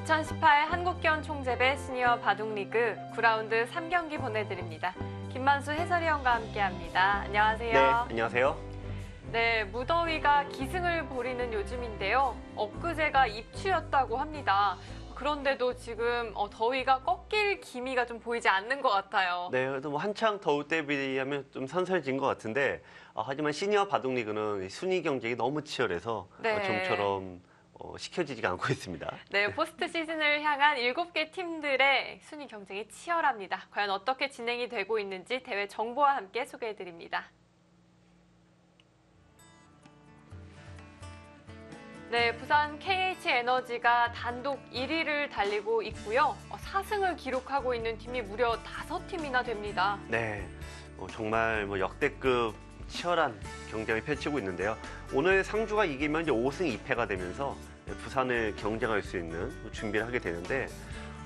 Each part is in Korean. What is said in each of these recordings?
2018 한국견 총재배 시니어 바둑리그 9라운드 3경기 보내드립니다. 김만수 해설위원과 함께합니다. 안녕하세요. 네, 안녕하세요. 네, 무더위가 기승을 부리는 요즘인데요. 엊그제가 입추였다고 합니다. 그런데도 지금 더위가 꺾일 기미가 좀 보이지 않는 것 같아요. 네, 그래도 뭐 한창 더울 때 비하면 좀 선선해진 것 같은데 하지만 시니어 바둑리그는 순위 경쟁이 너무 치열해서 네. 좀처럼 시켜지지가 않고 있습니다. 네, 포스트 시즌을 향한 7개 팀들의 순위 경쟁이 치열합니다. 과연 어떻게 진행이 되고 있는지 대회 정보와 함께 소개해드립니다. 네, 부산 KH에너지가 단독 1위를 달리고 있고요. 4승을 기록하고 있는 팀이 무려 5팀이나 됩니다. 네, 정말 역대급 치열한 경쟁을 펼치고 있는데요. 오늘 상주가 이기면 이제 5승 2패가 되면서 부산을 경쟁할 수 있는 준비를 하게 되는데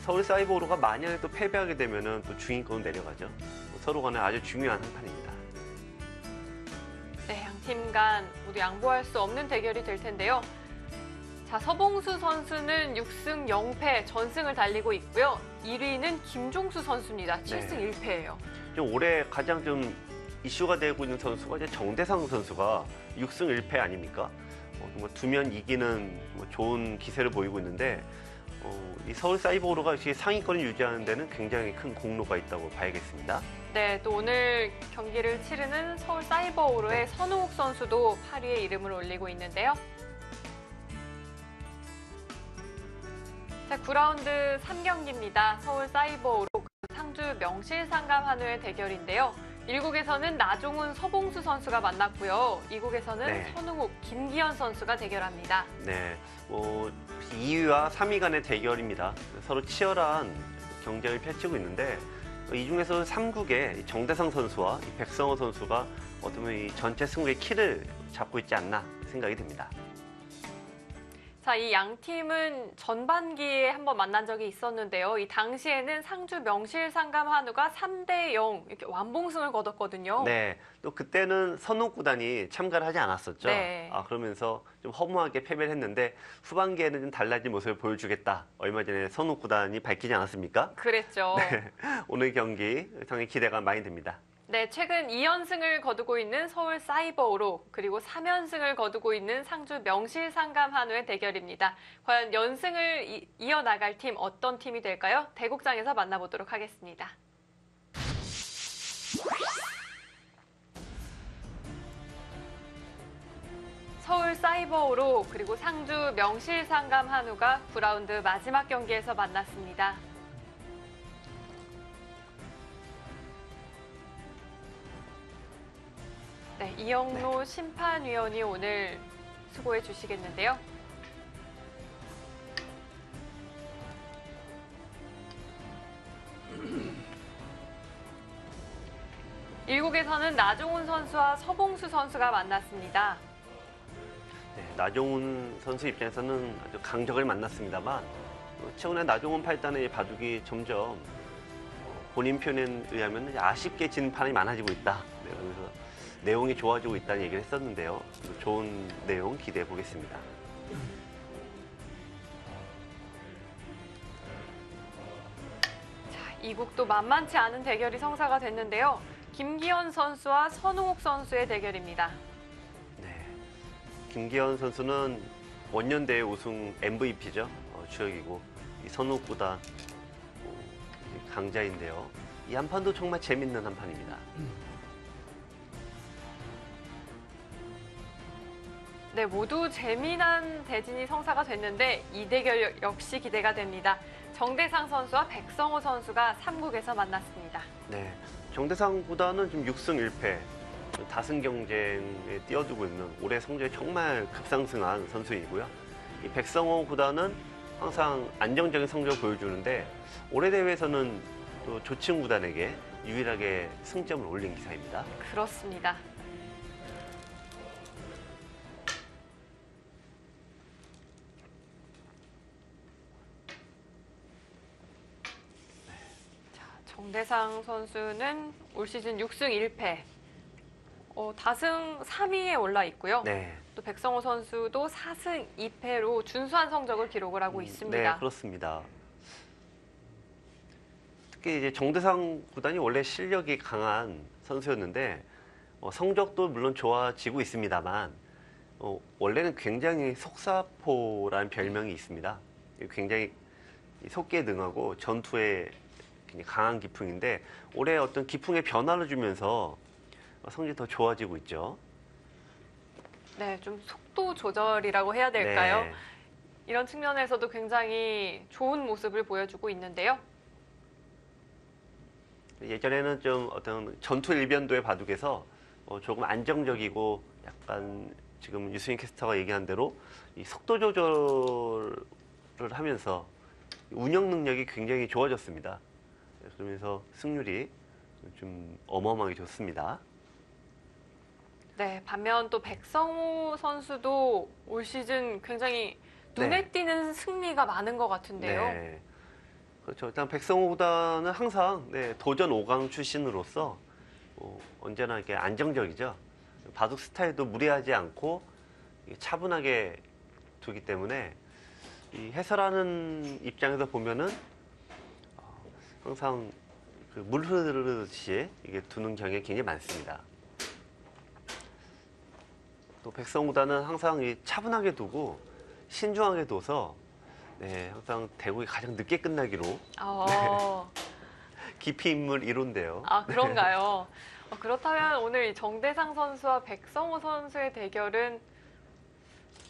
서울 사이버오로가 만약에 또 패배하게 되면은 또 중위권으로 내려가죠. 서로 간에 아주 중요한 한판입니다. 네, 양 팀 간 모두 양보할 수 없는 대결이 될 텐데요. 자, 서봉수 선수는 6승 0패 전승을 달리고 있고요. 1위는 김종수 선수입니다. 7승 1패예요. 올해 가장 좀 이슈가 되고 있는 선수가 이제 정대상 선수가 6승 1패 아닙니까? 두면 이기는 좋은 기세를 보이고 있는데 이 서울 사이버오로가 상위권을 유지하는 데는 굉장히 큰 공로가 있다고 봐야겠습니다. 네, 또 오늘 경기를 치르는 서울 사이버오로의 선우욱 선수도 8위에 이름을 올리고 있는데요. 자, 9라운드 3경기입니다. 서울 사이버오로 상주 명실상감 한우의 대결인데요. 1국에서는 나종훈, 서봉수 선수가 만났고요. 2국에서는 네. 선웅욱, 김기현 선수가 대결합니다. 네, 2위와 3위 간의 대결입니다. 서로 치열한 경쟁을 펼치고 있는데 이 중에서 3국의 정대상 선수와 백성호 선수가 어쩌면 이 전체 승부의 키를 잡고 있지 않나 생각이 듭니다. 자, 이 양 팀은 전반기에 한번 만난 적이 있었는데요. 이 당시에는 상주 명실상감 한우가 3대0 이렇게 완봉승을 거뒀거든요. 네, 또 그때는 선욱 구단이 참가를 하지 않았었죠. 네. 그러면서 좀 허무하게 패배를 했는데 후반기에는 좀 달라진 모습을 보여주겠다. 얼마 전에 선욱 구단이 밝히지 않았습니까? 그랬죠. 네, 오늘 경기 상당히 기대가 많이 됩니다. 네, 최근 2연승을 거두고 있는 서울 사이버오로 그리고 3연승을 거두고 있는 상주 명실상감 한우의 대결입니다. 과연 연승을 이어나갈 팀 어떤 팀이 될까요? 대국장에서 만나보도록 하겠습니다. 서울 사이버오로 그리고 상주 명실상감 한우가 9라운드 마지막 경기에서 만났습니다. 네, 이영로 심판위원이 오늘 수고해 주시겠는데요. 일국에서는 나종훈 선수와 서봉수 선수가 만났습니다. 네, 나종훈 선수 입장에서는 아주 강적을 만났습니다만 최근에 나종훈 팔단의 바둑이 점점 본인 표현에 의하면 아쉽게 진 판이 많아지고 있다. 네, 그래서 내용이 좋아지고 있다는 얘기를 했었는데요. 좋은 내용 기대해 보겠습니다. 자, 이국도 만만치 않은 대결이 성사가 됐는데요. 김기현 선수와 선웅욱 선수의 대결입니다. 네, 김기현 선수는 원년대회 우승 MVP죠. 주역이고 이 선욱 구단 강자인데요. 이 한 판도 정말 재밌는 한 판입니다. 네, 모두 재미난 대진이 성사가 됐는데 이 대결 역시 기대가 됩니다. 정대상 선수와 백성호 선수가 3국에서 만났습니다. 네, 정대상 구단은 지금 6승 1패, 다승 경쟁에 뛰어들고 있는 올해 성적이 정말 급상승한 선수이고요. 이 백성호 구단은 항상 안정적인 성적을 보여주는데 올해 대회에서는 또 조층 구단에게 유일하게 승점을 올린 기사입니다. 그렇습니다. 정대상 선수는 올 시즌 6승 1패. 다승 3위에 올라 있고요. 네. 또 백성호 선수도 4승 2패로 준수한 성적을 기록을 하고 있습니다. 네, 그렇습니다. 특히 이제 정대상 구단이 원래 실력이 강한 선수였는데 성적도 물론 좋아지고 있습니다만 원래는 굉장히 속사포라는 별명이 있습니다. 굉장히 속기에 능하고 전투에 굉장히 강한 기풍인데 올해 어떤 기풍의 변화를 주면서 성적이 더 좋아지고 있죠. 네, 좀 속도 조절이라고 해야 될까요? 네. 이런 측면에서도 굉장히 좋은 모습을 보여주고 있는데요. 예전에는 좀 어떤 전투 일변도의 바둑에서 조금 안정적이고 약간 지금 유승희 캐스터가 얘기한 대로 이 속도 조절을 하면서 운영 능력이 굉장히 좋아졌습니다. 그러면서 승률이 좀 어마어마하게 좋습니다. 네, 반면 또 백성호 선수도 올 시즌 굉장히 눈에 네. 띄는 승리가 많은 것 같은데요. 네. 그렇죠. 일단 백성호 구단은 항상 도전 5강 출신으로서 언제나 이렇게 안정적이죠. 바둑 스타일도 무리하지 않고 차분하게 두기 때문에 이 해설하는 입장에서 보면은 항상 그 물 흐르듯이 이게 두는 경향이 굉장히 많습니다. 또 백성호 구단은 항상 이 차분하게 두고 신중하게 둬서 항상 대국이 가장 늦게 끝나기로 깊이 인물 이론데요. 아, 그런가요? 그렇다면 오늘 이 정대상 선수와 백성호 선수의 대결은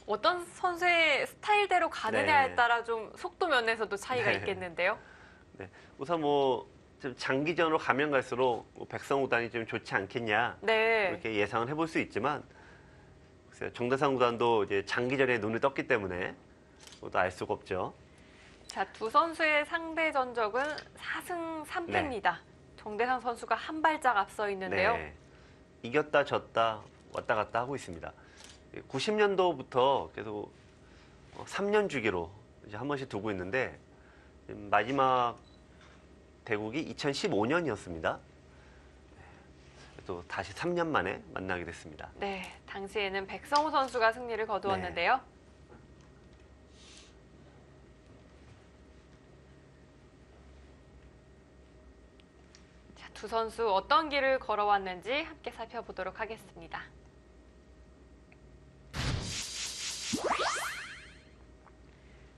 어떤 선수의 스타일대로 가느냐에 네. 따라 좀 속도 면에서도 차이가 네. 있겠는데요. 네. 우선 좀 장기전으로 가면 갈수록 백성호 구단이 좀 좋지 않겠냐 네. 이렇게 예상을 해볼 수 있지만 글쎄요, 정대상 구단도 이제 장기전에 눈을 떴기 때문에 또 알 수가 없죠. 자, 두 선수의 상대 전적은 4승 3패입니다. 정대상 선수가 한 발짝 앞서 있는데요. 네. 이겼다 졌다 왔다 갔다 하고 있습니다. 90년도부터 계속 3년 주기로 이제 한 번씩 두고 있는데 마지막 대국이 2015년이었습니다. 또 다시 3년 만에 만나게 됐습니다. 네, 당시에는 백성호 선수가 승리를 거두었는데요. 자, 두 선수 어떤 길을 걸어왔는지 함께 살펴보도록 하겠습니다.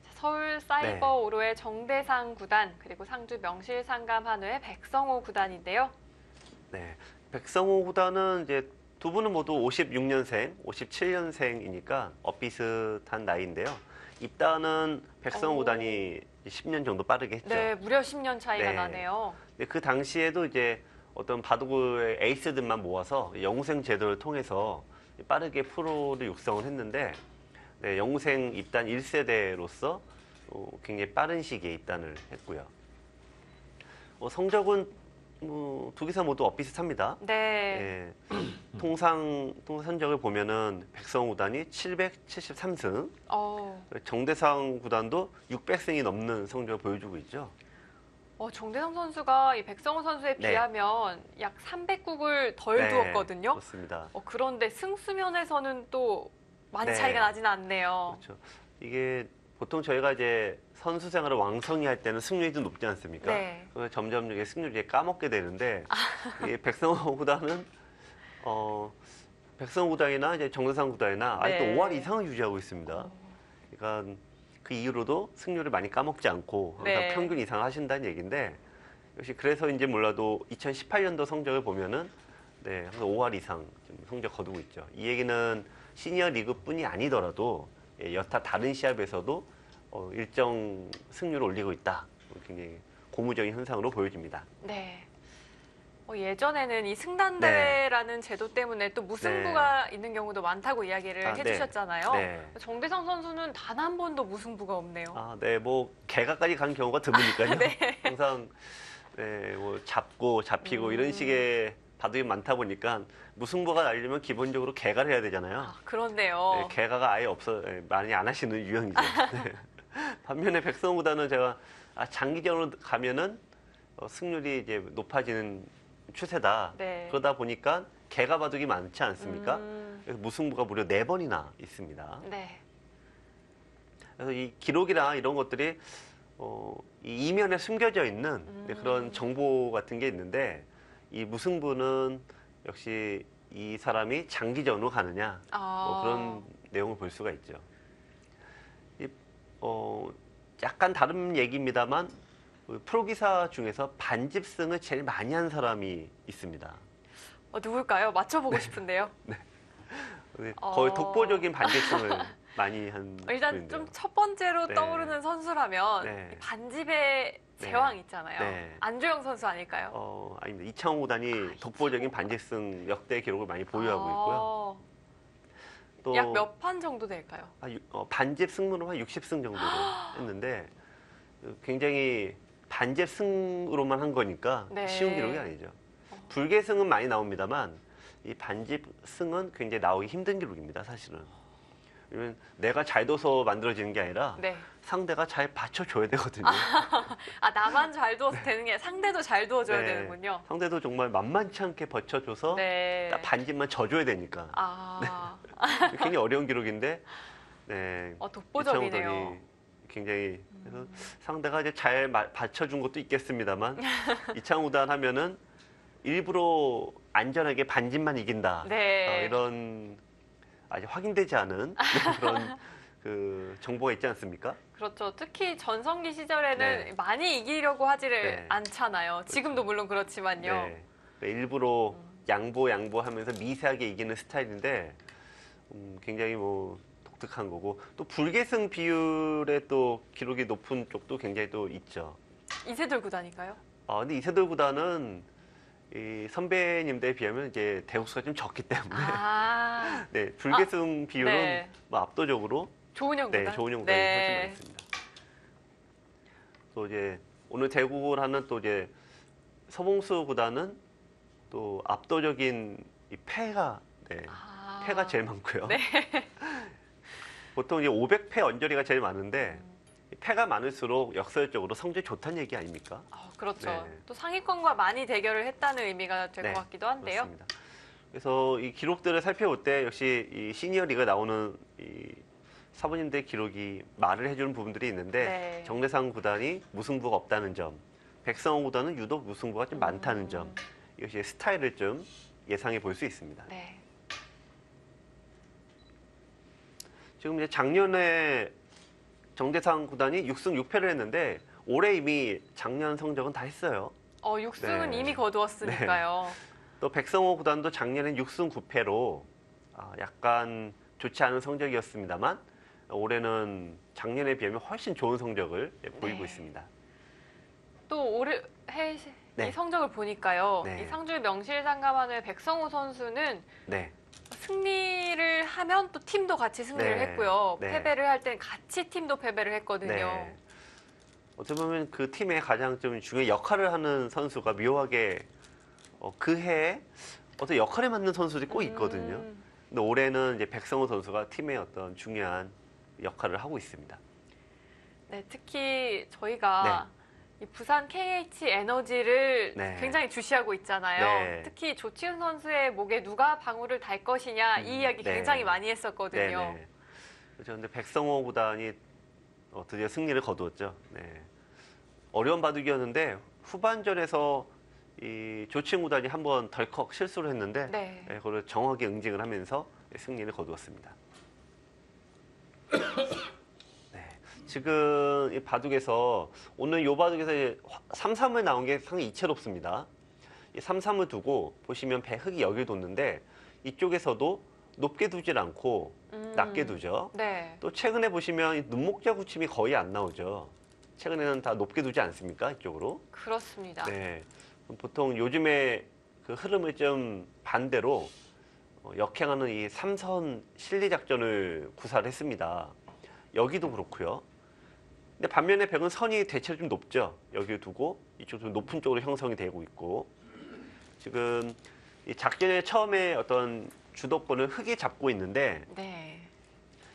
자, 서울 사이버 오로의 정대상 구단, 그리고 상주 명실상감 한우의 백성호 구단인데요. 네. 백성호 구단은 이제 두 분은 모두 56년생, 57년생이니까 비슷한 나이인데요. 입단은 백성호 구단이 10년 정도 빠르게 했죠. 네, 무려 10년 차이가 네. 나네요. 근데 그 당시에도 이제 어떤 바둑의 에이스들만 모아서 영생 제도를 통해서 빠르게 프로를 육성을 했는데 영생 입단 1세대로서 굉장히 빠른 시기에 입단을 했고요. 성적은 두 기사 모두 비슷합니다. 네. 통상 성적을 보면은 백성호 구단이 773승, 정대상 구단도 600승이 넘는 성적을 보여주고 있죠. 정대상 선수가 이 백성호 선수에 네. 비하면 약 300국을 덜 두었거든요. 그렇습니다. 그런데 승수면에서는 또 많이 네. 차이가 나진 않네요. 그렇죠. 이게 보통 저희가 이제 선수 생활을 왕성히 할 때는 승률이 좀 높지 않습니까? 네. 그래서 점점 이게 승률이 까먹게 되는데 이 백성호 구단은 백성호 구단이나 이제 정대상 구단이나 아직도 네. 5할 이상을 유지하고 있습니다. 그러니까 그 이후로도 승률을 많이 까먹지 않고 항상 네. 평균 이상 하신다는 얘기인데 역시 그래서인지 몰라도 2018년도 성적을 보면은 항상 5할 이상 좀 성적 거두고 있죠. 이 얘기는 시니어 리그뿐이 아니더라도 여타 다른 시합에서도 일정 승률을 올리고 있다. 굉장히 고무적인 현상으로 보여집니다. 네. 예전에는 이 승단대회라는 제도 때문에 또 무승부가 있는 경우도 많다고 이야기를 해주셨잖아요. 네. 정대상 선수는 단 한 번도 무승부가 없네요. 개가까지 간 경우가 드무니까요. 네. 항상 잡고 잡히고 이런 식의 바둑이 많다 보니까 무승부가 나려면 기본적으로 개가를 해야 되잖아요. 그렇네요. 개가가 아예 많이 안 하시는 유형이죠. 반면에 백성호 구단은 제가 장기전으로 가면은 승률이 이제 높아지는 추세다. 네. 그러다 보니까 개가 바둑이 많지 않습니까? 음. 그래서 무승부가 무려 4번이나 있습니다. 네. 그래서 이 기록이나 이런 것들이 이 이면에 숨겨져 있는 그런 정보 같은 게 있는데 이 무승부는 역시 이 사람이 장기전으로 가느냐 뭐 그런 내용을 볼 수가 있죠. 약간 다른 얘기입니다만 프로기사 중에서 반집승을 제일 많이 한 사람이 있습니다. 누굴까요? 맞춰보고 싶은데요. 거의 독보적인 반집승을 많이 한 일단 분인데요. 좀 첫 번째로 네. 떠오르는 선수라면 네. 이 반집의 제왕 있잖아요. 네. 안주영 선수 아닐까요? 아닙니다. 이창호 구단이 독보적인 반집승 역대 기록을 많이 보유하고 있고요. 또 약 몇 판 정도 될까요? 반집 승무로 한 60승 정도를 했는데 굉장히 반집 승으로만 한 거니까 네. 쉬운 기록이 아니죠. 불계승은 많이 나옵니다만 이 반집 승은 굉장히 나오기 힘든 기록입니다. 사실은. 왜냐면 내가 잘 둬서 만들어지는 게 아니라 네. 상대가 잘 받쳐줘야 되거든요. 나만 잘 두어서 되는 게 상대도 잘 두어줘야 네. 되는군요. 상대도 정말 만만치 않게 받쳐줘서 네. 딱 반집만 져줘야 되니까. 굉장히 어려운 기록인데 네. 독보적이네요. 이창호 구단이 굉장히 그래서 상대가 이제 잘 받쳐준 것도 있겠습니다만 이창호 구단 하면은 일부러 안전하게 반집만 이긴다. 네. 이런 아직 확인되지 않은 그런 그 정보가 있지 않습니까? 그렇죠. 특히 전성기 시절에는 네. 많이 이기려고 하지를 네. 않잖아요. 지금도 물론 그렇지만요. 네. 그러니까 일부러 양보하면서 미세하게 이기는 스타일인데 굉장히 뭐 독특한 거고 또 불계승 비율에 또 기록이 높은 쪽도 굉장히 또 있죠. 이세돌 구단인가요? 근데 이세돌 구단은 이 선배님들에 비하면 이제 대국수가 좀 적기 때문에 네, 불계승 비율은 네. 뭐 압도적으로 조은영 구단. 조은영 구단이 훨씬 많습니다. 또 이제 오늘 대국을 하는 또 이제 서봉수 구단은 또 압도적인 이 패가 패가 제일 많고요. 네. 보통 이제 500패 언저리가 제일 많은데 패가 많을수록 역설적으로 성적이 좋다는 얘기 아닙니까? 그렇죠. 네. 또 상위권과 많이 대결을 했다는 의미가 될 것 네, 같기도 한데요. 그렇습니다. 그래서 이 기록들을 살펴볼 때 역시 이 시니어 리그 나오는 이 사부님들의 기록이 말을 해주는 부분들이 있는데 네. 정대상 구단이 무승부가 없다는 점, 백성호 구단은 유독 무승부가 좀 많다는 점, 이것이 스타일을 좀 예상해 볼 수 있습니다. 네. 지금 이제 작년에 정대상 구단이 6승 6패를 했는데 올해 이미 작년 성적은 다 했어요. 6승은 네. 이미 거두었으니까요. 또 백성호 구단도 작년엔 6승 9패로 약간 좋지 않은 성적이었습니다만 올해는 작년에 비하면 훨씬 좋은 성적을 보이고 네. 있습니다. 또 올해 네. 이 성적을 보니까요. 네. 이 상주 명실상감하는 백성호 선수는 네. 승리를 하면 또 팀도 같이 승리를 네. 했고요. 네. 패배를 할 때는 같이 팀도 패배를 했거든요. 네. 어떻게 보면 그 팀의 가장 좀 중요한 역할을 하는 선수가 묘하게 그 해에 어떤 역할에 맞는 선수들이 꼭 있거든요. 근데 올해는 이제 백성호 선수가 팀의 어떤 중요한 역할을 하고 있습니다. 네, 특히 저희가 이 부산 KH 에너지를 네. 굉장히 주시하고 있잖아요. 네. 특히 조치훈 선수의 목에 누가 방울을 달 것이냐 이 이야기 네. 굉장히 많이 했었거든요. 네네. 그렇죠. 근데 백성호 구단이 드디어 승리를 거두었죠. 네. 어려운 바둑이었는데 후반전에서 이 조치훈 구단이 한번 덜컥 실수를 했는데 네. 그걸 정확하게 응징을 하면서 승리를 거두었습니다. 네. 지금 이 바둑에서 오늘 이 바둑에서 3-3을 나온 게 상당히 이채롭습니다. 이 3-3을 두고 보시면 배 흙이 여기 뒀는데 이쪽에서도 높게 두질 않고 낮게 두죠. 네. 또 최근에 보시면 이 눈목자 굳힘이 거의 안 나오죠. 최근에는 다 높게 두지 않습니까? 이쪽으로. 그렇습니다. 네. 보통 요즘에 그 흐름을 좀 반대로 역행하는 이 3선 실리 작전을 구사를 했습니다. 여기도 그렇고요. 근데 반면에 백은 선이 대체로 좀 높죠. 여기 두고 이쪽 좀 높은 쪽으로 형성이 되고 있고 지금 이 작전의 처음에 어떤 주도권을 흙이 잡고 있는데 네.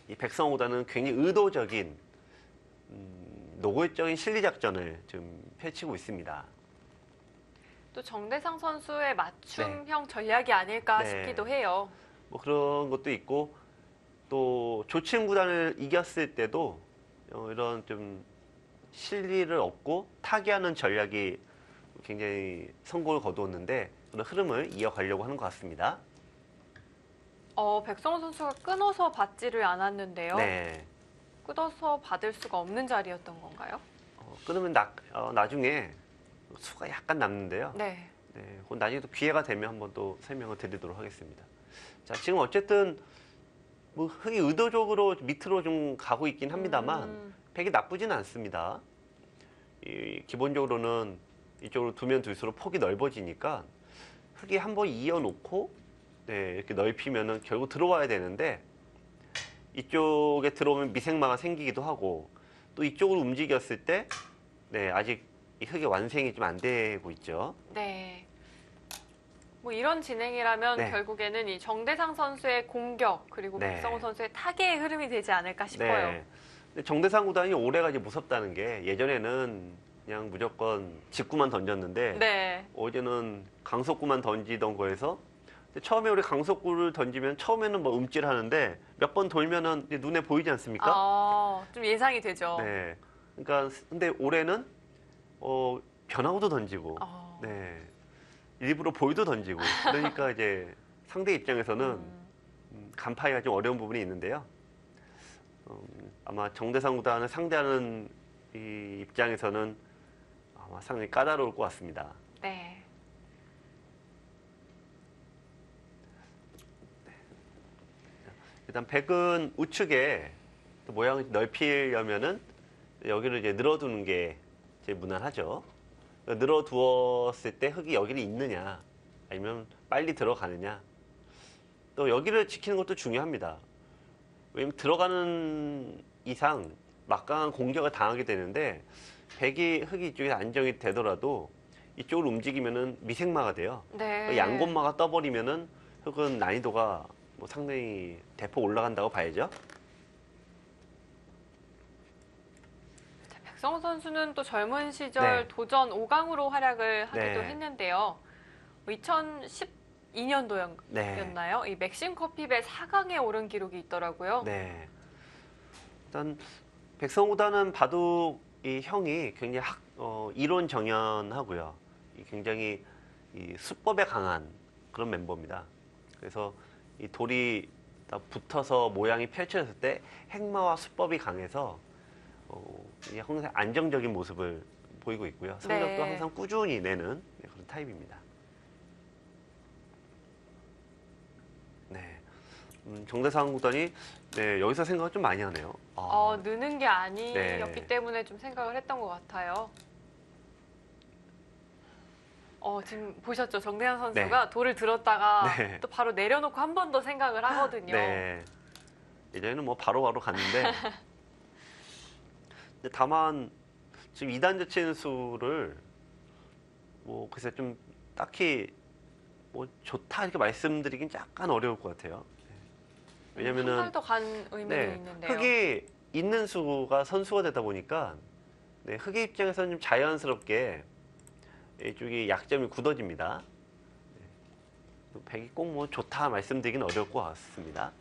이 백성보다는 굉장히 의도적인 노골적인 실리 작전을 좀 펼치고 있습니다. 또 정대상 선수의 맞춤형 전략이 아닐까 네. 싶기도 해요. 뭐 그런 것도 있고 또 조친 구단을 이겼을 때도 이런 좀 실리를 얻고 타개하는 전략이 굉장히 성공을 거두었는데 그런 흐름을 이어가려고 하는 것 같습니다. 백성호 선수가 끊어서 받지를 않았는데요. 네. 끊어서 받을 수가 없는 자리였던 건가요? 끊으면 나중에 수가 약간 남는데요. 네. 네, 그건 나중에 또 기회가 되면 한번 또 설명을 드리도록 하겠습니다. 자, 지금 어쨌든 뭐 흙이 의도적으로 밑으로 좀 가고 있긴 합니다만 백이 나쁘진 않습니다. 기본적으로는 이쪽으로 두면 둘수록 폭이 넓어지니까 흙이 한번 이어놓고 네, 이렇게 넓히면은 결국 들어와야 되는데 이쪽에 들어오면 미생마가 생기기도 하고 또 이쪽으로 움직였을 때 네, 아직 이 흙의 완성이 좀 안 되고 있죠. 네. 뭐 이런 진행이라면 네. 결국에는 이 정대상 선수의 공격 그리고 네. 백성호 선수의 타개의 흐름이 되지 않을까 싶어요. 네. 근데 정대상 구단이 올해가 이제 무섭다는 게 예전에는 그냥 무조건 직구만 던졌는데 네. 어제는 강속구만 던지던 거에서 처음에 우리 강속구를 던지면 처음에는 뭐 움찔하는데 몇 번 돌면은 이제 눈에 보이지 않습니까? 좀 예상이 되죠. 네. 그러니까 근데 올해는 변화구도 던지고 어. 네. 일부러 볼도 던지고 그러니까 이제 상대 입장에서는 간파하기가 좀 어려운 부분이 있는데요. 아마 정대상 구단을 상대하는 이 입장에서는 아마 상당히 까다로울 것 같습니다. 네. 일단 백은 우측에 또 모양을 넓히려면은 여기를 이제 늘어두는 게 제일 무난하죠. 늘어두었을 때 흙이 여기를 있느냐 아니면 빨리 들어가느냐 또 여기를 지키는 것도 중요합니다. 왜냐면 들어가는 이상 막강한 공격을 당하게 되는데 백이 흙이 이쪽에 안정이 되더라도 이쪽으로 움직이면은 미생마가 돼요. 네. 양곳마가 떠버리면은 흙은 난이도가 뭐 상당히 대폭 올라간다고 봐야죠. 백성호 선수는 또 젊은 시절 네. 도전 5강으로 활약을 하기도 네. 했는데요. 2012년도였나요? 네. 이 맥심 커피배 4강에 오른 기록이 있더라고요. 네. 일단 백성호단은 바둑 이 형이 굉장히 이론 정연하고요. 굉장히 이 수법에 강한 그런 멤버입니다. 그래서 이 돌이 딱 붙어서 모양이 펼쳐졌을 때 행마와 수법이 강해서 항상 안정적인 모습을 보이고 있고요. 성적도 네. 항상 꾸준히 내는 그런 타입입니다. 네. 정대상 구단이 네, 여기서 생각을 좀 많이 하네요. 느는 게 아니었기 네. 때문에 좀 생각을 했던 것 같아요. 지금 보셨죠? 정대현 선수가 돌을 들었다가 네. 또 바로 내려놓고 한 번 더 생각을 하거든요. 네. 예전에는 뭐 바로바로 갔는데 근데 다만 지금 2단 저친수를 뭐 글쎄 좀 딱히 뭐 좋다 이렇게 말씀드리긴 약간 어려울 것 같아요. 왜냐면은 한 발 더 간 의미도 네, 있는데요. 흙이 있는 수가 선수가 되다 보니까 네, 흙의 입장에서는 좀 자연스럽게 이쪽이 약점이 굳어집니다. 네, 백이 꼭 뭐 좋다 말씀드리긴 어려울 것 같습니다.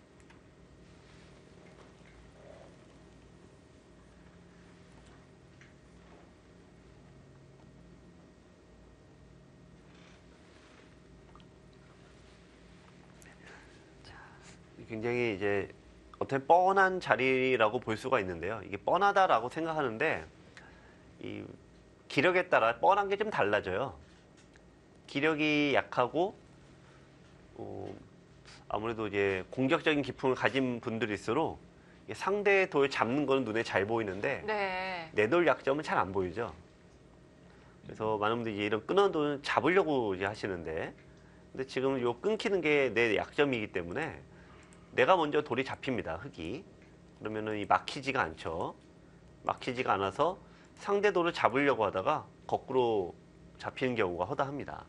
굉장히 이제 어떻게 뻔한 자리라고 볼 수가 있는데요. 이게 뻔하다라고 생각하는데 이 기력에 따라 뻔한 게 좀 달라져요. 기력이 약하고 아무래도 이제 공격적인 기품을 가진 분들일수록 상대의 돌 잡는 거는 눈에 잘 보이는데 네. 내 돌 약점은 잘 안 보이죠. 그래서 많은 분들이 이제 이런 끊어놓은 돌을 잡으려고 이제 하시는데 근데 지금 요 끊기는 게 내 약점이기 때문에 내가 먼저 돌이 잡힙니다. 흙이. 그러면은 이 막히지가 않죠. 막히지가 않아서 상대 돌을 잡으려고 하다가 거꾸로 잡히는 경우가 허다합니다.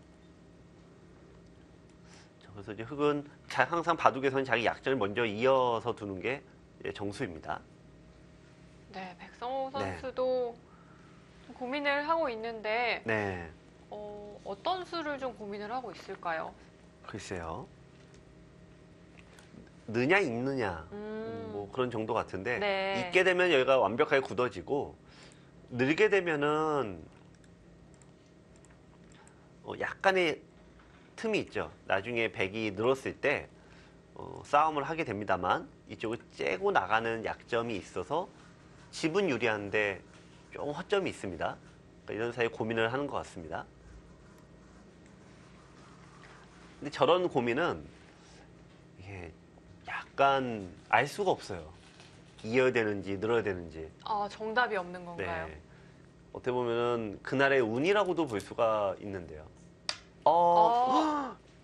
그래서 이제 흙은 항상 바둑에서는 자기 약점을 먼저 이어서 두는 게 정수입니다. 네, 백성호 네. 선수도 좀 고민을 하고 있는데 네. 어떤 수를 좀 고민을 하고 있을까요? 글쎄요. 느냐 있느냐 뭐 그런 정도 같은데 네. 있게 되면 여기가 완벽하게 굳어지고 늘게 되면은 약간의 틈이 있죠. 나중에 백이 늘었을 때 싸움을 하게 됩니다만 이쪽을 째고 나가는 약점이 있어서 집은 유리한데 좀 허점이 있습니다. 그러니까 이런 사이에 고민을 하는 것 같습니다. 근데 저런 고민은 이게 약간 알 수가 없어요. 이어야 되는지 늘어야 되는지. 정답이 없는 건가요? 네. 어떻게 보면은 그날의 운이라고도 볼 수가 있는데요.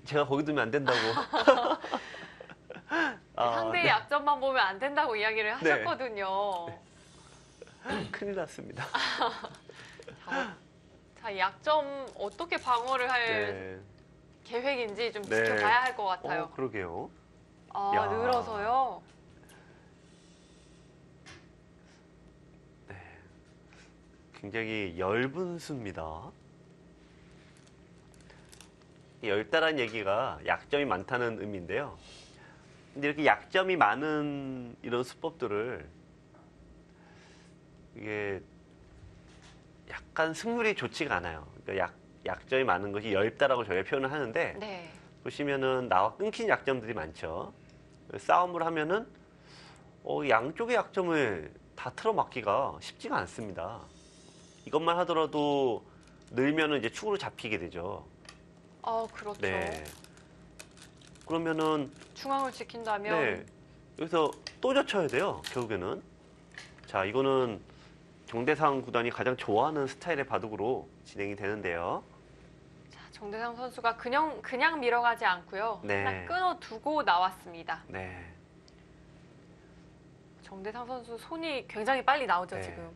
제가 거기 두면 안 된다고. 상대의 네. 약점만 보면 안 된다고 이야기를 네. 하셨거든요. 큰일 났습니다. 자, 이 약점 어떻게 방어를 할 네. 계획인지 좀 네. 지켜봐야 할 것 같아요. 그러게요. 야. 늘어서요? 네. 굉장히 엷은 수입니다. 엷다란 얘기가 약점이 많다는 의미인데요. 근데 이렇게 약점이 많은 이런 수법들을 이게 약간 승률이 좋지가 않아요. 그러니까 약점이 많은 것이 엷다라고 저희가 표현을 하는데 네. 보시면은 나와 끊긴 약점들이 많죠. 싸움을 하면은 양쪽의 약점을 다 틀어막기가 쉽지가 않습니다. 이것만 하더라도 늘면은 이제 축으로 잡히게 되죠. 그렇죠. 네. 그러면은 중앙을 지킨다면 네. 여기서 또 젖혀야 돼요. 결국에는. 자, 이거는 정대상 구단이 가장 좋아하는 스타일의 바둑으로 진행이 되는데요. 자, 정대상 선수가 그냥 밀어가지 않고요. 네. 하나 끊어두고 나왔습니다. 네. 정대상 선수 손이 굉장히 빨리 나오죠, 네. 지금.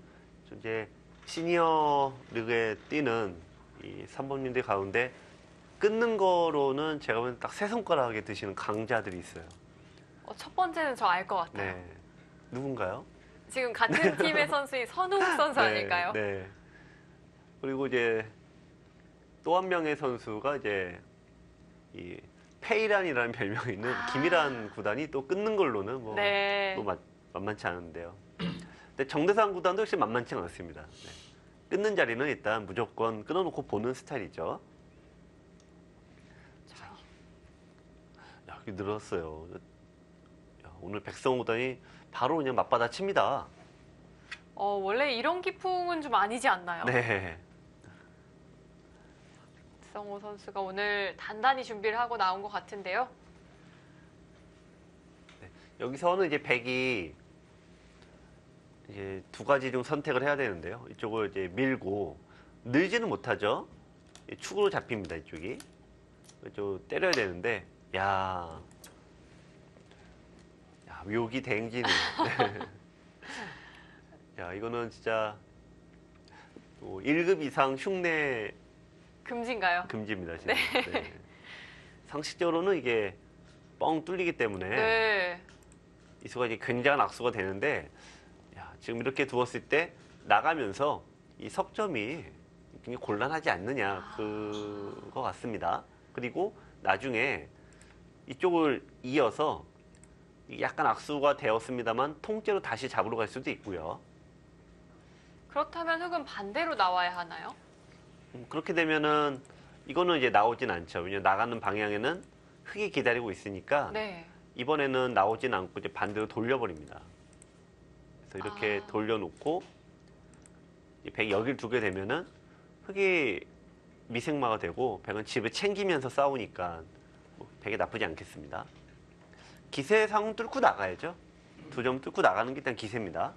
이제 시니어 리그에 뛰는 이 3번님들 가운데 끊는 거로는 제가 보기엔 딱 세 손가락에 드시는 강자들이 있어요. 첫 번째는 저 알 것 같아요. 네. 누군가요? 지금 같은 팀의 선수인 선우욱 선수 아닐까요? 네. 그리고 이제 또 한 명의 선수가 이제 이 페이란이라는 별명이 있는 김이란 구단이 또 끊는 걸로는 뭐 네. 또 만만치 않은데요. 근데 정대상 구단도 역시 만만치 않았습니다. 네. 끊는 자리는 일단 무조건 끊어놓고 보는 스타일이죠. 자, 여기 늘었어요. 야, 오늘 백성호 구단이 바로 그냥 맞받아 칩니다. 원래 이런 기풍은 좀 아니지 않나요? 네. 백성호 선수가 오늘 단단히 준비를 하고 나온 것 같은데요. 여기서는 이제 백이 이제 두 가지 중 선택을 해야 되는데요. 이쪽을 이제 밀고 늘지는 못하죠. 축으로 잡힙니다. 이쪽이. 이쪽 때려야 되는데, 야, 묘기 대행진이. 야, 이거는 진짜 1급 이상 흉내 금지인가요? 금지입니다. 지금. 네. 상식적으로는 이게 뻥 뚫리기 때문에 네. 이 수가 이제 굉장한 악수가 되는데, 야, 지금 이렇게 두었을 때 나가면서 이 석점이 굉장히 곤란하지 않느냐 그거 같습니다. 그리고 나중에 이쪽을 이어서 약간 악수가 되었습니다만 통째로 다시 잡으러 갈 수도 있고요. 그렇다면 흙은 반대로 나와야 하나요? 그렇게 되면은 이거는 이제 나오진 않죠. 왜냐면 나가는 방향에는 흙이 기다리고 있으니까 네. 이번에는 나오진 않고 이제 반대로 돌려버립니다. 그래서 이렇게 돌려놓고 백이 여기를 두게 되면은 흙이 미생마가 되고 백은 집을 챙기면서 싸우니까 백이 나쁘지 않겠습니다. 기세상은 뚫고 나가야죠. 2점 뚫고 나가는 게 일단 기세입니다.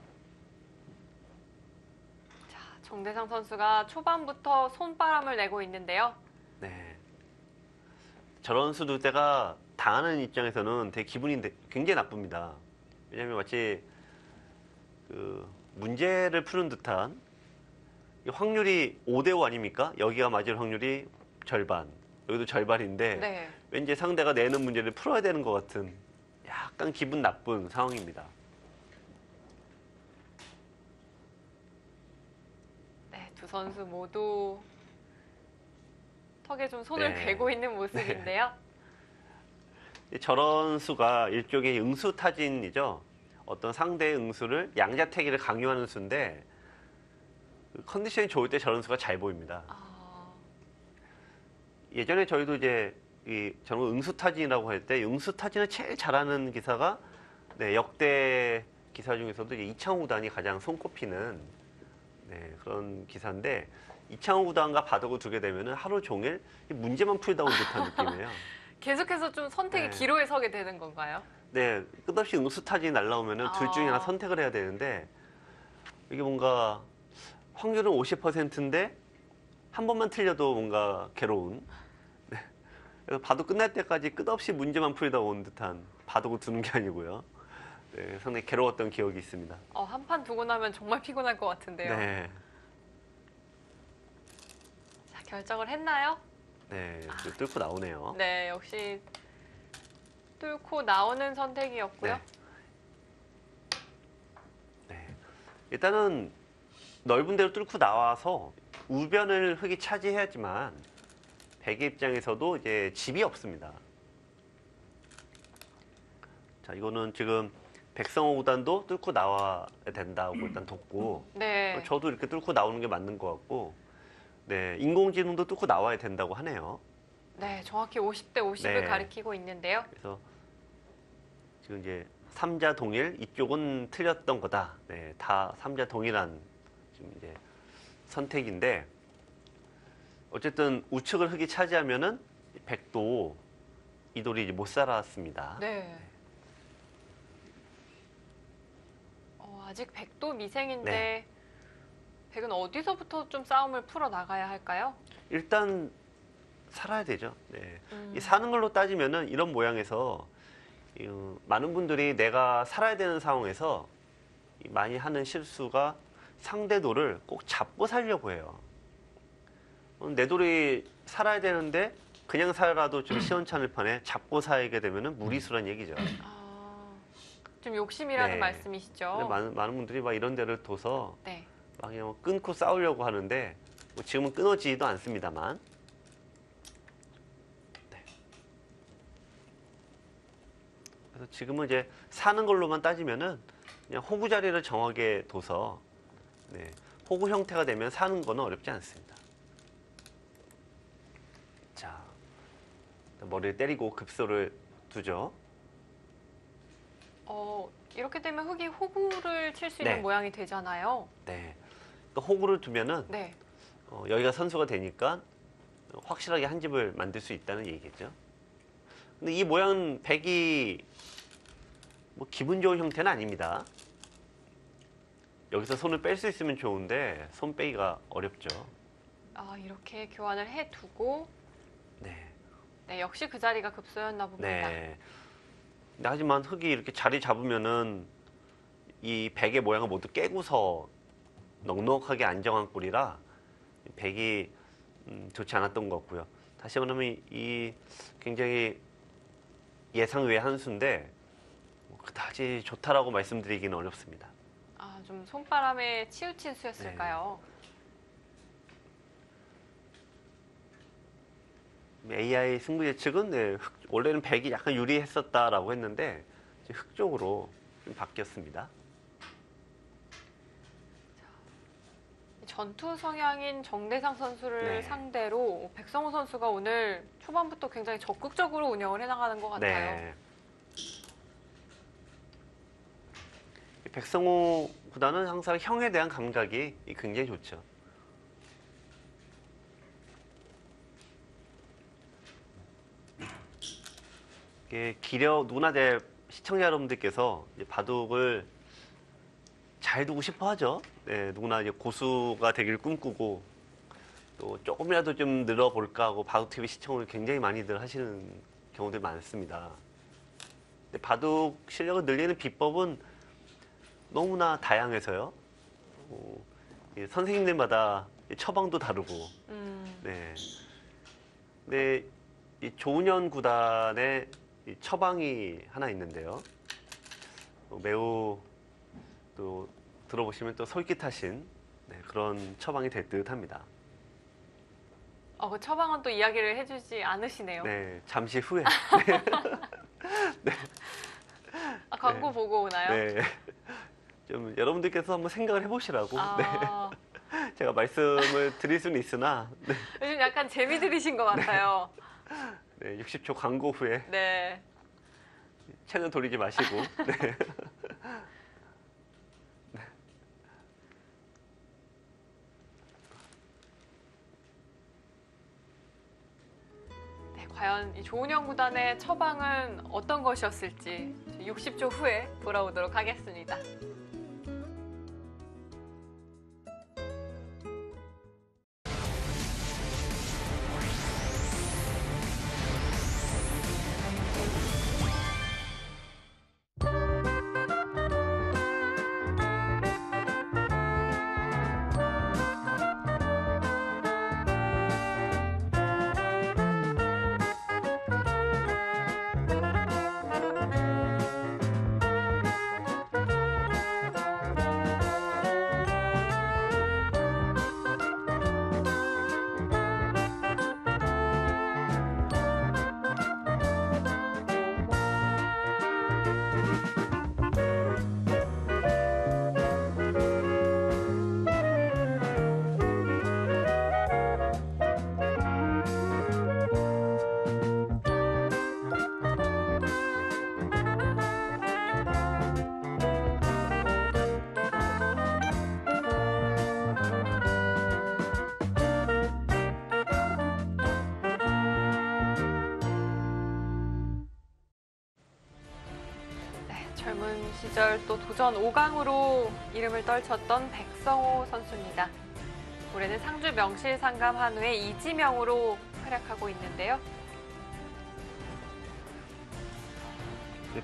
자, 정대상 선수가 초반부터 손바람을 내고 있는데요. 네. 저런 수둘 때가 당하는 입장에서는 되게 기분이 굉장히 나쁩니다. 왜냐하면 마치 그 문제를 푸는 듯한 확률이 5대5 아닙니까? 여기가 맞을 확률이 절반, 여기도 절반인데 네. 왠지 상대가 내는 문제를 풀어야 되는 것 같은 약간 기분 나쁜 상황입니다. 네, 두 선수 모두 턱에 좀 손을 네. 괴고 있는 모습인데요. 저런 수가 일종의 응수타진이죠. 어떤 상대의 응수를 양자택일을 강요하는 수인데 컨디션이 좋을 때 저런 수가 잘 보입니다. 아, 예전에 저희도 이제 저런 거 응수타진이라고 할 때 응수타진을 제일 잘하는 기사가 네, 역대 기사 중에서도 이제 이창호 구단이 가장 손꼽히는 네, 그런 기사인데 이창호 구단과 바둑을 두게 되면 하루 종일 문제만 풀다 온 듯한 느낌이에요. 계속해서 좀 선택의 네. 기로에 서게 되는 건가요? 네, 끝없이 응수타진이 날라오면 둘 중에 하나 선택을 해야 되는데 이게 뭔가 확률은 50%인데 한 번만 틀려도 뭔가 괴로운. 네. 그래서 바둑 끝날 때까지 끝없이 문제만 풀다 온 듯한 바둑을 두는 게 아니고요. 네, 상당히 괴로웠던 기억이 있습니다. 한 판 두고 나면 정말 피곤할 것 같은데요. 네, 자, 결정을 했나요? 네, 뚫고 나오네요. 네, 역시 뚫고 나오는 선택이었고요. 네. 네. 일단은 넓은 데로 뚫고 나와서 우변을 흙이 차지해야지만 백의 입장에서도 이제 집이 없습니다. 자, 이거는 지금 백성호 구단도 뚫고 나와야 된다고 일단 뒀고, 네. 저도 이렇게 뚫고 나오는 게 맞는 것 같고, 네, 인공지능도 뚫고 나와야 된다고 하네요. 네, 정확히 50대 50을 네. 가리키고 있는데요. 그래서 지금 이제 삼자 동일, 이쪽은 틀렸던 거다. 네, 다 삼자 동일한 지금 이제 선택인데, 어쨌든 우측을 흙이 차지하면은 백도 이 돌이 이제 못 살았습니다. 네. 아직 백도 미생인데 네. 백은 어디서부터 좀 싸움을 풀어 나가야 할까요? 일단 살아야 되죠. 네. 음. 이 사는 걸로 따지면은 이런 모양에서 많은 분들이 내가 살아야 되는 상황에서 많이 하는 실수가 상대 돌을 꼭 잡고 살려고 해요. 내 돌이 살아야 되는데 그냥 살아도 좀 시원찮을 판에 잡고 살게 되면은 무리수란 얘기죠. 좀 욕심이라는 네. 말씀이시죠? 근데 많은 분들이 막 이런 데를 둬서 네. 막 그냥 뭐 끊고 싸우려고 하는데 뭐 지금은 끊어지지도 않습니다만. 네. 그래서 지금은 이제 사는 걸로만 따지면은 그냥 호구 자리를 정하게 둬서 네. 호구 형태가 되면 사는 거는 어렵지 않습니다. 자, 머리를 때리고 급소를 두죠. 이렇게 되면 흙이 호구를 칠 수 있는 네. 모양이 되잖아요. 네. 또 호구를 두면은 네. 여기가 선수가 되니까 확실하게 한 집을 만들 수 있다는 얘기겠죠. 근데 이 모양 백이 뭐 기분 좋은 형태는 아닙니다. 여기서 손을 뺄 수 있으면 좋은데 손 빼기가 어렵죠. 이렇게 교환을 해두고 네. 네, 역시 그 자리가 급소였나 봅니다. 네. 근데 하지만 흙이 이렇게 자리 잡으면은 이 백의 모양을 모두 깨고서 넉넉하게 안정한 꼴이라 백이 좋지 않았던 것 같고요. 다시 말하면 이 굉장히 예상 외의 한 수인데 그다지 좋다라고 말씀드리기는 어렵습니다. 좀 손바람에 치우친 수였을까요? AI 승부 예측은 네, 원래는 백이 약간 유리했었다라고 했는데 이제 흑 쪽으로 좀 바뀌었습니다. 전투 성향인 정대상 선수를 네. 상대로 백성호 선수가 오늘 초반부터 굉장히 적극적으로 운영을 해나가는 것 같아요. 네. 백성호 구단은 항상 형에 대한 감각이 굉장히 좋죠. 이게 누구나 시청자 여러분들께서 이제 바둑을 잘 두고 싶어 하죠. 네, 누구나 이제 고수가 되길 꿈꾸고 또 조금이라도 좀 늘어볼까 하고 바둑TV 시청을 굉장히 많이들 하시는 경우들이 많습니다. 근데 바둑 실력을 늘리는 비법은 너무나 다양해서요. 선생님들마다 처방도 다르고. 네. 근데 이 조은현 구단의 이 처방이 하나 있는데요. 매우 또 들어보시면 또 솔깃하신 네, 그런 처방이 될 듯합니다. 그 처방은 또 이야기를 해주지 않으시네요. 네, 잠시 후에. 광고 네. 보고 오나요? 네. 좀 여러분들께서 한번 생각을 해보시라고. 아, 제가 말씀을 드릴 수는 있으나, 네, 요즘 약간 재미 들이신 것 같아요. 네, 60초 광고 후에 네. 채널 돌리지 마시고. 네. 네, 과연 이 조은영 구단의 처방은 어떤 것이었을지 60초 후에 돌아오도록 하겠습니다. 젊은 시절 또 도전 5강으로 이름을 떨쳤던 백성호 선수입니다. 올해는 상주 명실상감 한우의 이지명으로 활약하고 있는데요.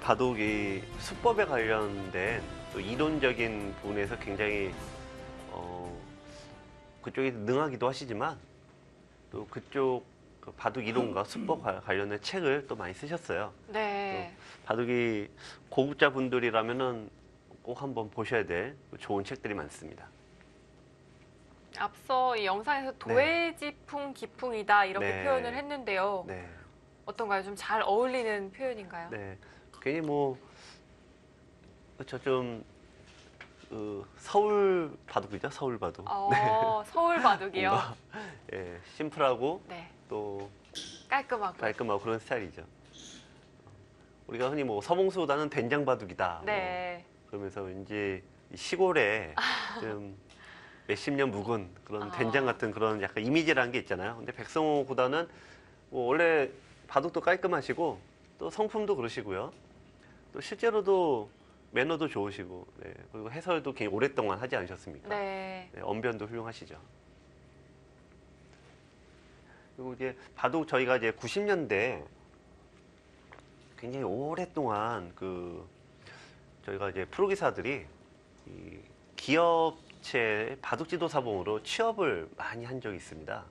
바둑이 수법에 관련된 또 이론적인 부분에서 굉장히 그쪽이 능하기도 하시지만 또 그쪽 바둑 이론과 수법 관련된 책을 또 많이 쓰셨어요. 네. 바둑이 고급자 분들이라면은 꼭 한번 보셔야 될 좋은 책들이 많습니다. 앞서 이 영상에서 도해지풍 기풍이다 이렇게 네. 표현을 했는데요. 네. 어떤가요? 좀 잘 어울리는 표현인가요? 네. 괜히 그렇죠. 좀 서울 바둑이죠. 서울 바둑. 서울 바둑이요. 뭔가, 예, 심플하고 네. 또 깔끔하고. 깔끔하고 그런 스타일이죠. 우리가 흔히 서봉수보다는 된장 바둑이다. 네. 그러면서 왠지 시골에 좀 몇십 년 묵은 그런 된장 같은 그런 약간 이미지라는 게 있잖아요. 근데 백성호 구단은 원래 바둑도 깔끔하시고 또 성품도 그러시고요. 또 실제로도 매너도 좋으시고, 네. 그리고 해설도 굉장히 오랫동안 하지 않으셨습니까? 네. 네, 언변도 훌륭하시죠. 그리고 이제 바둑 저희가 이제 90년대 굉장히 오랫동안 저희가 이제 프로기사들이 이 기업체 바둑 지도사봉으로 취업을 많이 한 적이 있습니다.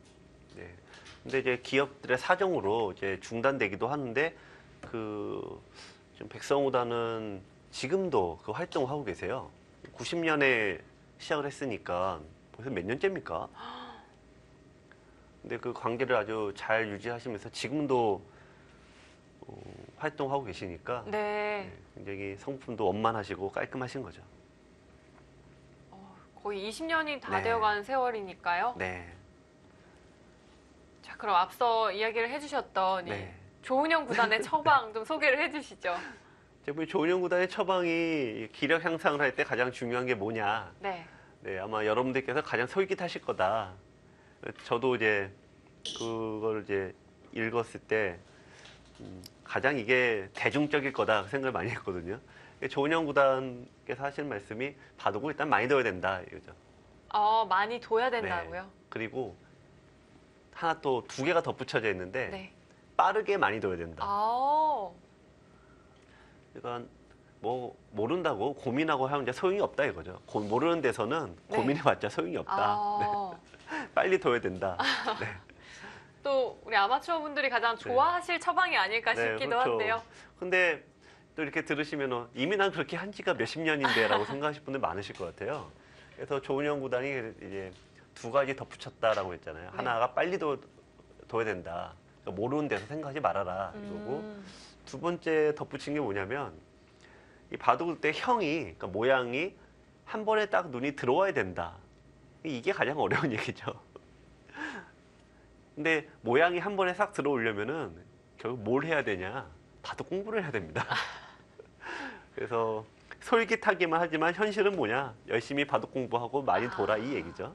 네. 근데 이제 기업들의 사정으로 이제 중단되기도 하는데 지금 백성호단은 지금도 그 활동을 하고 계세요. 90년에 시작을 했으니까 벌써 몇 년째입니까? 근데 그 관계를 아주 잘 유지하시면서 지금도 활동하고 계시니까 네. 굉장히 성품도 원만하시고 깔끔하신 거죠. 거의 20년이 다 네. 되어가는 세월이니까요. 네. 자, 그럼 앞서 이야기를 해주셨던 이 네. 조은영 구단의 처방 좀 소개를 해주시죠. 조은영 구단의 처방이 기력 향상을 할 때 가장 중요한 게 뭐냐? 네. 네, 아마 여러분들께서 가장 솔깃하실 거다. 저도 이제 그걸 이제 읽었을 때 가장 이게 대중적일 거다 생각을 많이 했거든요. 조은영 구단께서 하시는 말씀이 바둑을 일단 많이 둬야 된다 이거죠. 많이 둬야 된다고요? 네. 그리고 하나 또 두 개가 덧붙여져 있는데 네. 빠르게 많이 둬야 된다. 그러니까 모른다고 고민하고 하면 이제 소용이 없다 이거죠. 모르는 데서는 네. 고민해봤자 소용이 없다. 네. 빨리 둬야 된다. 네. 또 우리 아마추어 분들이 가장 좋아하실 처방이 아닐까 싶기도 그렇죠. 한데요. 근데 또 이렇게 들으시면 이미 난 그렇게 한 지가 몇십 년인데라고 생각하실 분들 많으실 것 같아요. 그래서 조은영 구단이 이제 두 가지 덧붙였다라고 했잖아요. 네. 하나가 빨리 둬야 된다. 그러니까 모르는 데서 생각하지 말아라 이거고. 두 번째 덧붙인 게 뭐냐면 이 바둑을 때 형이 그러니까 모양이 한 번에 딱 눈이 들어와야 된다. 이게 가장 어려운 얘기죠. 근데 모양이 한 번에 싹 들어오려면은 결국 뭘 해야 되냐? 바둑 공부를 해야 됩니다. 그래서 솔깃하기만 하지만 현실은 뭐냐? 열심히 바둑 공부하고 많이 둬라 이 얘기죠.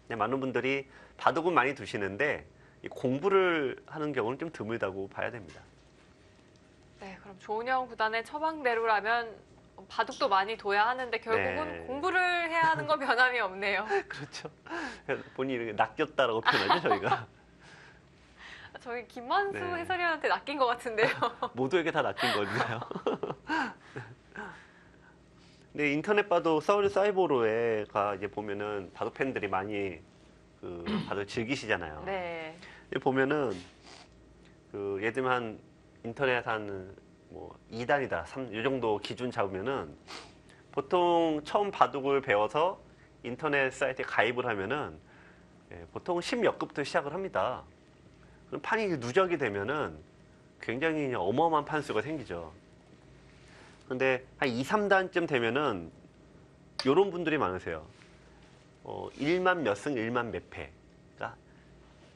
많은 분들이 바둑은 많이 두시는데 이 공부를 하는 경우는 좀 드물다고 봐야 됩니다. 네, 그럼 조은영 구단의 처방대로라면 바둑도 많이 둬야 하는데 결국은 네. 공부를 해야 하는 건 변함이 없네요. 그렇죠. 본인이 이렇게 낚였다라고 표현하죠, 저희가. 저희 김만수 네. 해설위원한테 낚인 것 같은데요. 모두에게 다 낚인 거니까요. 근데 인터넷 바둑 서울 사이버로에가 이제 보면은 바둑 팬들이 많이 그 바둑 즐기시잖아요. 네. 근데 보면은 그 예를 들면 한 인터넷 한 뭐 2단이다, 3, 이 정도 기준 잡으면은 보통 처음 바둑을 배워서 인터넷 사이트에 가입을 하면은 보통 10몇 급부터 시작을 합니다. 그럼 판이 누적이 되면은 굉장히 어마어마한 판수가 생기죠. 근데 한 2, 3단쯤 되면은 이런 분들이 많으세요. 1만 몇 승, 1만 몇 패. 그러니까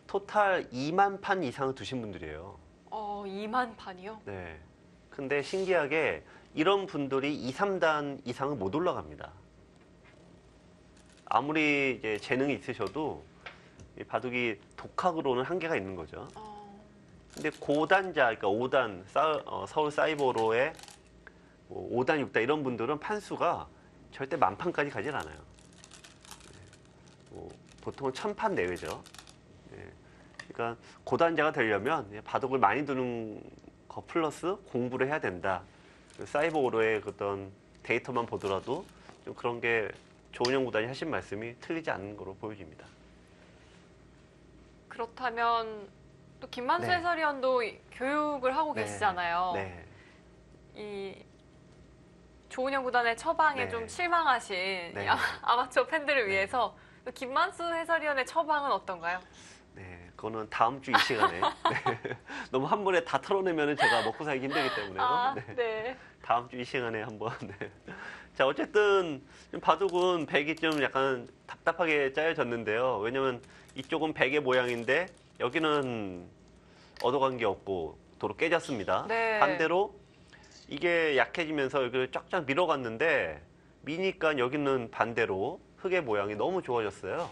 토탈 2만 판 이상을 두신 분들이에요. 2만 판이요? 네. 근데 신기하게 이런 분들이 2, 3단 이상은 못 올라갑니다. 아무리 이제 재능이 있으셔도 이 바둑이 독학으로는 한계가 있는 거죠. 근데 고단자, 그러니까 5단, 서울 사이버로의 뭐 5단, 6단 이런 분들은 판수가 절대 만판까지 가질 않아요. 보통은 1000판 내외죠. 그러니까 고단자가 되려면 바둑을 많이 두는 거 플러스 공부를 해야 된다. 사이버오로의 어떤 데이터만 보더라도 좀 그런 게 조은영 구단이 하신 말씀이 틀리지 않는 거로 보여집니다. 그렇다면 또 김만수 네. 해설위원도 교육을 하고 네. 계시잖아요. 네. 이 조은영 구단의 처방에 네. 좀 실망하신 네. 이 아마추어 팬들을 네. 위해서 또 김만수 해설위원의 처방은 어떤가요? 네, 그거는 다음 주 이 시간에 네. 너무 한 번에 다 털어내면 제가 먹고 살기 힘들기 때문에요. 네. 네. 다음 주 이 시간에 한번. 네. 자, 어쨌든 바둑은 백이 좀 약간 답답하게 짜여졌는데요. 왜냐면 이쪽은 백의 모양인데 여기는 얻어간 게 없고 도로 깨졌습니다. 네. 반대로 이게 약해지면서 여기를 쫙쫙 밀어갔는데 미니까 여기는 반대로 흙의 모양이 너무 좋아졌어요.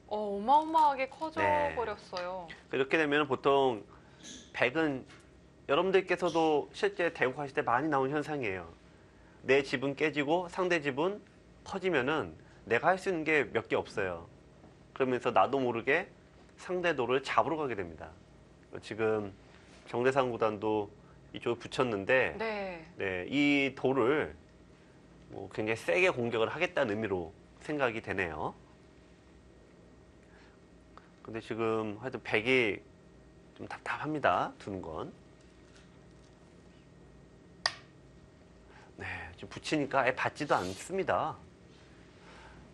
어마어마하게 네. 커져버렸어요. 이렇게 되면 보통 백은 여러분들께서도 실제 대국하실 때 많이 나온 현상이에요. 내 집은 깨지고 상대 집은 커지면은 내가 할 수 있는 게 몇 개 없어요. 그러면서 나도 모르게 상대 도를 잡으러 가게 됩니다. 지금 정대상 구단도 이쪽에 붙였는데 네. 네, 이 돌을 뭐 굉장히 세게 공격을 하겠다는 의미로 생각이 되네요. 근데 지금 하여튼 백이 좀 답답합니다. 두는 건. 네, 지금 붙이니까 아예 받지도 않습니다.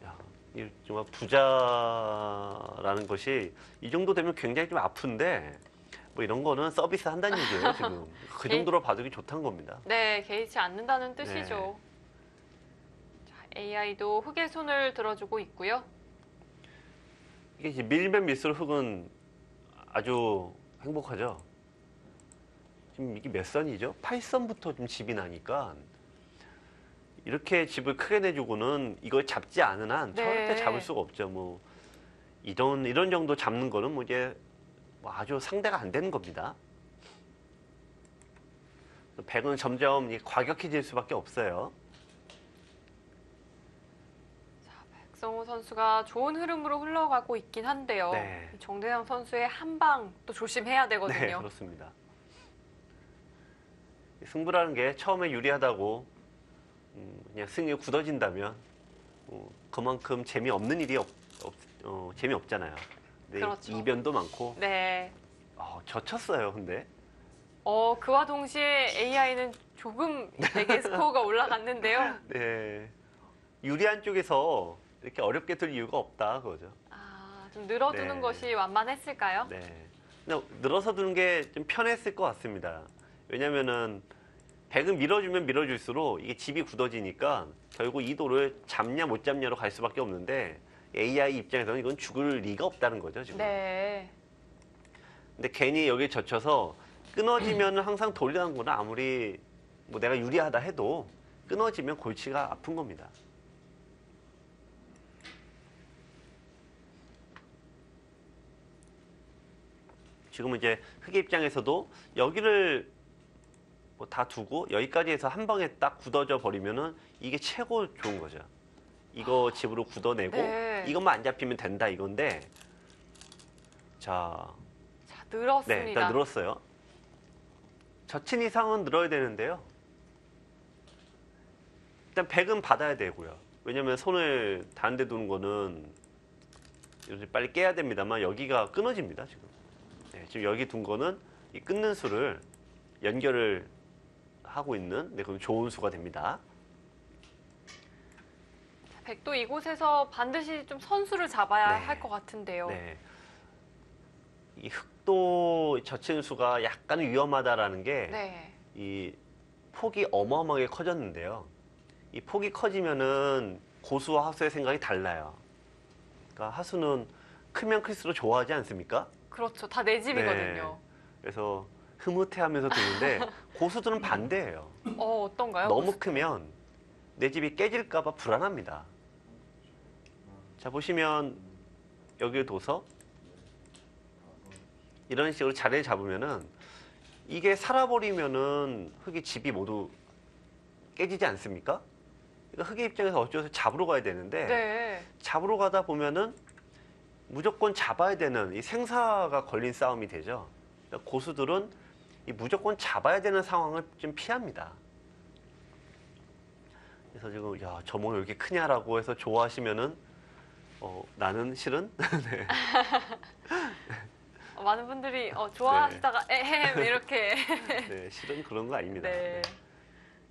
야, 이 정말 부자라는 것이 이 정도 되면 굉장히 좀 아픈데 뭐 이런 거는 서비스 한다는 얘기예요, 지금. 그 정도로 바둑이 좋다는 겁니다. 네, 개의치 않는다는 뜻이죠. 자, AI도 흙의 손을 들어주고 있고요. 이게 이제 밀면 밀수록 흙은 아주 행복하죠. 지금 이게 몇 선이죠? 8선부터 좀 집이 나니까 이렇게 집을 크게 내주고는 이걸 잡지 않은 한 네. 절대 잡을 수가 없죠. 뭐 이런 정도 잡는 거는 뭐 이제 뭐 아주 상대가 안 되는 겁니다. 백은 점점 과격해질 수밖에 없어요. 백성호 선수가 좋은 흐름으로 흘러가고 있긴 한데요. 네. 정대상 선수의 한 방 또 조심해야 네, 되거든요. 그렇습니다. 승부라는 게 처음에 유리하다고 그냥 승리가 굳어진다면 그만큼 재미없는 일이 재미없잖아요. 근데 그렇죠. 이변도 많고 네. 젖혔어요. 근데 그와 동시에 AI는 조금 되게 스코어가 올라갔는데요. 네, 유리한 쪽에서 이렇게 어렵게 둘 이유가 없다 그거죠. 좀 늘어두는 네. 것이 완만했을까요? 네. 근데 늘어서 두는 게 좀 편했을 것 같습니다. 왜냐면은 백은 밀어주면 밀어줄수록 이게 집이 굳어지니까 결국 이 돌을 잡냐 못 잡냐로 갈 수밖에 없는데 AI 입장에서는 이건 죽을 리가 없다는 거죠, 지금. 네. 근데 괜히 여기 젖혀서 끊어지면 항상 돌이라는 거는 아무리 뭐 내가 유리하다 해도 끊어지면 골치가 아픈 겁니다. 지금은 이제 흑의 입장에서도 여기를 뭐 다 두고 여기까지 해서 한 방에 딱 굳어져 버리면은 이게 최고 좋은 거죠. 이거 집으로 굳어내고 네. 이것만 안 잡히면 된다 이건데 자, 자, 네, 늘었습니다. 일단 늘었어요. 젖힌 이상은 늘어야 되는데요. 일단 100은 받아야 되고요. 왜냐면 손을 다른 데 두는 거는 요즘 빨리 깨야 됩니다만 여기가 끊어집니다, 지금. 네, 지금 여기 둔 거는 이 끊는 수를 연결을 하고 있는 그럼 좋은 수가 됩니다. 백도 이곳에서 반드시 좀 선수를 잡아야 네. 할 것 같은데요. 네. 이 흑도 젖힌 수가 약간 위험하다라는 게 네. 이 폭이 어마어마하게 커졌는데요. 이 폭이 커지면은 고수와 하수의 생각이 달라요. 그러니까 하수는 크면 클수록 좋아하지 않습니까? 그렇죠. 다 내 집이거든요. 그래서 흐뭇해하면서 듣는데 고수들은 반대예요. 어떤가요? 너무 고수? 크면 내 집이 깨질까봐 불안합니다. 자, 보시면 여기를 둬서 이런 식으로 자리를 잡으면은 이게 살아버리면은 흙이 집이 모두 깨지지 않습니까? 그러니까 흙의 입장에서 어쩌서 잡으러 가야 되는데 네. 잡으러 가다 보면은 무조건 잡아야 되는 이 생사가 걸린 싸움이 되죠. 그러니까 고수들은 이 무조건 잡아야 되는 상황을 좀 피합니다. 그래서 지금 야, 저 뭐 이렇게 크냐라고 해서 좋아하시면은 나는 실은 네. 많은 분들이 좋아하시다가 에헴 이렇게. 네, 실은 그런 거 아닙니다. 네. 네.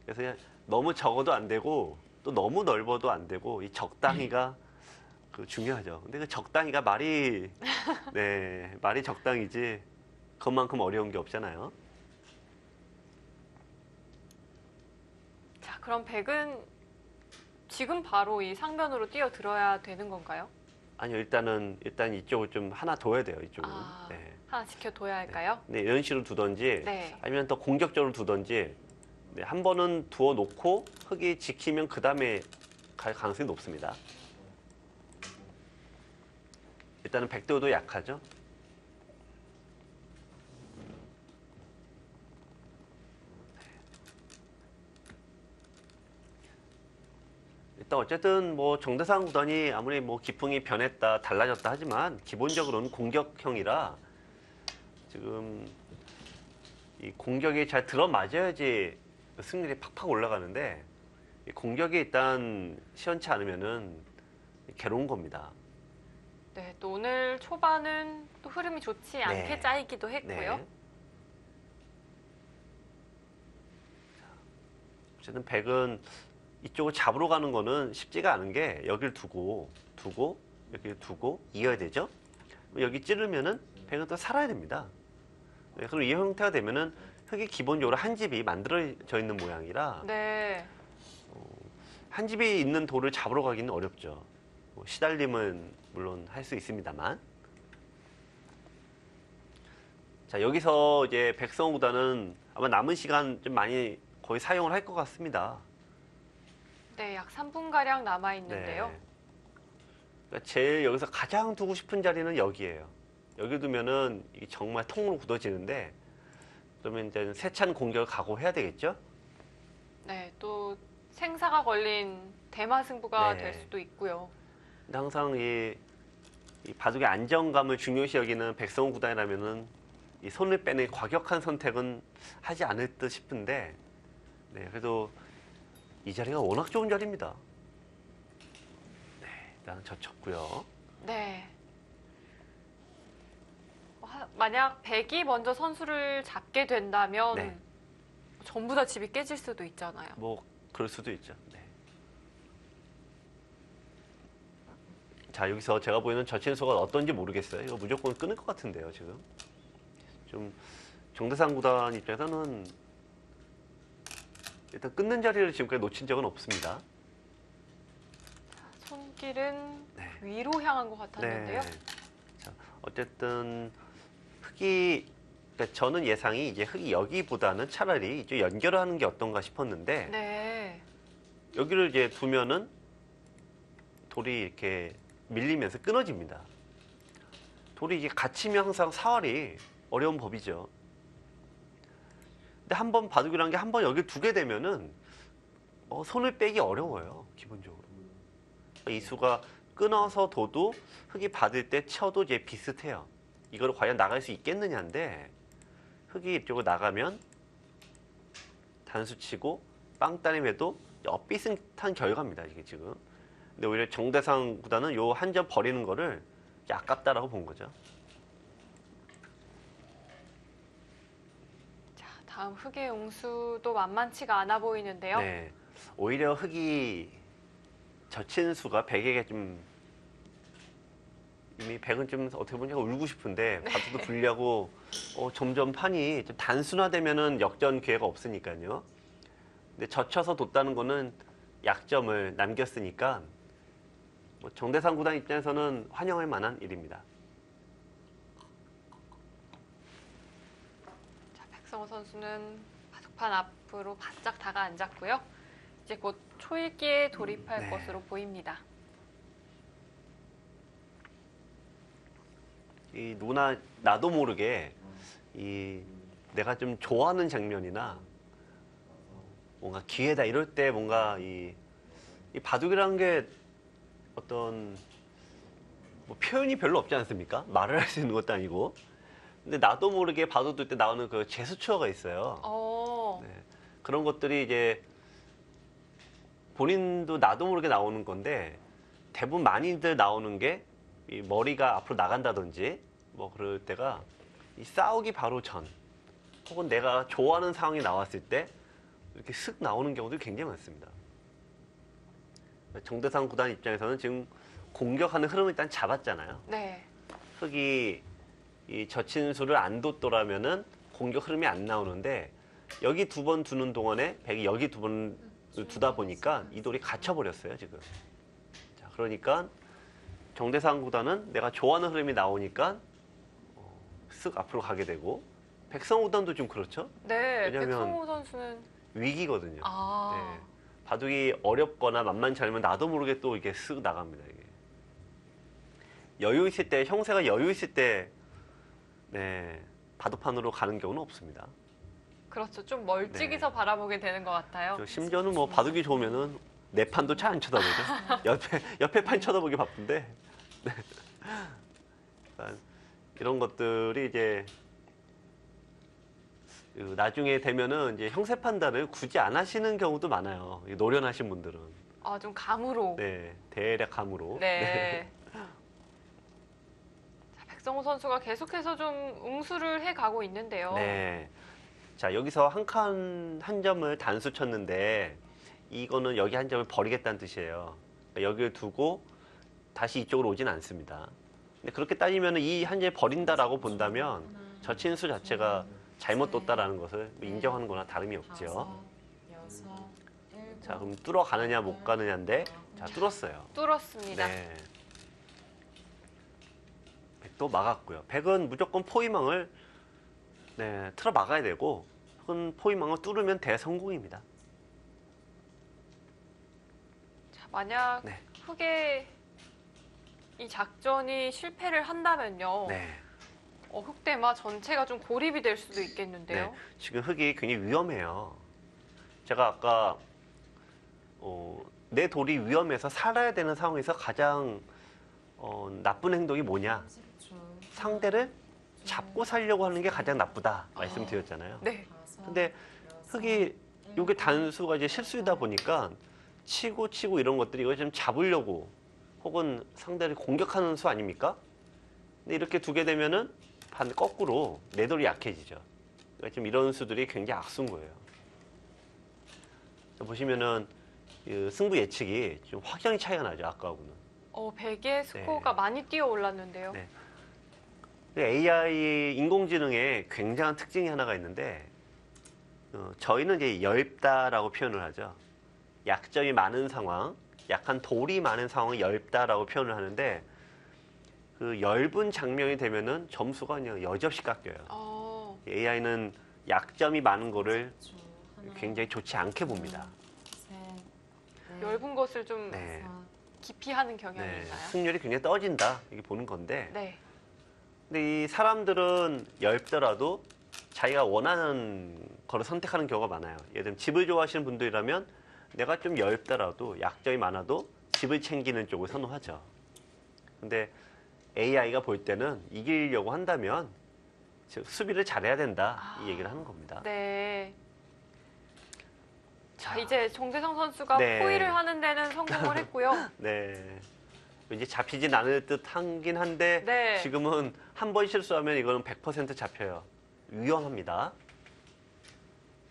그래서 그냥 너무 적어도 안 되고 또 너무 넓어도 안 되고 이 적당히가 그 중요하죠. 근데 그 적당히가 말이 네, 말이 적당이지 그만큼 어려운 게 없잖아요. 자, 그럼 백은 지금 바로 이 상면으로 뛰어들어야 되는 건가요? 아니요, 일단 이쪽을 좀 하나 둬야 돼요. 이쪽은. 아, 네. 하나 지켜둬야 할까요? 네, 이런 식으로 두던지 네. 아니면 더 공격적으로 두던지 네, 한 번은 두어 놓고 흙이 지키면 그 다음에 갈 가능성이 높습니다. 일단은 백도도 약하죠. 일단 어쨌든 뭐 정대상 구단이 아무리 뭐 기풍이 변했다 달라졌다 하지만 기본적으로는 공격형이라 지금 이 공격이 잘 들어맞아야지 승률이 팍팍 올라가는데 이 공격이 일단 시원치 않으면은 괴로운 겁니다. 네, 또 오늘 초반은 또 흐름이 좋지 않게 네. 짜이기도 했고요. 네. 어쨌든 백은 이쪽을 잡으러 가는 거는 쉽지가 않은 게 여기를 두고 여기를 두고 이어야 되죠. 여기 찌르면은 백은 또 살아야 됩니다. 네, 그럼 이 형태가 되면은 흙이 기본적으로 한 집이 만들어져 있는 모양이라 네. 한 집이 있는 돌을 잡으러 가기는 어렵죠. 뭐 시달림은 물론 할 수 있습니다만. 자, 여기서 이제 백성호 구단은 아마 남은 시간 좀 많이 거의 사용을 할 것 같습니다. 네, 약 3분가량 남아있는데요. 네. 그러니까 제일 여기서 가장 두고 싶은 자리는 여기예요. 여기 두면은 이게 정말 통으로 굳어지는데 그러면 이제 세찬 공격을 각오해야 되겠죠? 네, 또 생사가 걸린 대마승부가 네. 될 수도 있고요. 근데 항상 이 바둑의 안정감을 중요시 여기는 백성호 구단이라면은 이 손을 빼는 과격한 선택은 하지 않을 듯 싶은데, 네, 그래도 이 자리가 워낙 좋은 자리입니다. 네, 일단 젖혔고요. 네. 만약 백이 먼저 선수를 잡게 된다면 네. 전부 다 집이 깨질 수도 있잖아요. 뭐 그럴 수도 있죠. 네. 자, 여기서 제가 보이는 저친수가 어떤지 모르겠어요. 이거 무조건 끊을 것 같은데요, 지금. 좀 정대상 구단 입장에서는 일단 끊는 자리를 지금까지 놓친 적은 없습니다. 손길은 네. 위로 향한 것 같았는데요. 자, 어쨌든 흙이 그러니까 저는 예상이 이제 흙이 여기보다는 차라리 이제 연결을 하는 게 어떤가 싶었는데 네. 여기를 이제 두면은 돌이 이렇게 밀리면서 끊어집니다. 돌이 이게 갇히면 항상 사활이 어려운 법이죠. 근데 한번 바둑이라는 게 한번 여기 두게 되면은 손을 빼기 어려워요, 기본적으로. 이 수가 끊어서 둬도 흙이 받을 때 쳐도 이제 비슷해요. 이걸 과연 나갈 수 있겠느냐인데 흙이 이쪽으로 나가면 단수 치고 빵 따림해도 엇비슷한 결과입니다, 이게 지금. 근데 오히려 정대상 구단은 요 한 점 버리는 거를 아깝다라고 본 거죠. 자, 다음 흑의 응수도 만만치가 않아 보이는데요. 네. 오히려 흙이 젖힌 수가 백에게 좀 이미 백은 좀 어떻게 보면 울고 싶은데 바둑도 불리하고 점점 판이 좀 단순화되면은 역전 기회가 없으니까요. 근데 젖혀서 뒀다는 거는 약점을 남겼으니까 뭐 정대상 구단 입장에서는 환영할 만한 일입니다. 자, 백성호 선수는 바둑판 앞으로 바짝 다가앉았고요. 이제 곧 초읽기에 돌입할 네. 것으로 보입니다. 이 누구나 나도 모르게 이 내가 좀 좋아하는 장면이나 뭔가 기회다 이럴 때 뭔가 이 바둑이라는 게 어떤 뭐 표현이 별로 없지 않습니까? 말을 할 수 있는 것도 아니고. 근데 나도 모르게 바둑 둘 때 나오는 그 제스처가 있어요. 네. 그런 것들이 이제 본인도 나도 모르게 나오는 건데 대부분 많이들 나오는 게 이 머리가 앞으로 나간다든지 뭐 그럴 때가 이 싸우기 바로 전 혹은 내가 좋아하는 상황이 나왔을 때 이렇게 슥 나오는 경우도 굉장히 많습니다. 정대상 구단 입장에서는 지금 공격하는 흐름을 일단 잡았잖아요. 네. 흙이 이 젖힌 수를 안 뒀더라면은 공격 흐름이 안 나오는데 여기 두 번 두는 동안에 백이 여기 두 번 두다 보니까 이 돌이 갇혀버렸어요, 지금. 자, 그러니까 정대상 구단은 내가 좋아하는 흐름이 나오니까 쓱 앞으로 가게 되고 백성호 구단도 좀 그렇죠? 네. 왜냐면 백성호 선수는 위기거든요. 아. 네. 바둑이 어렵거나 만만치 않으면 나도 모르게 또 이게 쓱 나갑니다. 이게. 여유 있을 때, 형세가 여유 있을 때, 네, 바둑판으로 가는 경우는 없습니다. 그렇죠. 좀 멀찍이서 네. 바라보게 되는 것 같아요. 저 심지어는 뭐 바둑이 좋으면은 내 판도 잘 안 쳐다보죠. 옆에 판 쳐다보기 바쁜데. 네. 그러니까 이런 것들이 이제 나중에 되면은 이제 형세 판단을 굳이 안 하시는 경우도 많아요. 노련하신 분들은. 아, 좀 감으로. 네, 대략 감으로. 네. 자, 백성호 선수가 계속해서 좀 응수를 해가고 있는데요. 네. 자, 여기서 한 점을 단수 쳤는데 이거는 여기 한 점을 버리겠다는 뜻이에요. 그러니까 여기를 두고 다시 이쪽으로 오진 않습니다. 근데 그렇게 따지면 이 한 점을 버린다라고 본다면 젖힌 수 자체가 잘못 뒀다라는 것을 인정하는 거나 다름이 없죠. 자, 그럼 뚫어 가느냐 못 가느냐인데 자, 뚫었어요. 뚫었습니다. 네. 백도 막았고요. 백은 무조건 포위망을 틀어 막아야 되고 흙은 포위망을 뚫으면 대성공입니다. 자, 만약 네. 흑의 이 작전이 실패를 한다면요. 네. 흑대마 전체가 좀 고립이 될 수도 있겠는데요. 네. 지금 흙이 굉장히 위험해요. 제가 아까 내 돌이 위험해서 살아야 되는 상황에서 가장 나쁜 행동이 뭐냐? 상대를 잡고 살려고 하는 게 가장 나쁘다 말씀드렸잖아요. 네. 근데 흙이 요게 단수가 이제 실수이다 보니까 치고 이런 것들이 이걸 좀 잡으려고 혹은 상대를 공격하는 수 아닙니까? 근데 이렇게 두게 되면은 반 거꾸로 내 돌이 약해지죠. 그러니까 지금 이런 수들이 굉장히 악순 거예요. 보시면은 그 승부 예측이 좀 확연히 차이가 나죠, 아까하고는. 베개의 스코어가 네. 많이 뛰어 올랐는데요. 네. AI 인공지능에 굉장한 특징이 하나가 있는데 저희는 이제 엷다라고 표현을 하죠. 약점이 많은 상황, 약한 돌이 많은 상황을 엷다라고 표현을 하는데 그 엷은 장면이 되면은 점수가 그냥 여지없이 깎여요. AI는 약점이 많은 거를 굉장히 좋지 않게 봅니다. 엷은 것을 좀 네. 깊이 하는 경향이 네. 있나요? 승률이 굉장히 떠진다 이게 보는 건데 네. 근데 이 사람들은 엷더라도 자기가 원하는 거를 선택하는 경우가 많아요. 예를 들면 집을 좋아하시는 분들이라면 내가 좀 엷더라도 약점이 많아도 집을 챙기는 쪽을 선호하죠. 근데 AI가 볼 때는 이기려고 한다면 즉 수비를 잘해야 된다 이 얘기를 하는 겁니다. 네. 자, 이제 정대성 선수가 네. 포위를 하는 데는 성공을 했고요. 네. 이제 잡히진 않을 듯 하긴 한데 네. 지금은 한 번 실수하면 이거는 100% 잡혀요. 위험합니다.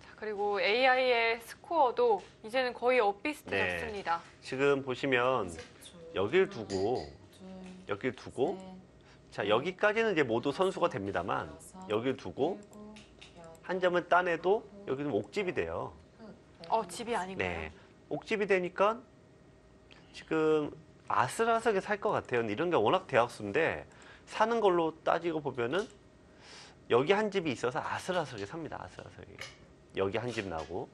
자, 그리고 AI의 스코어도 이제는 거의 엇비슷해졌습니다. 지금 보시면 여길 두고 여길 두고 자 여기까지는 이제 모두 선수가 됩니다만 여길 두고 한 점을 따내도 여기는 옥집이 돼요. 집이 아닌가요? 네. 옥집이 되니까 지금 아슬아슬하게 살 것 같아요. 근데 이런 게 워낙 대학수인데 사는 걸로 따지고 보면은 여기 한 집이 있어서 아슬아슬하게 삽니다. 아슬아슬하게. 여기 한 집 나고.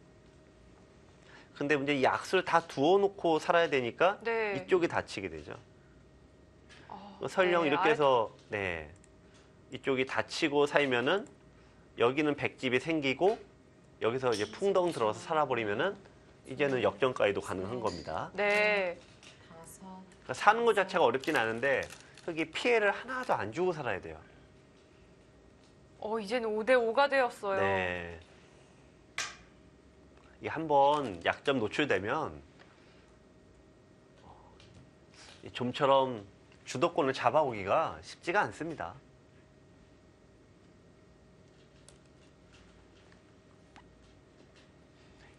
근데 문제 이 악수를 다 두어놓고 살아야 되니까 네. 이쪽이 다치게 되죠. 설령 네, 이렇게 해서 이쪽이 다치고 살면은 여기는 백집이 생기고 여기서 이제 풍덩 들어서 살아버리면은 이제는 역전까지도 가능한 겁니다. 네. 그러니까 사는 것 자체가 어렵진 않은데 여기 피해를 하나도 안 주고 살아야 돼요. 이제는 5대5가 되었어요. 네. 이게 한번 약점 노출되면 좀처럼 주도권을 잡아오기가 쉽지가 않습니다.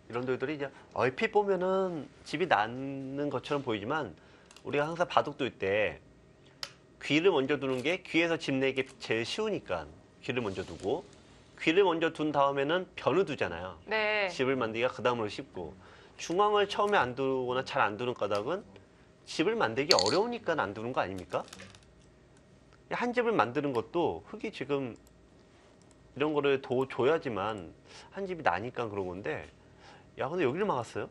이런 돌들이 이제 얼핏 보면은 집이 낳는 것처럼 보이지만 우리가 항상 바둑 둘 때 귀를 먼저 두는 게 귀에서 집 내기 제일 쉬우니까 귀를 먼저 두고 귀를 먼저 둔 다음에는 변을 두잖아요. 네. 집을 만들기가 그 다음으로 쉽고 중앙을 처음에 안 두거나 잘 안 두는 까닭은 집을 만들기 어려우니까 안 두는 거 아닙니까? 한 집을 만드는 것도 흙이 지금 이런 거를 줘야지만 한 집이 나니까 그런 건데 야 근데 여기를 막았어요?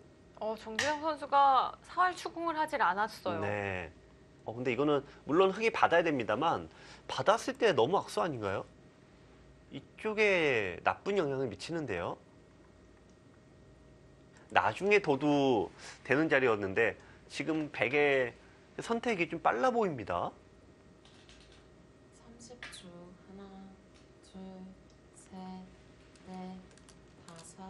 정재영 선수가 사활 추궁을 하질 않았어요. 네. 근데 이거는 물론 흙이 받아야 됩니다만 받았을 때 너무 악수 아닌가요? 이쪽에 나쁜 영향을 미치는데요. 나중에 둬도 되는 자리였는데 지금 100의 선택이 좀 빨라 보입니다. 30초. 하나, 둘, 셋, 넷, 다섯,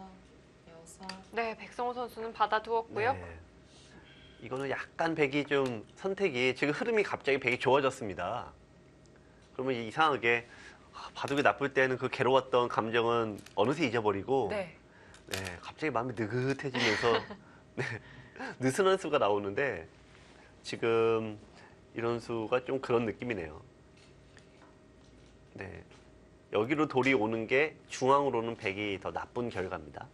여섯. 네, 백성호 선수는 받아두었고요. 네. 이거는 약간 100이 좀 선택이 지금 흐름이 갑자기 100이 좋아졌습니다. 그러면 이상하게 바둑이 나쁠 때는 그 괴로웠던 감정은 어느새 잊어버리고 네. 갑자기 마음이 느긋해지면서 느슨한 수가 나오는데 지금 이런 수가 좀 그런 느낌이네요. 네. 여기로 돌이 오는 게 중앙으로는 100이 더 나쁜 결과입니다.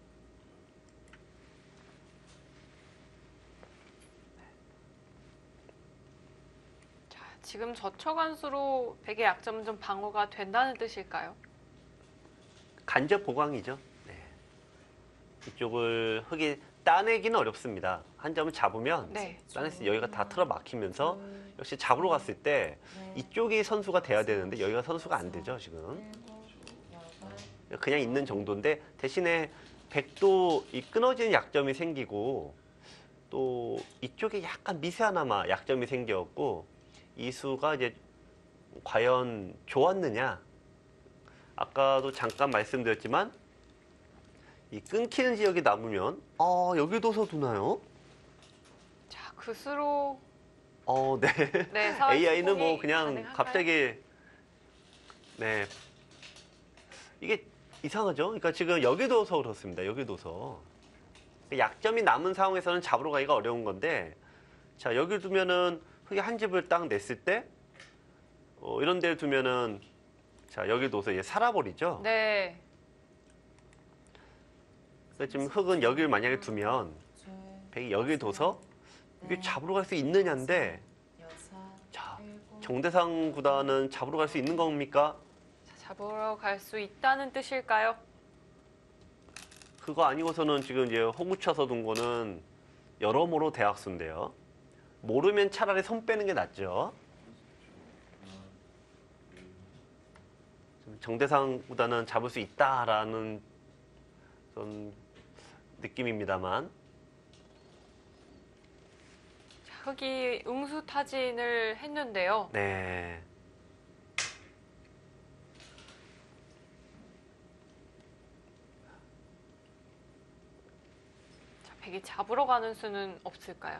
자, 지금 저처간수로 백의 약점은 좀 방어가 된다는 뜻일까요? 간접 보강이죠. 네. 이쪽을 흙이 따내기는 어렵습니다. 한 점을 잡으면 네. 따냈을 때 여기가 다 틀어 막히면서 역시 잡으러 갔을 때 이쪽이 선수가 돼야 되는데 여기가 선수가 안 되죠 지금. 그냥 있는 정도인데 대신에 백도 이 끊어지는 약점이 생기고 또 이쪽에 약간 미세하나마 약점이 생겼고 이 수가 이제 과연 좋았느냐 아까도 잠깐 말씀드렸지만 이 끊기는 지역이 남으면 여기도 두나요? 자, 그 수로 네. 네, 사활 AI는 추궁이 뭐 그냥 가능할까요? 갑자기 이게 이상하죠? 그러니까 지금 여기 둬서 그렇습니다. 여기 둬서 약점이 남은 상황에서는 잡으러 가기가 어려운 건데 자 여기 두면은 흙이 한 집을 딱 냈을 때 이런 데를 두면은 자 여기 둬서 얘 살아버리죠. 네. 그래서 지금 흙은 여기를 만약에 두면 둘, 백이 여기 둬서 이게 넷, 잡으러 갈 수 있느냐인데 여섯, 자 일곱, 정대상 구단은 잡으러 갈 수 있는 겁니까? 자, 잡으러 갈 수 있다는 뜻일까요? 그거 아니고서는 지금 이제 호구 쳐서 둔 거는 여러모로 대학수인데요. 모르면 차라리 손 빼는 게 낫죠. 정대상 구단은 잡을 수 있다라는 그런 느낌입니다만 자, 흙이 응수타진을 했는데요. 네. 자, 백이 잡으러 가는 수는 없을까요?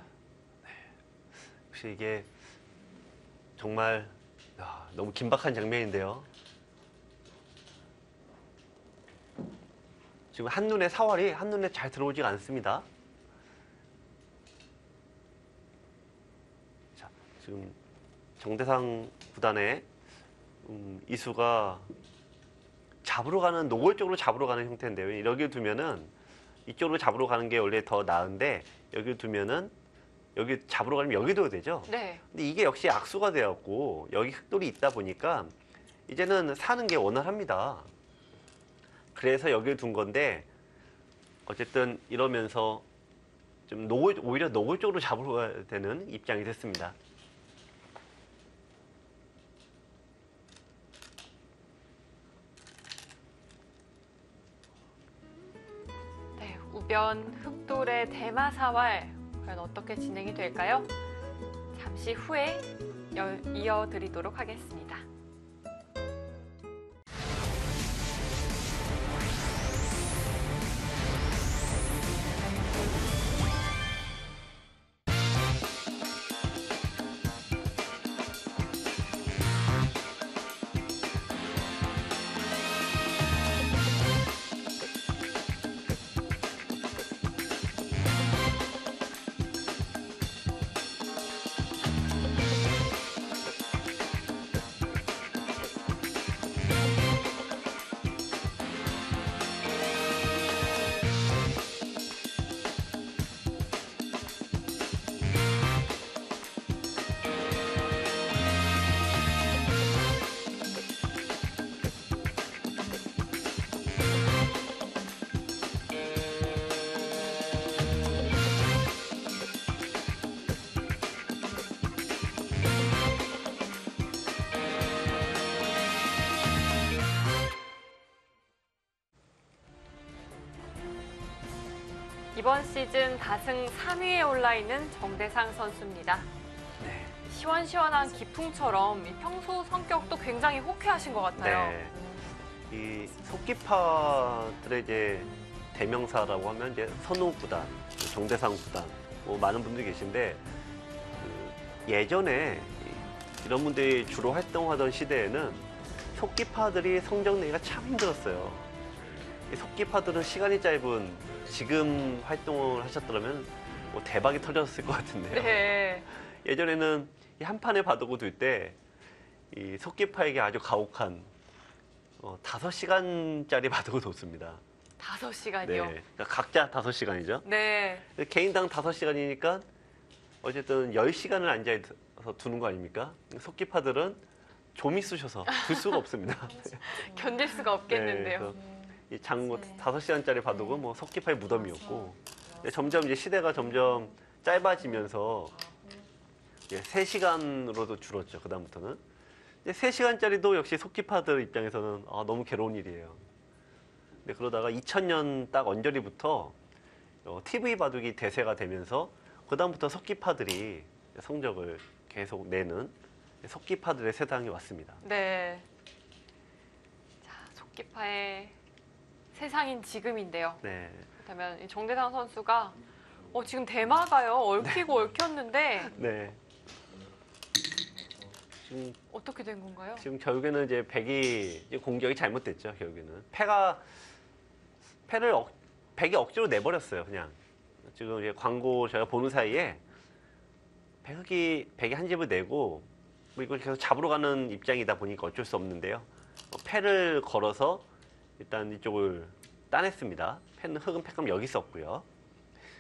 혹시 이게 정말 너무 긴박한 장면인데요. 지금 한눈에 사활이 한눈에 잘 들어오지가 않습니다. 자, 지금 정대상 구단의 이수가 잡으러 가는 노골적으로 잡으러 가는 형태인데요. 여기 두면은 이쪽으로 잡으러 가는 게 원래 더 나은데 여기 두면은 여기 잡으러 가려면 여기 둬야 되죠. 네. 근데 이게 역시 악수가 되었고 여기 흙돌이 있다 보니까 이제는 사는 게 원활합니다. 그래서 여기를 둔 건데 어쨌든 이러면서 좀 오히려 노골적으로 잡으러 가야 되는 입장이 됐습니다. 네, 우변 흑돌의 대마사활 과연 어떻게 진행이 될까요? 잠시 후에 이어드리도록 하겠습니다. 이번 시즌 다승 3위에 올라 있는 정대상 선수입니다. 네. 시원시원한 기풍처럼 평소 성격도 굉장히 호쾌하신 것 같아요. 네. 이 속기파들의 이제 대명사라고 하면 이제 선우 구단, 정대상 구단, 뭐 많은 분들이 계신데 예전에 이런 분들이 주로 활동하던 시대에는 속기파들이 성적 내기가 참 힘들었어요. 이 속기파들은 시간이 짧은 지금 활동을 하셨더라면 뭐 대박이 터졌을 것 같은데요. 네. 예전에는 이 한 판에 바둑을 둘 때 이 속기파에게 아주 가혹한 5시간짜리 바둑을 뒀습니다. 5시간이요. 네. 그러니까 각자 5시간이죠. 네. 개인당 5시간이니까 어쨌든 10시간을 앉아서 두는 거 아닙니까? 속기파들은 좀이 쑤셔서 둘 수가 없습니다. 견딜 수가 없겠는데요. 이 5시간짜리 바둑은 뭐 속기파의 무덤이었고 점점 이제 시대가 점점 짧아지면서 3시간으로도 줄었죠. 그다음부터는. 3시간짜리도 역시 속기파들 입장에서는 너무 괴로운 일이에요. 근데 그러다가 2000년 딱 언저리부터 TV 바둑이 대세가 되면서 그다음부터 속기파들이 성적을 계속 내는 속기파들의 세상이 왔습니다. 네. 자, 속기파의 세상인 지금인데요. 네. 그렇다면 이 정대상 선수가 지금 대마가요. 얽히고 얽혔는데 네. 어떻게 된 건가요? 지금 결국에는 이제 백이 이제 공격이 잘못됐죠. 결국에는 백이 억지로 내버렸어요. 그냥 지금 이제 광고 제가 보는 사이에 백이 한 집을 내고 뭐 이걸 계속 잡으러 가는 입장이다 보니까 어쩔 수 없는데요. 패를 걸어서 일단 이쪽을 따냈습니다. 흑은 패감 여기 있었고요.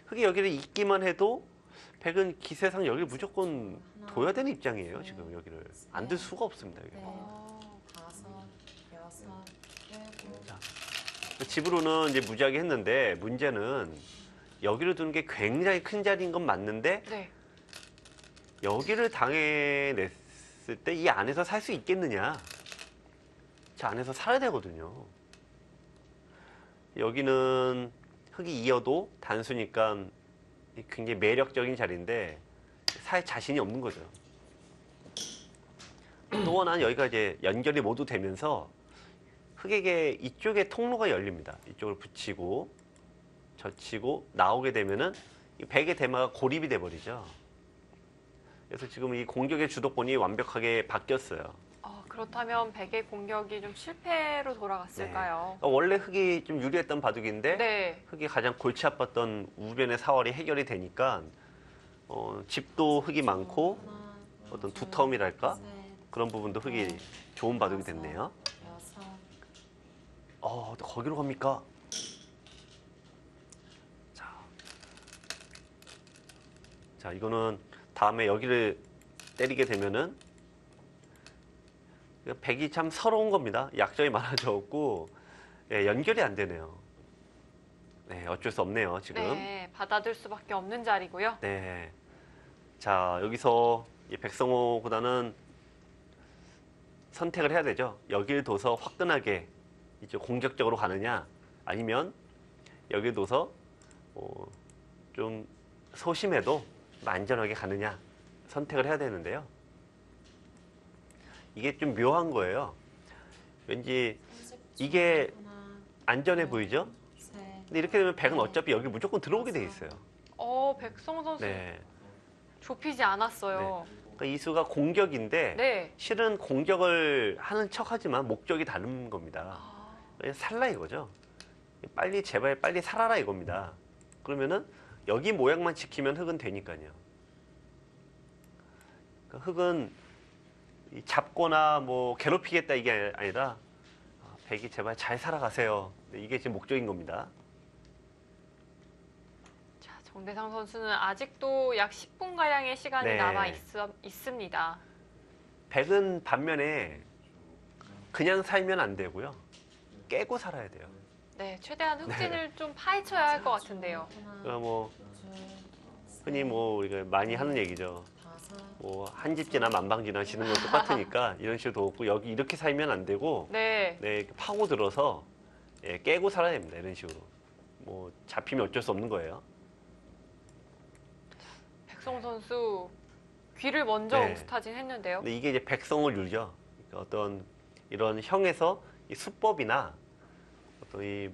흑이 여기를 잇기만 해도 백은 기세상 여기를 무조건 둬야 되는 입장이에요. 지금 여기를 안 들 수가 없습니다. 여기. 다섯, 여섯, 일곱. 자, 집으로는 이제 무지하게 했는데 문제는 여기를 두는 게 굉장히 큰 자리인 건 맞는데 네. 여기를 당해냈을 때 이 안에서 살 수 있겠느냐? 저 안에서 살아야 되거든요. 여기는 흑이 이어도 단수니까 굉장히 매력적인 자리인데 살 자신이 없는 거죠. 또 하나는 여기가 이제 연결이 모두 되면서 흑에게 이쪽에 통로가 열립니다. 이쪽을 붙이고 젖히고 나오게 되면은 이 백의 대마가 고립이 돼 버리죠. 그래서 지금 이 공격의 주도권이 완벽하게 바뀌었어요. 그렇다면 백의 공격이 좀 실패로 돌아갔을까요? 원래 흑이 좀 유리했던 바둑인데 네. 흑이 가장 골치 아팠던 우변의 사활이 해결이 되니까 집도 흑이 많고 어떤 두터움이랄까 그런 부분도 흑이 좋은 바둑이 됐네요. 또 거기로 갑니까? 자, 이거는 다음에 여기를 때리게 되면은 백이 참 서러운 겁니다. 약점이 많아졌고 연결이 안 되네요. 네, 어쩔 수 없네요, 지금. 네, 받아들 수밖에 없는 자리고요. 네. 자, 여기서 이 백성호 구단은 선택을 해야 되죠. 여기를 둬서 화끈하게 이제 공격적으로 가느냐, 아니면 여기를 둬서 좀 소심해도 안전하게 가느냐 선택을 해야 되는데요. 이게 좀 묘한 거예요. 왠지 이게 안전해 보이죠? 근데 이렇게 되면 백은 어차피 여기 무조건 들어오게 돼 있어요. 백성호 선수 네. 좁히지 않았어요. 그러니까 이 수가 공격인데 네. 실은 공격을 하는 척하지만 목적이 다른 겁니다. 살라 이거죠. 빨리 제발 빨리 살아라 이겁니다. 그러면은 여기 모양만 지키면 흑은 되니까요. 그러니까 흑은 잡거나 뭐 괴롭히겠다 이게 아니라 백이 제발 잘 살아가세요. 이게 지금 목적인 겁니다. 자, 정대상 선수는 아직도 약 10분가량의 시간이 네. 남아 있습니다. 백은 반면에 그냥 살면 안 되고요. 깨고 살아야 돼요. 네, 최대한 흑진을 좀 파헤쳐야 할 것 같은데요. 그러니까 뭐 흔히 뭐 우리가 많이 하는 얘기죠. 뭐 한 집 지나 만방 지나시는 건 똑같으니까 이런 식으로 없고 여기 이렇게 살면 안 되고 네. 이렇게 파고 들어서 깨고 살아야 됩니다. 이런 식으로 뭐 잡히면 어쩔 수 없는 거예요. 백성호 선수 귀를 먼저 네. 옹스타진 했는데요. 근데 이게 이제 백성을 율죠. 그러니까 어떤 이런 형에서 이 수법이나 어떤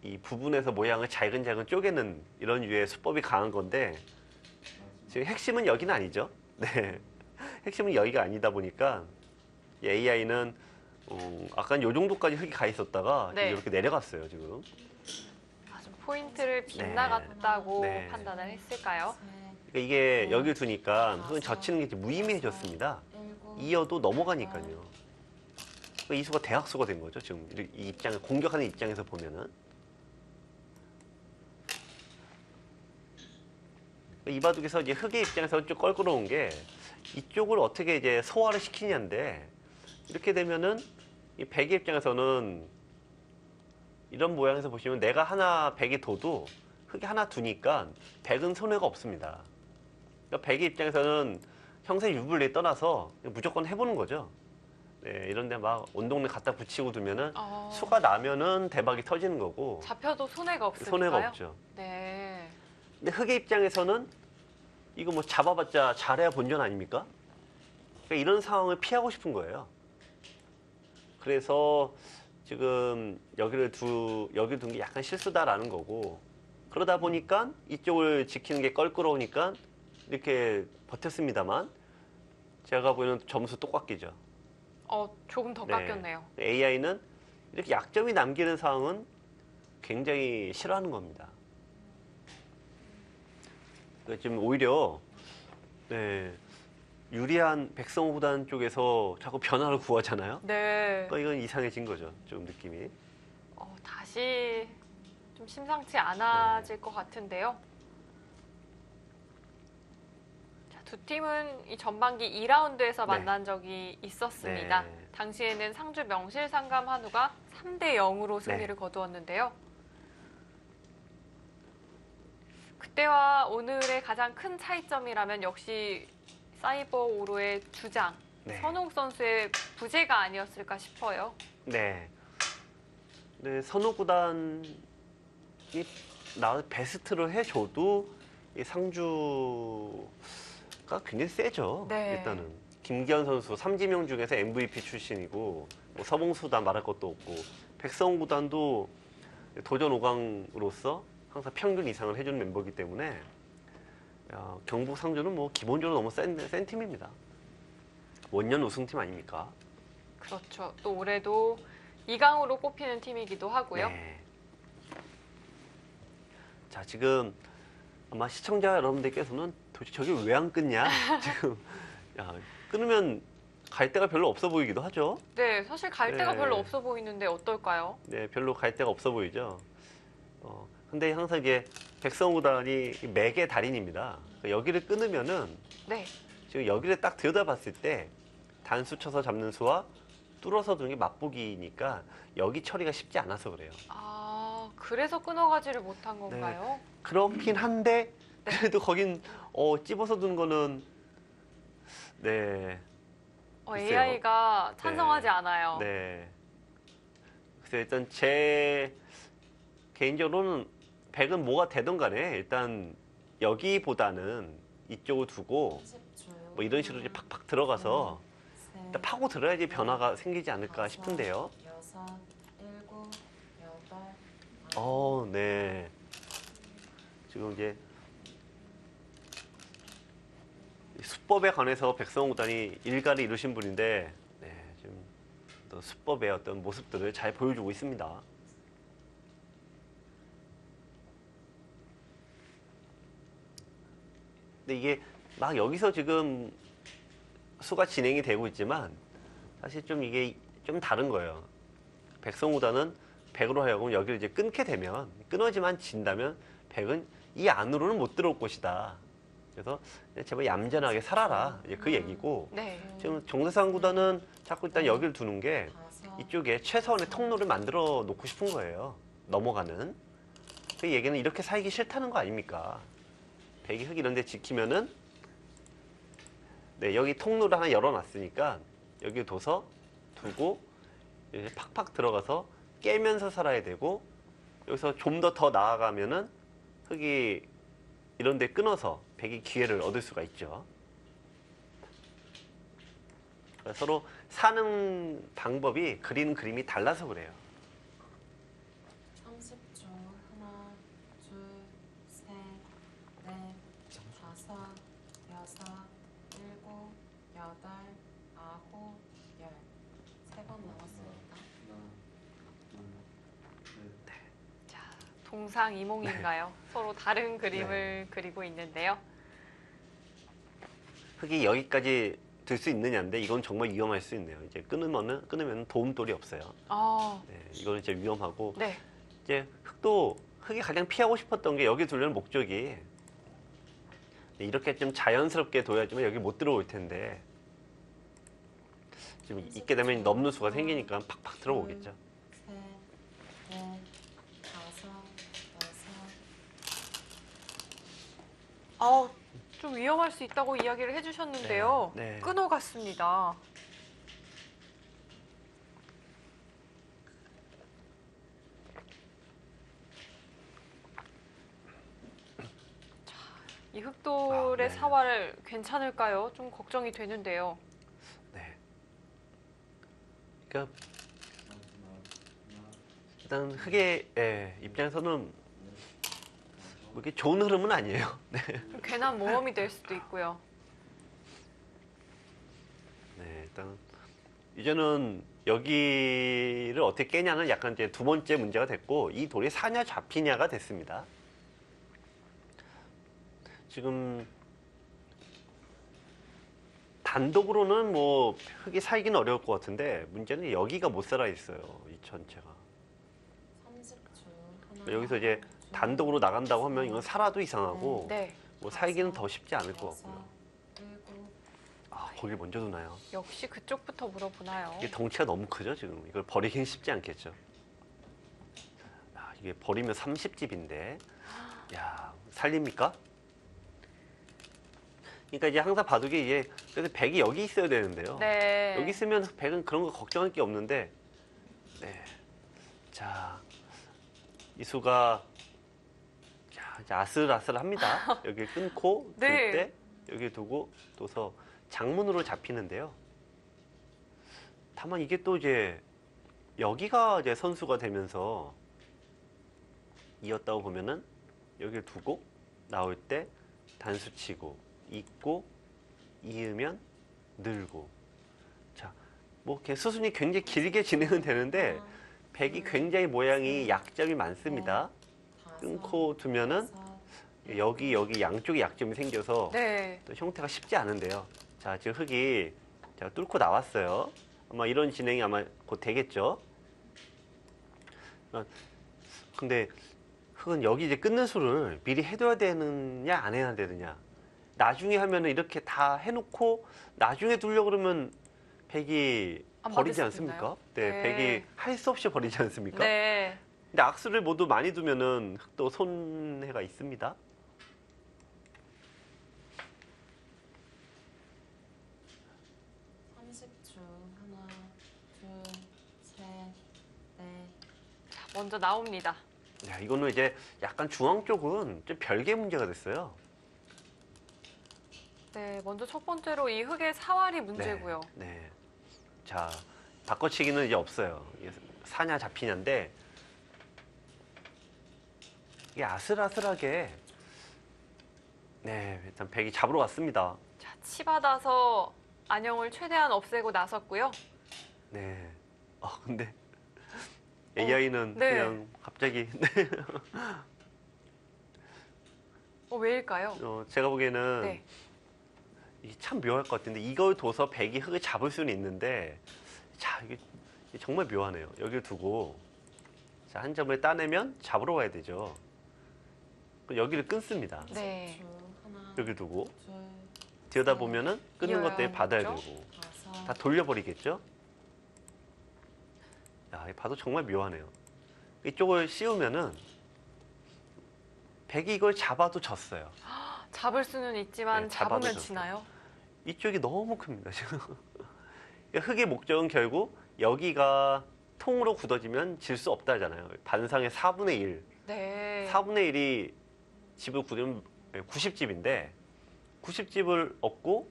이 부분에서 모양을 잘근잘근 쪼개는 이런 유의 수법이 강한 건데 지금 핵심은 여기는 아니죠. 네, 핵심은 여기가 아니다 보니까 이 AI는 아까 요 정도까지 흙이 가 있었다가 네. 이렇게 내려갔어요 지금. 좀 포인트를 빗나갔다고 네. 판단을 했을까요? 그러니까 이게 여기 두니까 흙은 젖히는 게 무의미해졌습니다. 이어도 넘어가니까요. 그러니까 이 수가 대학수가 된 거죠 지금 이 입장을 공격하는 입장에서 보면은. 이 바둑에서 이제 흑의 입장에서 좀 껄끄러운 게 이쪽을 어떻게 이제 소화를 시키냐인데 이렇게 되면은 이 백의 입장에서는 이런 모양에서 보시면 내가 하나 백이 둬도 흑이 하나 두니까 백은 손해가 없습니다. 그러니까 백의 입장에서는 형세 유불리 떠나서 무조건 해보는 거죠. 네, 이런데 막 온 동네 갖다 붙이고 두면은 수가 나면은 대박이 터지는 거고 잡혀도 손해가 없으니까요. 손해가 없죠. 네. 근데 흑의 입장에서는 이거 뭐 잡아봤자 잘해야 본전 아닙니까? 그러니까 이런 상황을 피하고 싶은 거예요. 그래서 지금 여기를 둔 게 약간 실수다라는 거고 그러다 보니까 이쪽을 지키는 게 껄끄러우니까 이렇게 버텼습니다만 제가 보기에는 점수 똑같기죠. 조금 더 네. 깎였네요. AI는 이렇게 약점이 남기는 상황은 굉장히 싫어하는 겁니다. 지금 오히려 네, 유리한 백성호 구단 쪽에서 자꾸 변화를 구하잖아요. 네. 그러니까 이건 이상해진 거죠. 좀 느낌이. 다시 좀 심상치 않아질 것 같은데요. 자, 두 팀은 이 전반기 2라운드에서 네. 만난 적이 있었습니다. 네. 당시에는 상주 명실상감 한우가 3대 0으로 승리를 거두었는데요. 그때와 오늘의 가장 큰 차이점이라면 역시 사이버 오로의 주장 네. 선홍 선수의 부재가 아니었을까 싶어요. 네. 네, 선호 구단이 베스트를 해줘도 이 상주가 굉장히 세죠. 네. 일단은 김기현 선수 3지명 중에서 MVP 출신이고 뭐 서봉수다 말할 것도 없고 백성호 구단도 도전 5강으로서 항상 평균 이상을 해주는 멤버이기 때문에 경북 상주는 뭐 기본적으로 너무 센 팀입니다. 원년 우승팀 아닙니까? 그렇죠. 또 올해도 2강으로 꼽히는 팀이기도 하고요. 네. 자, 지금 아마 시청자 여러분들께서는 도대체 저게 왜 안 끊냐? 지금 끊으면 갈 데가 별로 없어 보이기도 하죠. 네, 사실 갈 데가 네. 별로 없어 보이는데 어떨까요? 네, 별로 갈 데가 없어 보이죠. 근데 항상 이게 백성호 구단이 매개 달인입니다. 그러니까 여기를 끊으면은 네. 지금 여기를 딱 들여다봤을 때 단수 쳐서 잡는 수와 뚫어서 두는 게 맛보기니까 여기 처리가 쉽지 않아서 그래요. 아, 그래서 끊어가지를 못한 건가요? 그렇긴 한데 그래도 거긴 찝어서 두는 거는 네. 글쎄요. AI가 찬성하지 네. 않아요. 네. 그래서 일단 제 개인적으로는 100은 뭐가 되든 간에 일단 여기보다는 이쪽을 두고 30초. 뭐 이런 식으로 이제 팍팍 들어가서 일단 파고 들어야지 변화가 생기지 않을까 싶은데요. 6, 7, 8. 네. 지금 이제 수법에 관해서 백성호 구단이 일가를 이루신 분인데, 네, 지금 또 수법의 어떤 모습들을 잘 보여주고 있습니다. 근데 이게 막 여기서 지금 수가 진행이 되고 있지만 사실 좀 이게 좀 다른 거예요. 백성호 구단은 100으로 하여금 여기를 이제 끊게 되면 끊어지만 진다면 100은 이 안으로는 못 들어올 것이다. 그래서 제발 얌전하게 살아라. 이제 그 얘기고 네. 지금 정대상 구단은 자꾸 일단 여기를 두는 게 5, 이쪽에 최소한의 통로를 만들어 놓고 싶은 거예요. 넘어가는. 그 얘기는 이렇게 살기 싫다는 거 아닙니까? 백이 흙 이런 데 지키면은 네, 여기 통로를 하나 열어놨으니까 여기 두고 이제 팍팍 들어가서 깨면서 살아야 되고 여기서 좀 더 나아가면은 흙이 이런 데 끊어서 백이 기회를 얻을 수가 있죠. 서로 사는 방법이 그리는 그림이 달라서 그래요. 30초. 하나, 둘, 셋, 넷, 다섯, 여섯, 일곱, 여덟, 아홉, 열. 3번 남았습니다. 자, 동상이몽인가요? 서로 다른 그림을 그리고 있는데요. 흙이 여기까지 들 수 있느냐인데 이건 정말 위험할 수 있네요. 이제 끊으면 도움돌이 없어요. 네, 이거는 진짜 위험하고 네. 이제 흙이 가장 피하고 싶었던 게 여기 두려는 목적이 이렇게 좀 자연스럽게 둬야지만 여기 못 들어올 텐데 지금 있게 되면 넘는 수가 생기니까 팍팍 들어오겠죠. 셋, 넷, 다섯, 여섯. 좀 위험할 수 있다고 이야기를 해주셨는데요. 네, 네. 끊어갔습니다. 자, 이 흑돌의 네. 사활 괜찮을까요? 좀 걱정이 되는데요. 네. 그러니까 일단 흙의 입장에서는 뭐 이게 좋은 흐름은 아니에요. 네. 좀 괜한 모험이 될 수도 있고요. 네, 일단 이제는 여기를 어떻게 깨냐는 약간 이제 두 번째 문제가 됐고 이 돌이 사냐 잡히냐가 됐습니다. 지금 단독으로는 뭐 흙이 살기는 어려울 것 같은데 문제는 여기가 못 살아 있어요. 이 전체가. 30초. 하나, 여기서 이제 둘, 단독으로 나간다고 하면 이건 살아도 이상하고 네. 뭐 살기는 더 쉽지 않을 것 여섯, 같고요. 일곱, 아, 거길 먼저 두나요? 역시 그쪽부터 물어보나요? 이게 덩치가 너무 크죠, 지금. 이걸 버리긴 쉽지 않겠죠. 아, 이게 버리면 30집인데. 야, 살립니까? 그러니까 이제 항상 바둑이 이제 그래서 백이 여기 있어야 되는데요. 네. 여기 있으면 백은 그런 거 걱정할 게 없는데. 네. 자, 이 수가 자, 이제 아슬아슬합니다. 여기 끊고 둘 네. 때 여기 두고 둬서 장문으로 잡히는데요. 다만 이게 또 이제 여기가 이제 선수가 되면서 이었다고 보면은 여기를 두고 나올 때 단수 치고 잇고 이으면 늘고 자, 뭐 이렇게 수순이 굉장히 길게 진행은 되는데 하나, 백이 굉장히 모양이 약점이 많습니다. 다섯, 끊고 두면은 여섯, 여기 양쪽에 약점이 생겨서 네. 또 형태가 쉽지 않은데요. 자, 지금 흙이 자, 뚫고 나왔어요. 아마 이런 진행이 아마 곧 되겠죠. 근데 흙은 여기 이제 끊는 수를 미리 해둬야 되느냐 안 해야 되느냐. 나중에 하면은 이렇게 다 해놓고 나중에 두려고 그러면 백이 안 버리지 받을 수도 않습니까? 있나요? 네, 네. 백이 할 수 없이 버리지 않습니까? 네. 근데 악수를 모두 많이 두면은 흙도 손해가 있습니다. 삼십초. 하나, 둘, 셋, 넷, 먼저 나옵니다. 야, 이거는 이제 약간 중앙 쪽은 좀 별개 문제가 됐어요. 네. 먼저 첫 번째로 이 흙의 사활이 문제고요. 네. 자, 바꿔치기는 이제 없어요. 이게 사냐 잡히냐인데 이게 아슬아슬하게 네, 일단 백이 잡으러 왔습니다. 자, 치받아서 안영을 최대한 없애고 나섰고요. 네. 근데 AI는 네. 그냥 갑자기 왜일까요? 제가 보기에는 네. 이게 참 묘할 것 같은데 이걸 둬서 백이 흙을 잡을 수는 있는데 자, 이게 정말 묘하네요. 여기를 두고 자, 한 점을 따내면 잡으러 가야 되죠. 그럼 여기를 끊습니다. 네. 10초. 하나, 여기 두고 둘, 들여다 보면은 끊는 이어야 것들 받아야 하겠죠? 되고 다섯, 다 돌려버리겠죠. 야, 이 봐도 정말 묘하네요. 이쪽을 씌우면은 백이 이걸 잡아도 졌어요. 잡을 수는 있지만 네, 잡아도 잡으면 졌어요. 지나요? 이쪽이 너무 큽니다, 지금. 흙의 목적은 결국 여기가 통으로 굳어지면 질 수 없다잖아요. 반상의 4분의 1. 네. 4분의 1이 집을 굳으면 90집인데 90집을 얻고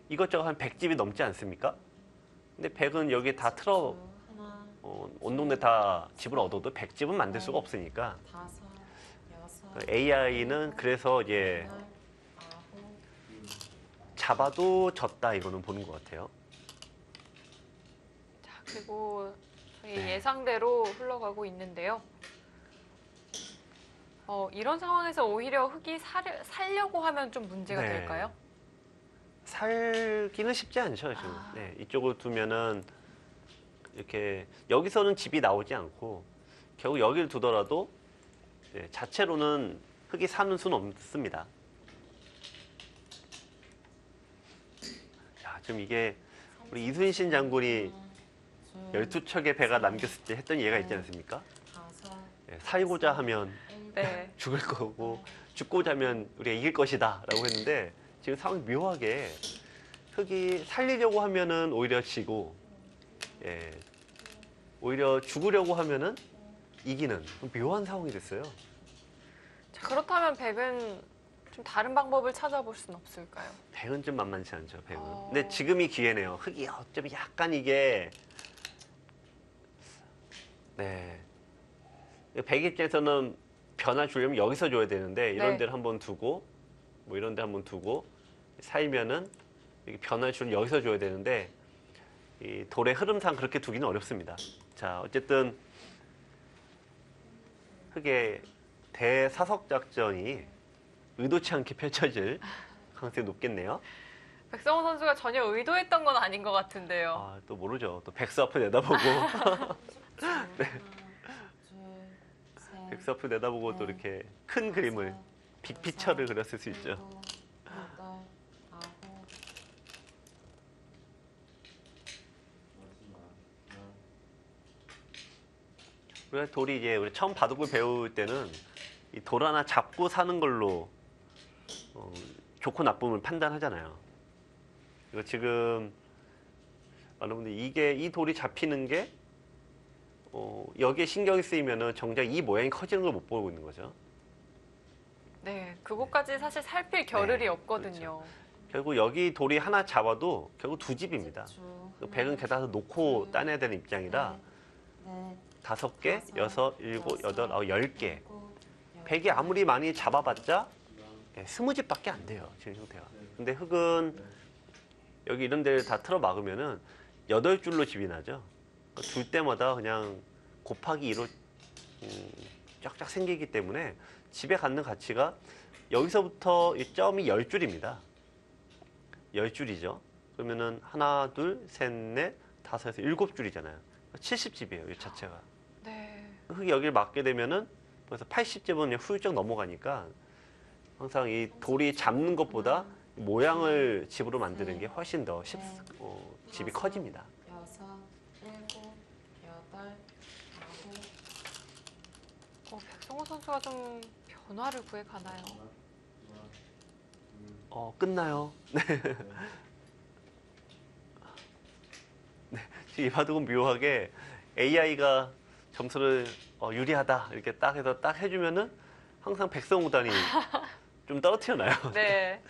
이것저것 한 100집이 넘지 않습니까? 근데 100은 여기 다 틀어 10초. 하나, 온 동네 다 집을 얻어도 100집은 만들 수가 없으니까 다섯, 여섯, AI는 그래서 이제 여덟, 아홉, 잡아도 졌다 이거는 보는 것 같아요. 자, 그리고 저희 네. 예상대로 흘러가고 있는데요. 이런 상황에서 오히려 흙이 살려고 하면 좀 문제가 네. 될까요? 살기는 쉽지 않죠, 지금. 아. 네, 이쪽을 두면은 이렇게 여기서는 집이 나오지 않고 결국 여기를 두더라도 자체로는 흙이 사는 수는 없습니다. 자, 지금 이게 우리 이순신 장군이 둘, 12척의 배가 남겼을 때 했던 얘기가 있지 않습니까? 다섯, 살고자 하면 일곱, 네. 죽을 거고 죽고자 하면 우리가 이길 것이다 라고 했는데 지금 상황이 묘하게 흙이 살리려고 하면은 오히려 지고 오히려 죽으려고 하면은 이기는 묘한 상황이 됐어요. 자, 그렇다면 백은 좀 다른 방법을 찾아볼 수는 없을까요? 백은 좀 만만치 않죠, 백은. 어. 근데 지금이 기회네요. 흙이 어차피 약간 이게 네. 백 입장에서는 변화 주려면 여기서 줘야 되는데 이런 네. 데를 한번 두고 뭐 이런 데 한번 두고 살면은 이렇게 변화 주는 여기서 줘야 되는데 이 돌의 흐름상 그렇게 두기는 어렵습니다. 자, 어쨌든 흙의 대사석 작전이 의도치 않게 펼쳐질 가능성이 높겠네요. 백성호 선수가 전혀 의도했던 건 아닌 것 같은데요. 아, 또 모르죠. 또 백수 앞을 내다보고 백수 앞을 내다보고 또 이렇게 큰 그림을 빅피처를 그렸을 수 있죠. 우리가 돌이 이제 우리 처음 바둑을 배울 때는 이 돌 하나 잡고 사는 걸로 좋고 나쁨을 판단하잖아요. 그리고 지금 여러분들 이게 이 돌이 잡히는 게 여기에 신경이 쓰이면은 정작 이 모양이 커지는 걸 못 보고 있는 거죠. 네, 그곳까지 사실 살필 겨를이 네, 없거든요. 결국 여기 돌이 하나 잡아도 결국 두 집입니다. 백은 게다가 놓고 따내야 되는 입장이라 5개, 6, 7, 8, 9, 10개. 백이 아무리 많이 잡아봤자 20집밖에 안 돼요. 지금 형태가. 근데 흙은 여기 이런 데를 다 틀어 막으면은 8줄로 집이 나죠. 둘 때마다 그냥 곱하기 2로 쫙쫙 생기기 때문에 집에 갖는 가치가 여기서부터 이 점이 10줄입니다. 10줄이죠. 그러면은 하나, 둘, 셋, 넷, 다섯, 여섯, 7줄이잖아요. 70집이에요. 이 자체가. 네. 흙이 여기를 막게 되면은 그래서 80집은 그냥 훌쩍 넘어가니까 항상 이 돌이 잡는 것보다 모양을 집으로 만드는 게 훨씬 더 집이 커집니다. 백성호 선수가 좀 변화를 구해 가나요? 끝나요. 네. 네. 이 바둑은 묘하게 AI가 점수를 유리하다 이렇게 딱 해서 딱 해주면은 항상 백성호단이 좀 떨어뜨려 놔요. 네.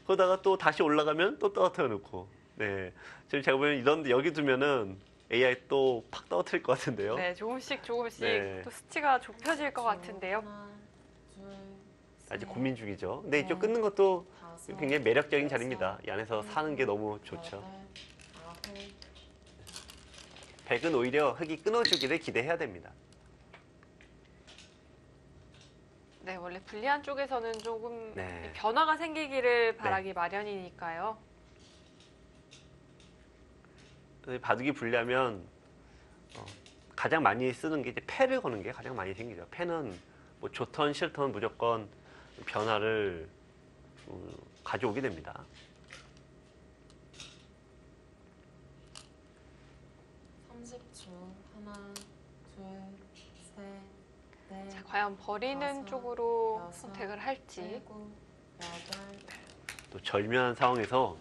그러다가 또 다시 올라가면 또 떨어뜨려 놓고. 네. 지금 제가 보면 이런 여기 두면은 AI 또 팍 떨어뜨릴 것 같은데요. 네, 조금씩 네. 또 수치가 좁혀질 것 같은데요. 아직 고민 중이죠. 근데 이쪽 끊는 것도 굉장히 매력적인 자리입니다. 이 안에서 사는 게 너무 좋죠. 백은 오히려 흙이 끊어주기를 기대해야 됩니다. 네, 원래 불리한 쪽에서는 조금 네. 변화가 생기기를 바라기 마련이니까요. 바둑이 불리하면 가장 많이 쓰는 게 이제 패를 거는 게 가장 많이 생기죠. 패는 뭐 좋던 싫던 무조건 변화를 가져오게 됩니다. 자, 과연 버리는 쪽으로 선택을 할지. 또 절묘한 상황에서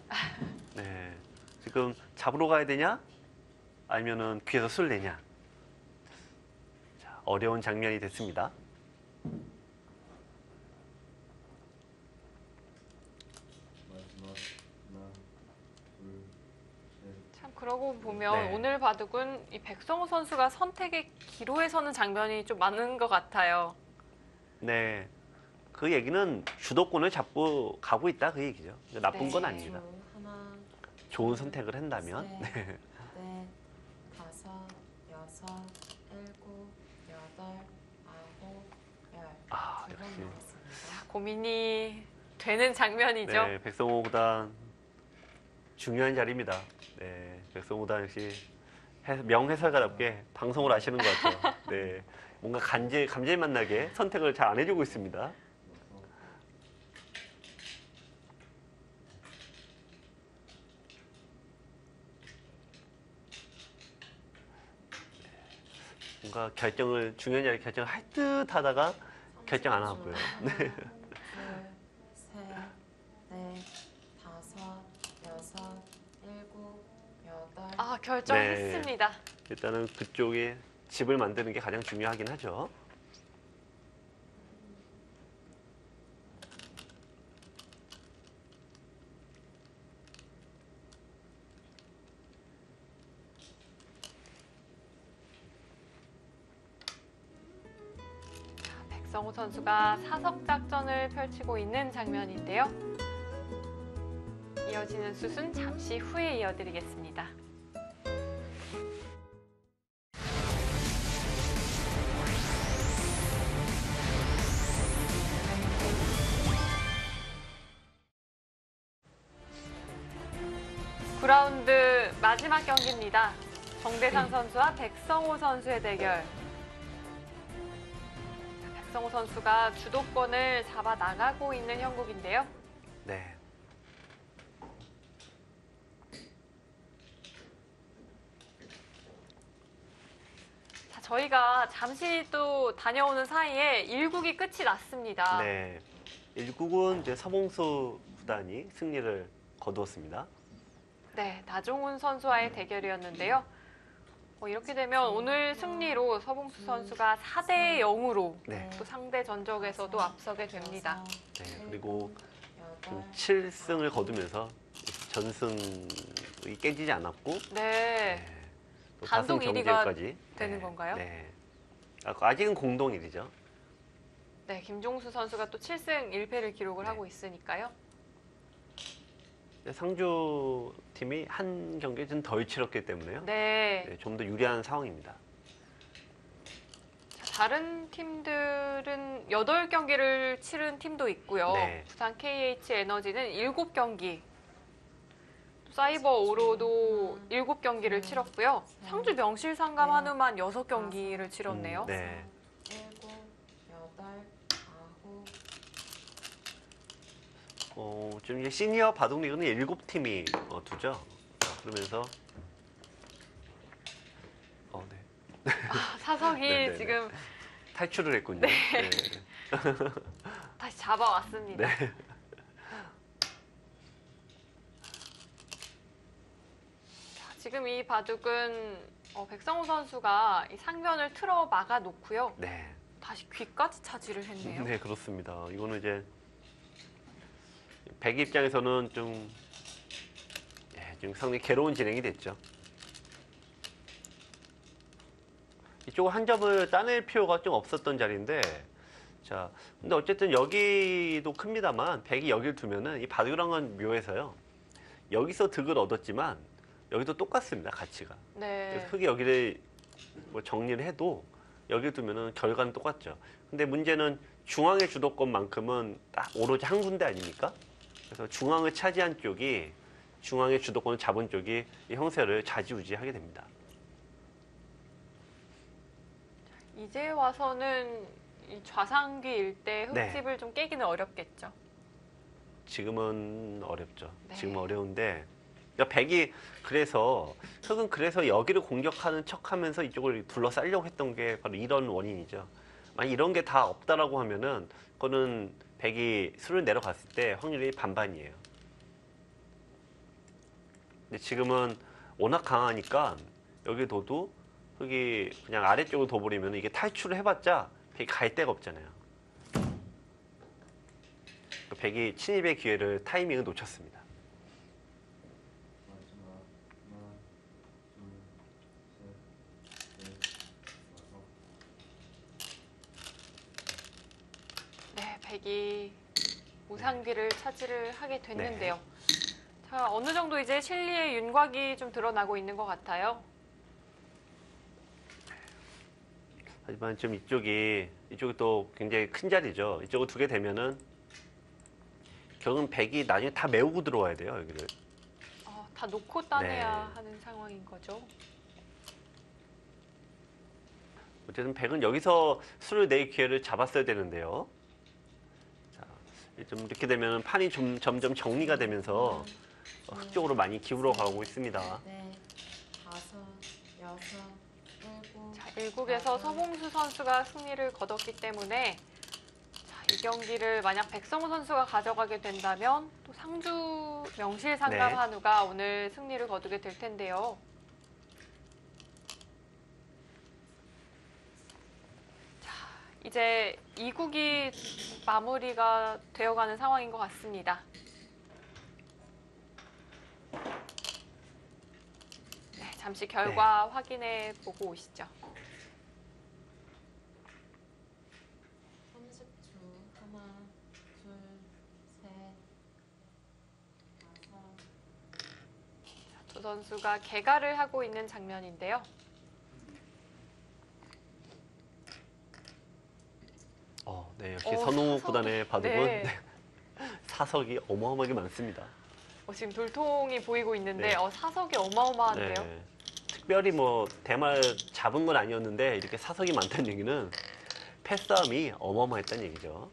네, 지금 잡으러 가야 되냐? 아니면은 귀에서 술 내냐? 자, 어려운 장면이 됐습니다. 참 그러고 보면 네. 오늘 바둑은 이 백성호 선수가 선택의 기로에 서는 장면이 좀 많은 것 같아요. 네, 그 얘기는 주도권을 잡고 가고 있다 그 얘기죠. 나쁜 네. 건 아닙니다. 좋은 선택을 한다면. 네. 아, 역시. 고민이 되는 장면이죠. 네, 백성호 구단 중요한 자리입니다. 네, 백성호 구단 역시 명해설가답게 방송을 아시는 것 같아요. 네, 뭔가 감질맛 나게 선택을 잘 안 해주고 있습니다. 뭔가 중요한 자리 결정을 할 듯 하다가 결정 안 하고요. 네. 아, 결정했습니다. 일단은 그쪽에 집을 만드는 게 가장 중요하긴 하죠. 백성호 선수가 사석 작전을 펼치고 있는 장면인데요. 이어지는 슛은 잠시 후에 이어드리겠습니다. 9라운드 마지막 경기입니다. 정대상 선수와 백성호 선수의 대결. 백성호 선수가 주도권을 잡아 나가고 있는 형국인데요. 네. 자, 저희가 잠시 또 다녀오는 사이에 1국이 끝이 났습니다. 네. 1국은 이제 서봉수 구단이 승리를 거두었습니다. 네, 나종훈 선수와의 대결이었는데요. 이렇게 되면 오늘 승리로 서봉수 선수가 4대 0으로 네. 또 상대 전적에서도 앞서게 됩니다. 네. 그리고 좀 7승을 거두면서 전승이 깨지지 않았고 네, 또 단독 다승 1위가 경쟁까지 되는 건가요? 네. 아직은 공동 1위죠. 네, 김종수 선수가 또 7승 1패를 기록을 네. 하고 있으니까요. 상주 팀이 한 경기 좀 덜 치렀기 때문에요. 네, 네, 좀 더 유리한 상황입니다. 자, 다른 팀들은 8경기를 치른 팀도 있고요. 네. 부산 KH 에너지는 7경기, 사이버 오로도 7경기를 치렀고요. 상주 명실상감 한우만 6경기를 치렀네요. 네. 7, 8, 9. 좀 이제 시니어 바둑리그는 7팀이 두죠. 그러면서 네. 사석이 네네네. 지금 탈출을 했군요. 네. 네. 다시 잡아왔습니다. 네. 자, 지금 이 바둑은 백성호 선수가 이 상면을 틀어 막아 놓고요. 네. 다시 귀까지 차지를 했네요. 네, 그렇습니다. 이거는 이제 백 입장에서는 좀 상당히 괴로운 진행이 됐죠. 이쪽은 한 점을 따낼 필요가 좀 없었던 자리인데, 자, 근데 어쨌든 여기도 큽니다만, 백이 여기를 두면은 이 바둑이란 건 묘해서요. 여기서 득을 얻었지만, 여기도 똑같습니다, 가치가. 네. 그래서 흙이 여기를 뭐 정리를 해도 여기를 두면은 결과는 똑같죠. 근데 문제는 중앙의 주도권만큼은 딱 오로지 한 군데 아닙니까? 그래서 중앙을 차지한 쪽이, 중앙의 주도권을 잡은 쪽이 이 형세를 좌지우지하게 됩니다. 이제 와서는 이 좌상귀 일대 네. 흙집을 좀 깨기는 어렵겠죠. 지금은 어렵죠. 네. 지금은 어려운데, 그러니까 백이 그래서, 흙은 그래서 여기를 공격하는 척 하면서 이쪽을 둘러싸려고 했던 게 바로 이런 원인이죠. 만약 이런 게 다 없다라고 하면은, 그거는 백이 수를 내려갔을 때 확률이 반반이에요. 근데 지금은 워낙 강하니까 여기 둬도 흙이 그냥 아래쪽으로 둬버리면 이게 탈출을 해봤자 백이 갈 데가 없잖아요. 백이 침입의 기회를, 타이밍을 놓쳤습니다. 네, 백이 우상귀를 차지를 하게 됐는데요. 자, 어느 정도 이제 실리의 윤곽이 좀 드러나고 있는 것 같아요. 하지만 좀 이쪽이 또 굉장히 큰 자리죠. 이쪽을 두게 되면은 결국은 백이 나중에 다 메우고 들어와야 돼요, 여기를. 다 놓고 따내야 네. 하는 상황인 거죠. 어쨌든 백은 여기서 수를 낼 기회를 잡았어야 되는데요. 자, 좀 이렇게 되면 판이 좀 점점 정리가 되면서 흙 쪽으로 많이 기울어 가고 있습니다. 네, 5, 6, 7. 자, 1국에서 서봉수 선수가 승리를 거뒀기 때문에 자, 이 경기를 만약 백성호 선수가 가져가게 된다면 또 상주 명실상감 네. 한우가 오늘 승리를 거두게 될 텐데요. 자, 이제 2국이 마무리가 되어가는 상황인 것 같습니다. 네, 잠시 결과 확인해 보고 오시죠. 30초. 하나, 둘, 셋, 5. 두 선수가 개가를 하고 있는 장면인데요. 네, 역시 사석이- 선호 구단의 바둑은 네. 사석이 어마어마하게 많습니다. 지금 돌통이 보이고 있는데 네. 사석이 어마어마한데요. 네. 특별히 뭐 대말 잡은 건 아니었는데 이렇게 사석이 많다는 얘기는 패싸움이 어마어마했다는 얘기죠.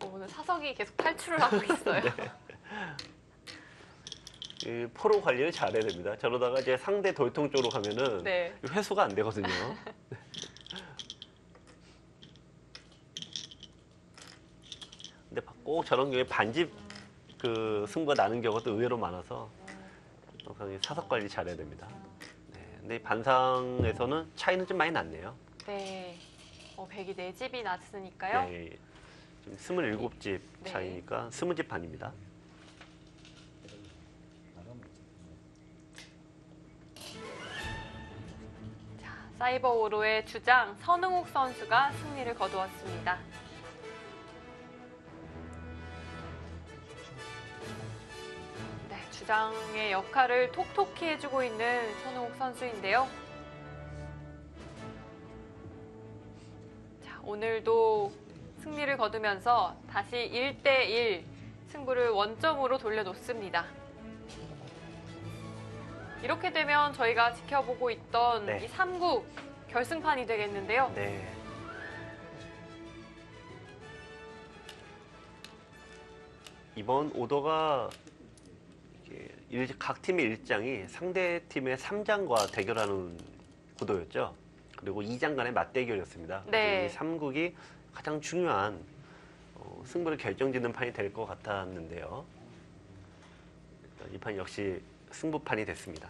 오늘 사석이 계속 탈출을 하고 있어요. 이 포로 관리를 잘해야 됩니다. 저러다가 이제 상대 돌통 쪽으로 가면은 네. 회수가 안 되거든요. 근데 꼭 저런 경우에 반집 그 승부가 나는 경우가 또 의외로 많아서 항상 사석 관리 잘해야 됩니다. 네, 근데 이 반상에서는 차이는 좀 많이 났네요. 네. 백이 4집이 났으니까요. 네, 지금 27집 네. 차이니까 20집 반입니다. 사이버 오로의 주장 선흥욱 선수가 승리를 거두었습니다. 네, 주장의 역할을 톡톡히 해주고 있는 선흥욱 선수인데요. 자, 오늘도 승리를 거두면서 다시 1대1 승부를 원점으로 돌려놓습니다. 이렇게 되면 저희가 지켜보고 있던 네. 이 3국 결승판이 되겠는데요. 네. 이번 오더가 각 팀의 일장이 상대 팀의 3장과 대결하는 구도였죠. 그리고 2장 간의 맞대결이었습니다. 네. 이 3국이 가장 중요한 승부를 결정짓는 판이 될 것 같았는데요. 이 판 역시 승부판이 됐습니다.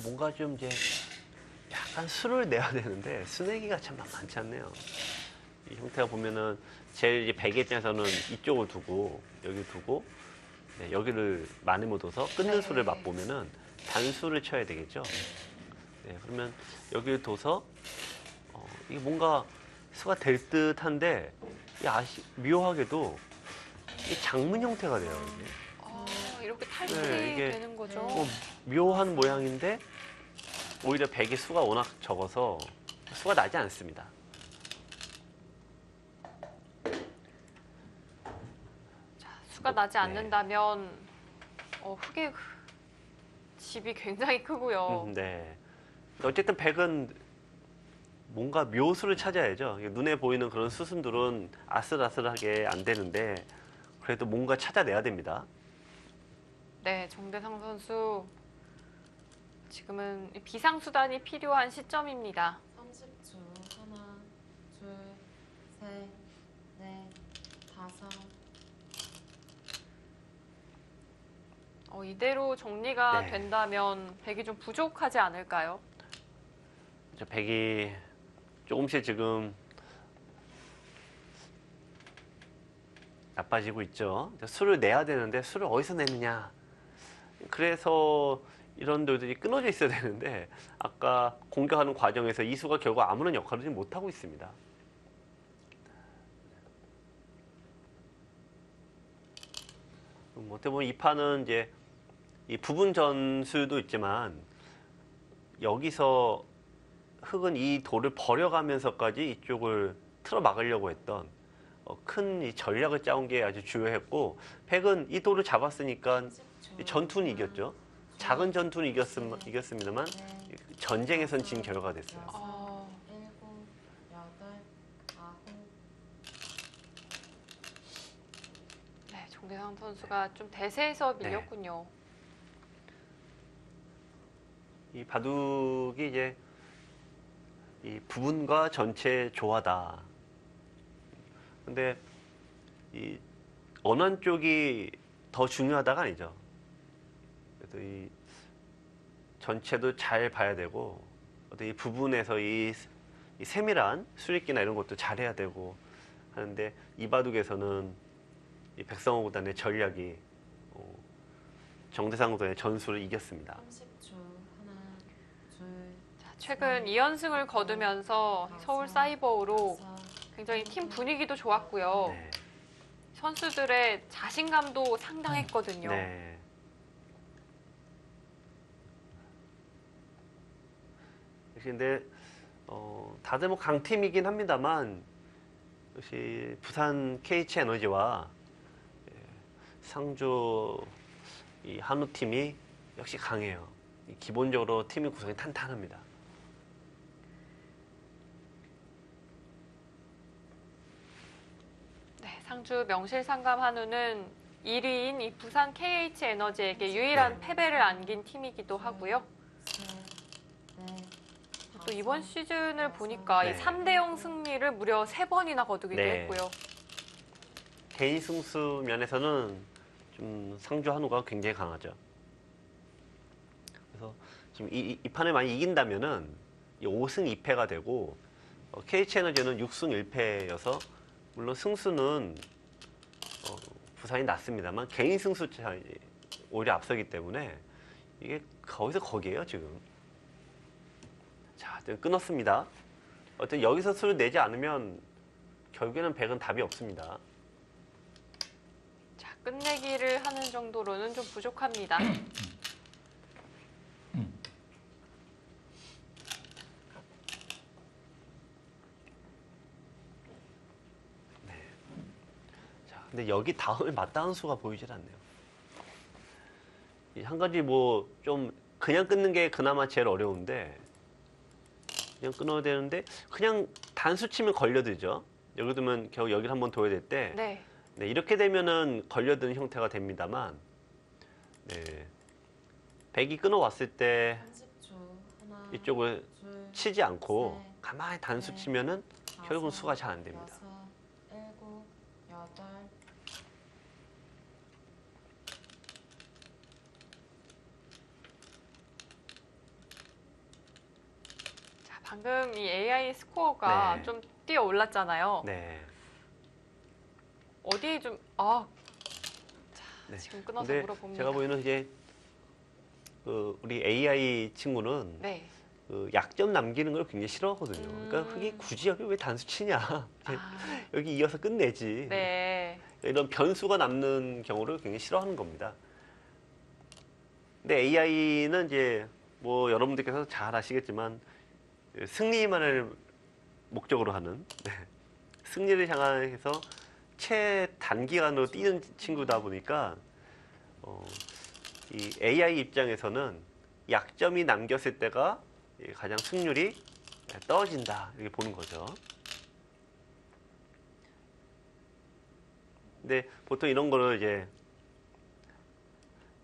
뭔가 좀 이제 약간 수를 내야 되는데 수내기가 참 만만치 않네요. 이 형태가 보면은 제일 이제 백의 입장에서는 이쪽을 두고 여기 두고 네, 여기를 많이 묻어서 끊는 네. 수를 맛보면은 단수를 쳐야 되겠죠. 네, 그러면 여기를 둬서 이게 뭔가 수가 될 듯한데 묘하게도 이 장문 형태가 돼요. 이게. 이렇게 탈출이 네, 이게 되는 거죠. 묘한 모양인데 오히려 백의 수가 워낙 적어서 수가 나지 않습니다. 수가 나지 네. 않는다면 흑의 집이 굉장히 크고요. 네. 어쨌든 백은 뭔가 묘수를 찾아야죠. 눈에 보이는 그런 수순들은 아슬아슬하게 안 되는데 그래도 뭔가 찾아내야 됩니다. 네, 정대상 선수 지금은 비상수단이 필요한 시점입니다. 30초. 하나, 둘, 셋, 넷, 다섯. 이대로 정리가 네. 된다면 백이 좀 부족하지 않을까요? 백이 조금씩 지금 나빠지고 있죠. 수를 내야 되는데 수를 어디서 내느냐. 그래서 이런 돌들이 끊어져 있어야 되는데 아까 공격하는 과정에서 이 수가 결국 아무런 역할을 지금 못하고 있습니다. 어떻게 보면 이 판은 이제 이 부분 전술도 있지만 여기서 흑은 이 돌을 버려가면서까지 이쪽을 틀어 막으려고 했던 큰 이 전략을 짜온 게 아주 주요했고 백은 이 돌을 잡았으니까 30초. 이 전투는 이겼죠. 작은 전투는 이겼습니다만 넷, 전쟁에선 진 결과가 됐어요. 어, 일곱, 여덟, 아홉. 네, 정대상 선수가 좀 대세에서 밀렸군요. 이 바둑이 이제 이 부분과 전체 조화다. 근데 이 어느 한쪽이 더 중요하다가 아니죠. 그래서 이 전체도 잘 봐야 되고 어떤 이 부분에서 이 세밀한 수리기나 이런 것도 잘해야 되고 하는데 이 바둑에서는 이 백성호 구단의 전략이 정대상 구단의 전술을 이겼습니다. 30초. 하나, 둘, 최근 2연승을 거두면서 서울 사이버로 다섯. 굉장히 팀 분위기도 좋았고요. 네. 선수들의 자신감도 상당했거든요. 네. 역시 근데 다들 뭐 강팀이긴 합니다만 역시 부산 KH에너지와 상주 이 한우 팀이 역시 강해요. 기본적으로 팀의 구성이 탄탄합니다. 네, 상주 명실상감 한우는 1위인 이 부산 KH에너지에게 유일한 네. 패배를 안긴 팀이기도 하고요. 셋, 넷, 또 이번 다섯, 시즌을 여섯, 보니까 이 네. 3대0 승리를 무려 3번이나 거두기도 네. 했고요. 개인 승수 면에서는 좀 상주 한우가 굉장히 강하죠. 그래서 지금 이 판을 많이 이긴다면은 5승 2패가 되고 KH에너지는 6승 1패여서 물론 승수는 부산이 낮습니다만 개인 승수 차이 오히려 앞서기 때문에 이게 거기서 거기에요 지금. 자, 끊었습니다. 어쨌든 여기서 수를 내지 않으면 결국에는 100은 답이 없습니다. 자, 끝내기를 하는 정도로는 좀 부족합니다. 자, 근데 여기 다음에 맞닿은 수가 보이질 않네요. 한 가지 뭐 좀 그냥 끊는 게 그나마 제일 어려운데 그냥 끊어야 되는데 그냥 단수 치면 걸려들죠. 여기 두면 겨우 여기를 한번 둬야 될 때 네. 네, 이렇게 되면은 걸려드는 형태가 됩니다만 네, 백이 끊어왔을 때 30초. 하나, 이쪽을 둘, 치지 않고 셋, 가만히 단수 넷, 치면은 결국은 다섯, 수가 잘 안 됩니다. 여섯, 일곱, 여덟. 자, 방금 이 AI 스코어가 네. 좀 뛰어 올랐잖아요. 네. 어디에 좀, 자, 네. 지금 끊어서 근데 물어봅니다. 제가 보기에는 이제 우리 AI 친구는 네. 약점 남기는 걸 굉장히 싫어하거든요. 그러니까 그게 굳이 여기 왜 단수 치냐? 아, 여기 이어서 끝내지. 네. 이런 변수가 남는 경우를 굉장히 싫어하는 겁니다. 근데 AI는 이제 뭐 여러분들께서 잘 아시겠지만 승리만을 목적으로 하는 네. 승리를 향해서 최단기간으로 뛰는 친구다 보니까 이 AI 입장에서는 약점이 남겼을 때가 가장 승률이 떨어진다 이렇게 보는 거죠. 근데 보통 이런 거를 이제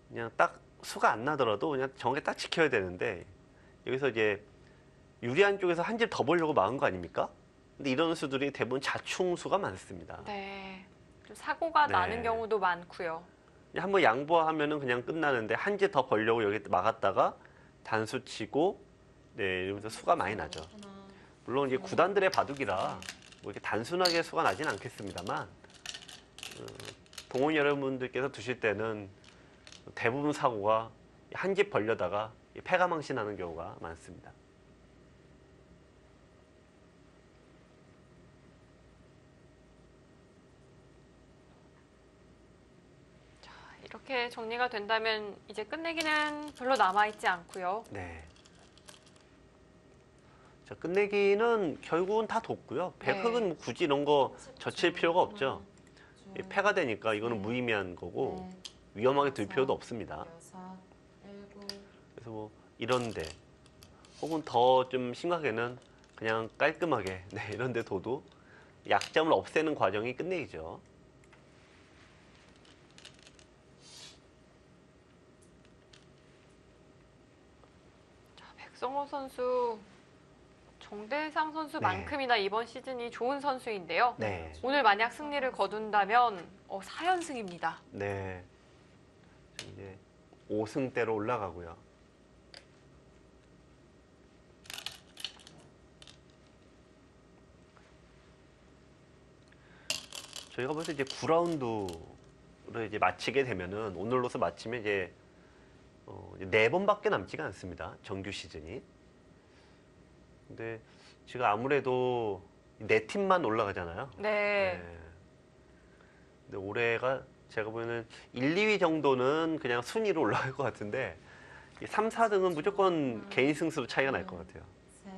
그냥 딱 수가 안 나더라도 그냥 정확히 딱 지켜야 되는데 여기서 이제 유리한 쪽에서 한 집 더 보려고 막은 거 아닙니까? 근데 이런 수들이 대부분 자충수가 많습니다. 네. 좀 사고가 네. 나는 경우도 많고요. 그냥 한번 양보하면은 그냥 끝나는데 한 집 더 벌려고 여기 막았다가 단수 치고 네 이러면서 수가 많이 나죠. 하나, 물론 이제 구단들의 바둑이라 뭐 이렇게 단순하게 수가 나진 않겠습니다만 동호인 여러분들께서 두실 때는 대부분 사고가 한 집 벌려다가 패가 망신하는 경우가 많습니다. 이렇게 정리가 된다면 이제 끝내기는 별로 남아있지 않고요. 네. 자, 끝내기는 결국은 다 돋고요. 네. 백흑은 뭐 굳이 이런 거 10초. 젖힐 필요가 없죠. 하나, 이 둘, 패가 되니까 이거는 네. 무의미한 거고 넷, 위험하게 둘 다섯, 필요도 없습니다. 여섯, 일곱. 그래서 뭐 이런데 혹은 더 좀 심각하게는 그냥 깔끔하게 네, 이런데 둬도 약점을 없애는 과정이 끝내기죠. 자, 백성호 선수, 정대상 선수만큼이나 이번 시즌이 좋은 선수인데요. 네. 오늘 만약 승리를 거둔다면 4연승입니다. 네. 이제 5승대로 올라가고요. 저희가 벌써 이제 9라운드를 이제 마치게 되면은 오늘로서 마치면 이제 4번밖에 남지가 않습니다. 정규 시즌이. 근데 지금 아무래도 4팀만 올라가잖아요. 네. 근데 올해가 제가 보기에는 1, 2위 정도는 그냥 순위로 올라갈 것 같은데 3, 4등은 무조건 개인 승수로 차이가 날 것 같아요. 셋,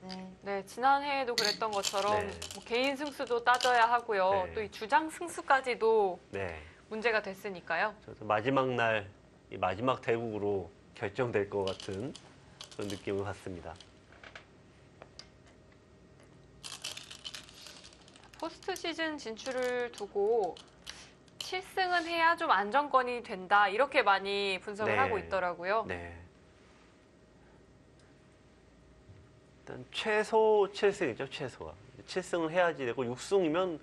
넷, 네, 지난 해에도 그랬던 것처럼 네. 뭐 개인 승수도 따져야 하고요. 네. 또 이 주장 승수까지도 네. 문제가 됐으니까요. 저도 마지막 날, 이 마지막 대국으로 결정될 것 같은 그런 느낌을 받습니다. 포스트 시즌 진출을 두고 7승은 해야 좀 안정권이 된다. 이렇게 많이 분석을 네. 하고 있더라고요. 네. 일단 최소 7승이죠, 최소가. 7승을 해야지 되고 6승이면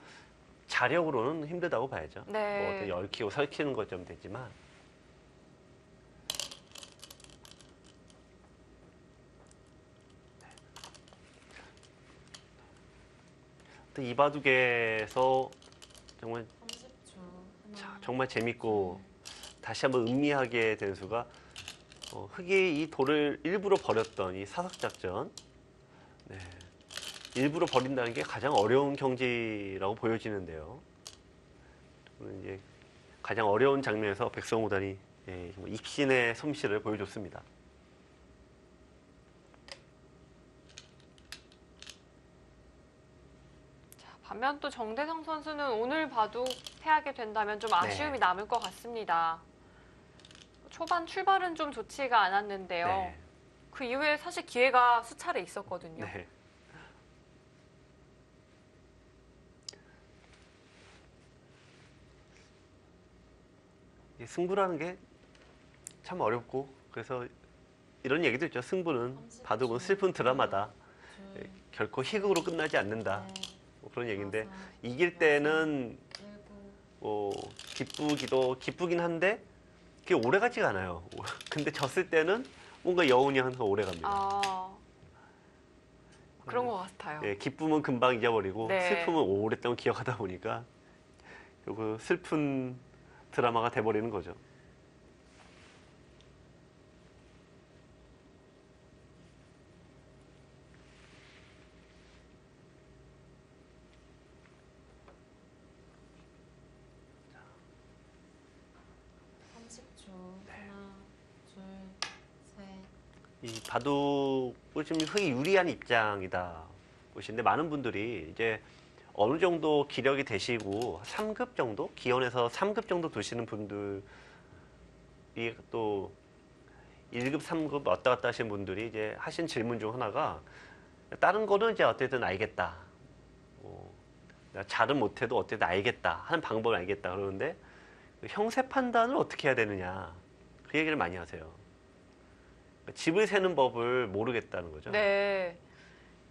자력으로는 힘들다고 봐야죠. 네. 뭐 어떤 얽히고 설키는 것 좀 되지만. 또 이 바둑에서 정말 30초. 정말 재밌고 다시 한번 음미하게 된 수가 흑이 이 돌을 일부러 버렸던 이 사석작전. 네. 일부러 버린다는 게 가장 어려운 경지라고 보여지는데요. 저는 이제 가장 어려운 장면에서 백성호단이 정말 입신의 솜씨를 보여줬습니다. 반면 또 정대성 선수는 오늘 바둑 패하게 된다면 좀 아쉬움이 네. 남을 것 같습니다. 초반 출발은 좀 좋지가 않았는데요. 네. 그 이후에 사실 기회가 수차례 있었거든요. 네. 이 승부라는 게 참 어렵고 그래서 이런 얘기도 있죠. 승부는 바둑은 슬픈 드라마다. 둘, 결코 희극으로 끝나지 않는다. 넷, 뭐 그런 얘기인데 다섯, 이길 때는 일곱, 기쁘긴 한데 그게 오래 가지가 않아요. 근데 졌을 때는 뭔가 여운이 항상 오래 갑니다. 그런 것 같아요. 예, 기쁨은 금방 잊어버리고 네. 슬픔은 오랫동안 기억하다 보니까 결국 슬픈 드라마가 돼버리는 거죠. 하나, 둘, 셋, 이 바둑을 좀 흑이 유리한 입장이다 보시는데 많은 분들이 이제 어느 정도 기력이 되시고 3급 정도? 기원에서 3급 정도 두시는 분들이 또 1급, 3급 왔다 갔다 하시는 분들이 이제 하신 질문 중 하나가 다른 거는 이제 어쨌든 알겠다. 내가 잘은 못해도 어쨌든 알겠다. 하는 방법을 알겠다. 그러는데 형세 판단을 어떻게 해야 되느냐. 그 얘기를 많이 하세요. 집을 세는 법을 모르겠다는 거죠. 네.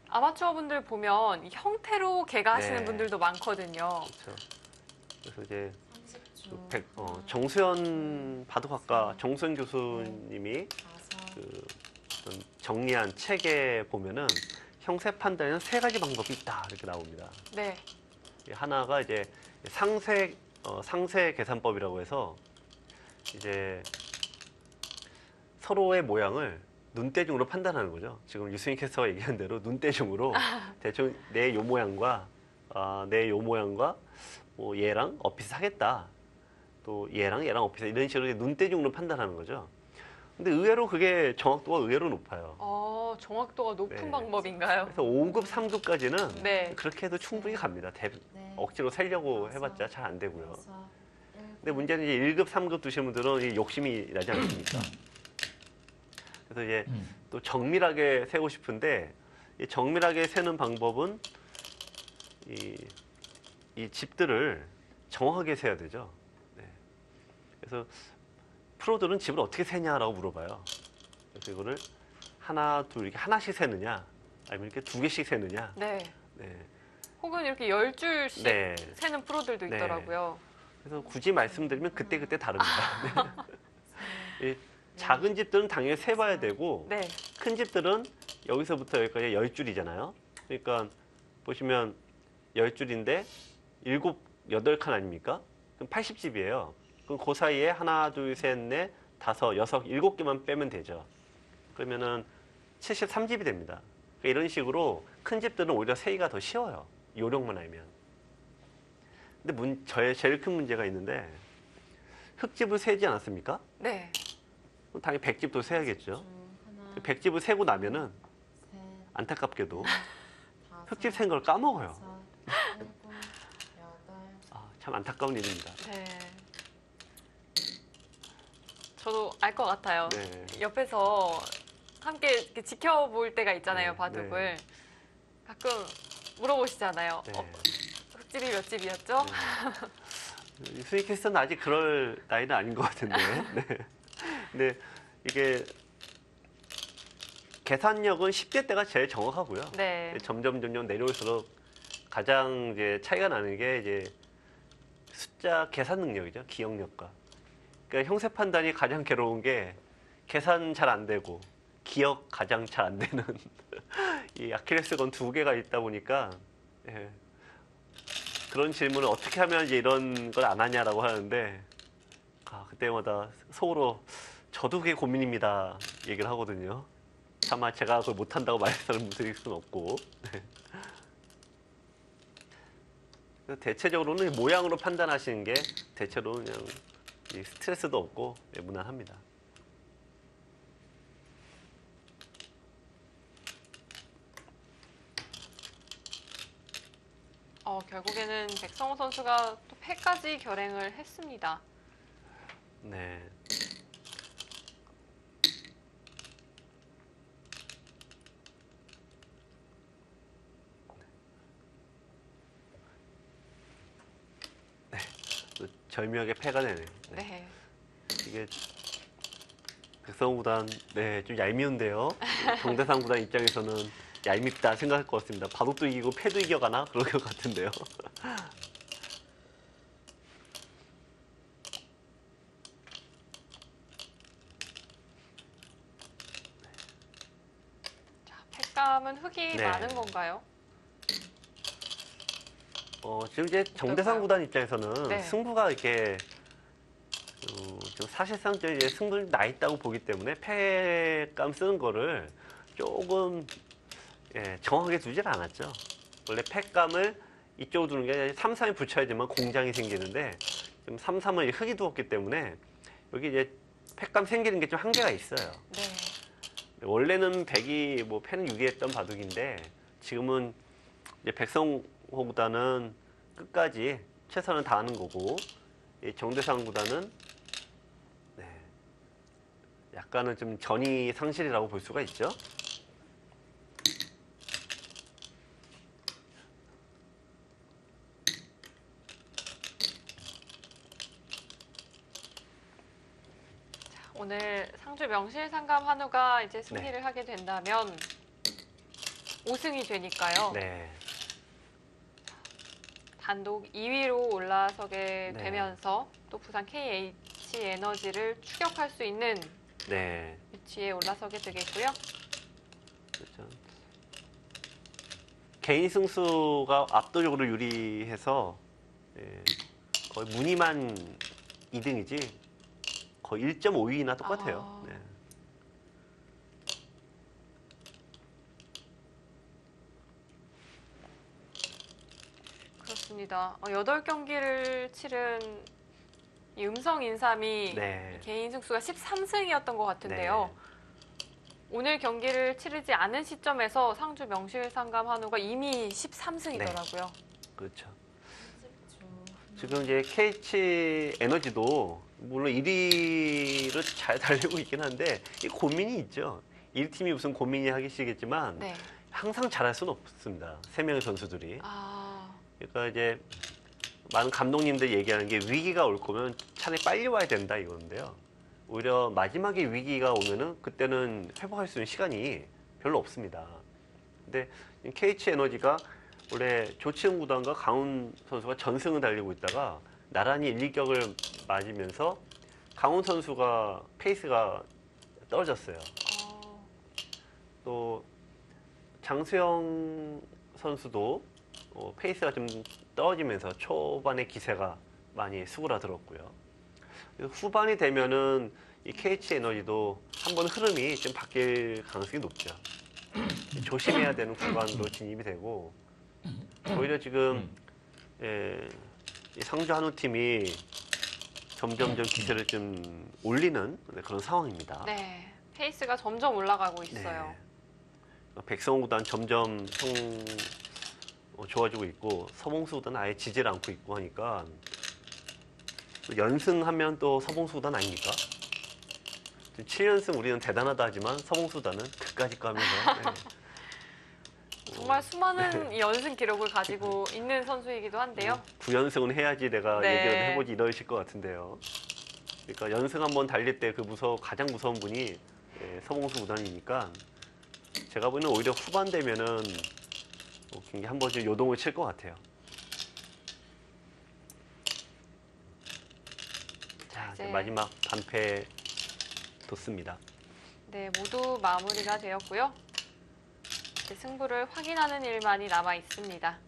아마추어 분들 보면 이 형태로 개가하시는 네. 분들도 많거든요. 그렇죠. 그래서 이제 30초. 정수현 바둑학과 정수현 교수님이 다섯, 그 어떤 정리한 책에 보면은 형세 판단에는 세 가지 방법이 있다 이렇게 나옵니다. 네. 하나가 이제 상세 계산법이라고 해서 이제 서로의 모양을 눈대중으로 판단하는 거죠. 지금 유승희 캐스터가 얘기한 대로 눈대중으로 대충 내 요 모양과 내 요 모양과 뭐 얘랑 엇비슷 하겠다. 또 얘랑 엇비슷 이런 식으로 눈대중으로 판단하는 거죠. 근데 의외로 그게 정확도가 의외로 높아요. 정확도가 높은 네. 방법인가요? 그래서 5급, 3급까지는 네. 그렇게 해도 충분히 갑니다. 넷, 억지로 세려고 해봤자 잘 안 되고요. 여섯, 근데 문제는 이제 1급, 3급 두시는 분들은 이 욕심이 나지 않습니까? 그래서 이제 또 정밀하게 세고 싶은데 이 정밀하게 세는 방법은 이 집들을 정확하게 세야 되죠. 네. 그래서 프로들은 집을 어떻게 세냐라고 물어봐요. 그래서 이거를 하나, 둘 이렇게 하나씩 세느냐, 아니면 이렇게 두 개씩 세느냐. 네. 네. 혹은 이렇게 10줄씩 네. 세는 프로들도 네. 있더라고요. 그래서 굳이 말씀드리면 그때 다릅니다. 네. 이 작은 집들은 당연히 세봐야 되고 네. 큰 집들은 여기서부터 여기까지 10줄이잖아요. 그러니까 보시면 10줄인데 7, 8칸 아닙니까? 그럼 80집이에요. 그럼 그 사이에 하나, 둘, 셋, 넷, 다섯, 여섯, 7개만 빼면 되죠. 그러면은 73집이 됩니다. 그러니까 이런 식으로 큰 집들은 오히려 세기가 더 쉬워요. 요령만 알면. 근데 저의 제일 큰 문제가 있는데 흙집을 세지 않았습니까? 네. 그럼 당연히 백집도 세야겠죠. 하나, 100집을 세고 나면은 셋, 안타깝게도 다섯, 흙집 센 걸 까먹어요. 여섯, 일곱, 여덟. 아, 참 안타까운 일입니다. 네. 저도 알 것 같아요. 네. 옆에서 함께 이렇게 지켜볼 때가 있잖아요, 네, 바둑을. 가끔 물어보시잖아요. 네. 흙집이 몇 집이었죠? 네. 수익 캐스터는 아직 그럴 나이는 아닌 것 같은데. 네. 근데 이게 계산력은 10대 때가 제일 정확하고요. 네. 점점 내려올수록 가장 이제 차이가 나는 게 이제 숫자 계산 능력이죠. 기억력과. 그러니까 형세 판단이 가장 괴로운 게 계산 잘 안 되고 기억 가장 잘 안 되는 이 아킬레스건 두 개가 있다 보니까 예. 그런 질문을 어떻게 하면 이제 이런 걸 안 하냐라고 하는데 그때마다 속으로 저도 그게 고민입니다 얘기를 하거든요. 차마 제가 그걸 못한다고 말씀드릴 수는 없고 그래서 대체적으로는 모양으로 판단하시는 게 대체로는 그냥 이 스트레스도 없고 무난합니다. 결국에는 백성호 선수가 또 패까지 결행을 했습니다. 네. 네. 절묘하게 패가 되네요. 네. 네. 이게 백성호 구단 좀 얄미운데요. 정대상 구단 입장에서는 얄밉다 생각할 것 같습니다. 바둑도 이기고 패도 이겨가나 그럴 것 같은데요. 자, 패감은 흙이 네. 많은 건가요? 지금 이제 정대상 어떨까요? 구단 입장에서는 네. 승부가 이렇게 지금 사실상 이제 승부는 나 있다고 보기 때문에 패감 쓰는 거를 조금 정확하게 두질 않았죠. 원래 패감을 이쪽으로 두는 게 아니라 3-3에 붙여야 되면 공장이 생기는데 지금 3-3은 흙이 두었기 때문에 여기 이제 패감 생기는 게 좀 한계가 있어요. 네. 원래는 100이 뭐 패는 유리했던 바둑인데 지금은 이제 백성호 구단은 끝까지 최선을 다하는 거고 이 정대상 구단은 약간은 좀 전이 상실이라고 볼 수가 있죠. 오늘 상주 명실상감 한우가 이제 승리를 하게 된다면 5승이 되니까요. 네. 단독 2위로 올라서게 네. 되면서 또 부산 KH 에너지를 추격할 수 있는 네. 위치에 올라서게 되겠고요. 그렇죠. 개인 승수가 압도적으로 유리해서 거의 무늬만 2등이지 거의 1.5위나 똑같아요. 아. 네. 그렇습니다. 8경기를 치른 이 음성 인삼이 네. 개인 승수가 13승이었던 것 같은데요. 오늘 경기를 치르지 않은 시점에서 상주 명실상감 한우가 이미 13승이더라고요. 그렇죠. 집 지금 이제 KH 에너지도 물론 1위를 잘 달리고 있긴 한데 이 고민이 있죠. 1팀이 무슨 고민이 하시겠지만 네. 항상 잘할 수는 없습니다. 3명의 선수들이. 아, 그러니까 이제 많은 감독님들 얘기하는 게 위기가 올 거면 차라리 빨리 와야 된다 이건데요. 오히려 마지막에 위기가 오면은 그때는 회복할 수 있는 시간이 별로 없습니다. 근데 KH 에너지가 원래 조치은 구단과 강훈 선수가 전승을 달리고 있다가 나란히 1, 2격을 맞으면서 강훈 선수가 페이스가 떨어졌어요. 또 장수영 선수도 페이스가 좀 떨어지면서 초반에 기세가 많이 수그라들었고요. 후반이 되면은 이 KH 에너지도 한번 흐름이 좀 바뀔 가능성이 높죠. 조심해야 되는 구간으로 진입이 되고 오히려 지금 이 상주 한우 팀이 점점 기세를 좀 올리는 그런 상황입니다. 네, 페이스가 점점 올라가고 있어요. 백성호 구단 점점 좋아지고 있고 서봉수 구단은 아예 지질 않고 있고 하니까 또 연승하면 또 서봉수 구단 아닙니까? 7연승 우리는 대단하다 하지만 서봉수 구단은 그까짓 거 하면서 정말 수많은 이 연승 기록을 가지고 있는 선수이기도 한데요. 9연승은 해야지 내가 네. 얘기를 해보지 이러실 것 같은데요. 그러니까 연승 한번 달릴 때 그 가장 무서운 분이 서봉수 구단이니까 제가 보기에는 오히려 후반 되면은 굉장히 한 번씩 요동을 칠 것 같아요. 자, 이제 이제 마지막 반패 뒀습니다. 네, 모두 마무리가 되었고요. 이제 승부를 확인하는 일만이 남아 있습니다.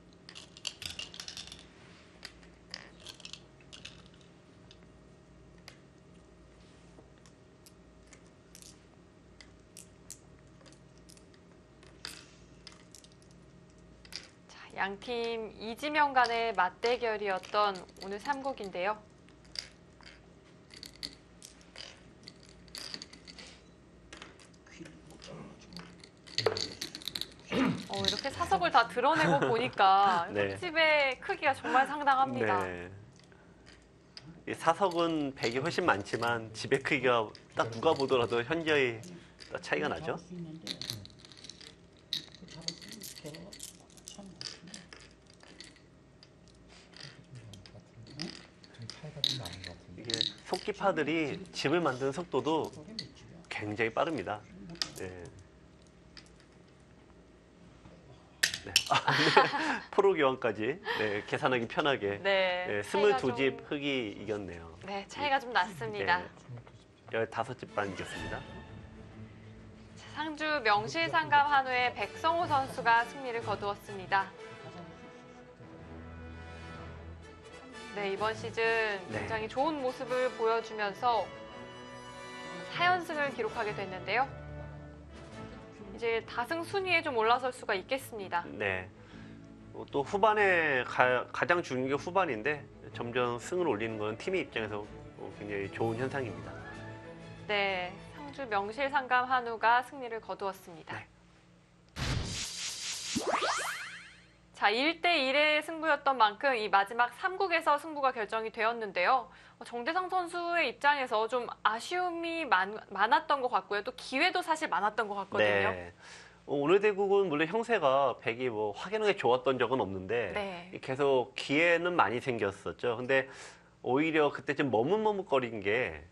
양팀 이지명 간의 맞대결이었던 오늘 3국인데요. 이렇게 사석을 다 드러내고 보니까 네. 집의 크기가 정말 상당합니다. 네. 이 사석은 100이 훨씬 많지만 집의 크기가 딱 누가 보더라도 현저히 딱 차이가 나죠. 이게 속기파들이 집을 만드는 속도도 굉장히 빠릅니다. 네. 네. 프로 교환까지 계산하기 편하게 네, 22집 흑이 이겼네요. 네, 차이가 좀 났습니다. 15집 반 이겼습니다. 상주 명실상감 한우의 백성호 선수가 승리를 거두었습니다. 네, 이번 시즌 굉장히 좋은 모습을 보여주면서 4연승을 기록하게 됐는데요. 이제 다승 순위에 좀 올라설 수가 있겠습니다. 네. 또 후반에 가장 중요한 게 후반인데 점점 승을 올리는 건 팀의 입장에서 굉장히 좋은 현상입니다. 네, 상주 명실상감 한우가 승리를 거두었습니다. 네. 자, 1대1의 승부였던 만큼 이 마지막 3국에서 승부가 결정이 되었는데요. 정대상 선수의 입장에서 좀 아쉬움이 많았던 것 같고요. 또 기회도 사실 많았던 것 같거든요. 네. 오늘 대국은 물론 형세가 100이 확연하게 좋았던 적은 없는데 네. 계속 기회는 많이 생겼었죠. 근데 오히려 그때 좀 머뭇머뭇거린 게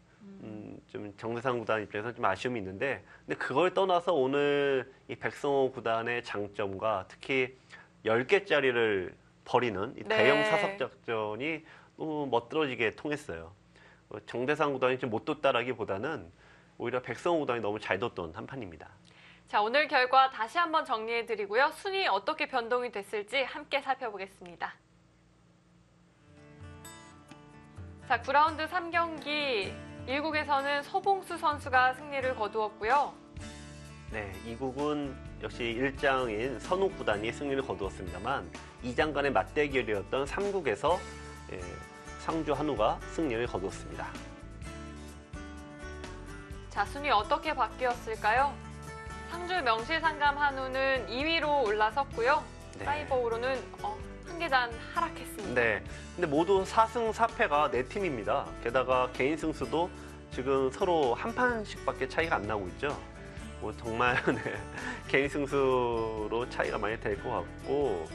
좀 정대상 구단 입장에서 좀 아쉬움이 있는데 근데 그걸 떠나서 오늘 이 백성호 구단의 장점과 특히 10개짜리를 버리는 이 대형 사석 작전이 너무 멋들어지게 통했어요. 정대상 구단이 좀 못 뒀다라기보다는 오히려 백성호 구단이 너무 잘 뒀던 한 판입니다. 자, 오늘 결과 다시 한번 정리해드리고요. 순위 어떻게 변동이 됐을지 함께 살펴보겠습니다. 자, 9라운드 3경기 1국에서는 서봉수 선수가 승리를 거두었고요. 네, 2국은 역시 1장인 선욱 구단이 승리를 거두었습니다만 2장 간의 맞대결이었던 3국에서 상주 한우가 승리를 거두었습니다. 자, 순위 어떻게 바뀌었을까요? 상주 명실상감 한우는 2위로 올라섰고요. 네. 사이버우로는 한 계단 하락했습니다. 네, 근데 모두 4승 4패가 4팀입니다. 게다가 개인 승수도 지금 서로 한 판씩밖에 차이가 안 나고 있죠. 정말 개인 승수로 차이가 많이 될 것 같고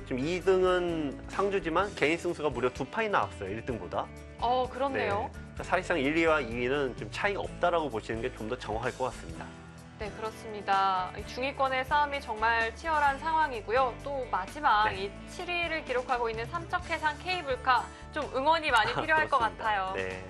지금 2등은 상주지만 개인 승수가 무려 2판이나 앞서요. 1등보다. 그렇네요. 그러니까 사실상 1, 2와 2위는 좀 차이가 없다라고 보시는 게 좀 더 정확할 것 같습니다. 네, 그렇습니다. 중위권의 싸움이 정말 치열한 상황이고요. 또 마지막 이 7위를 기록하고 있는 삼척해상 케이블카 좀 응원이 많이 필요할 것 그렇습니다. 같아요. 네.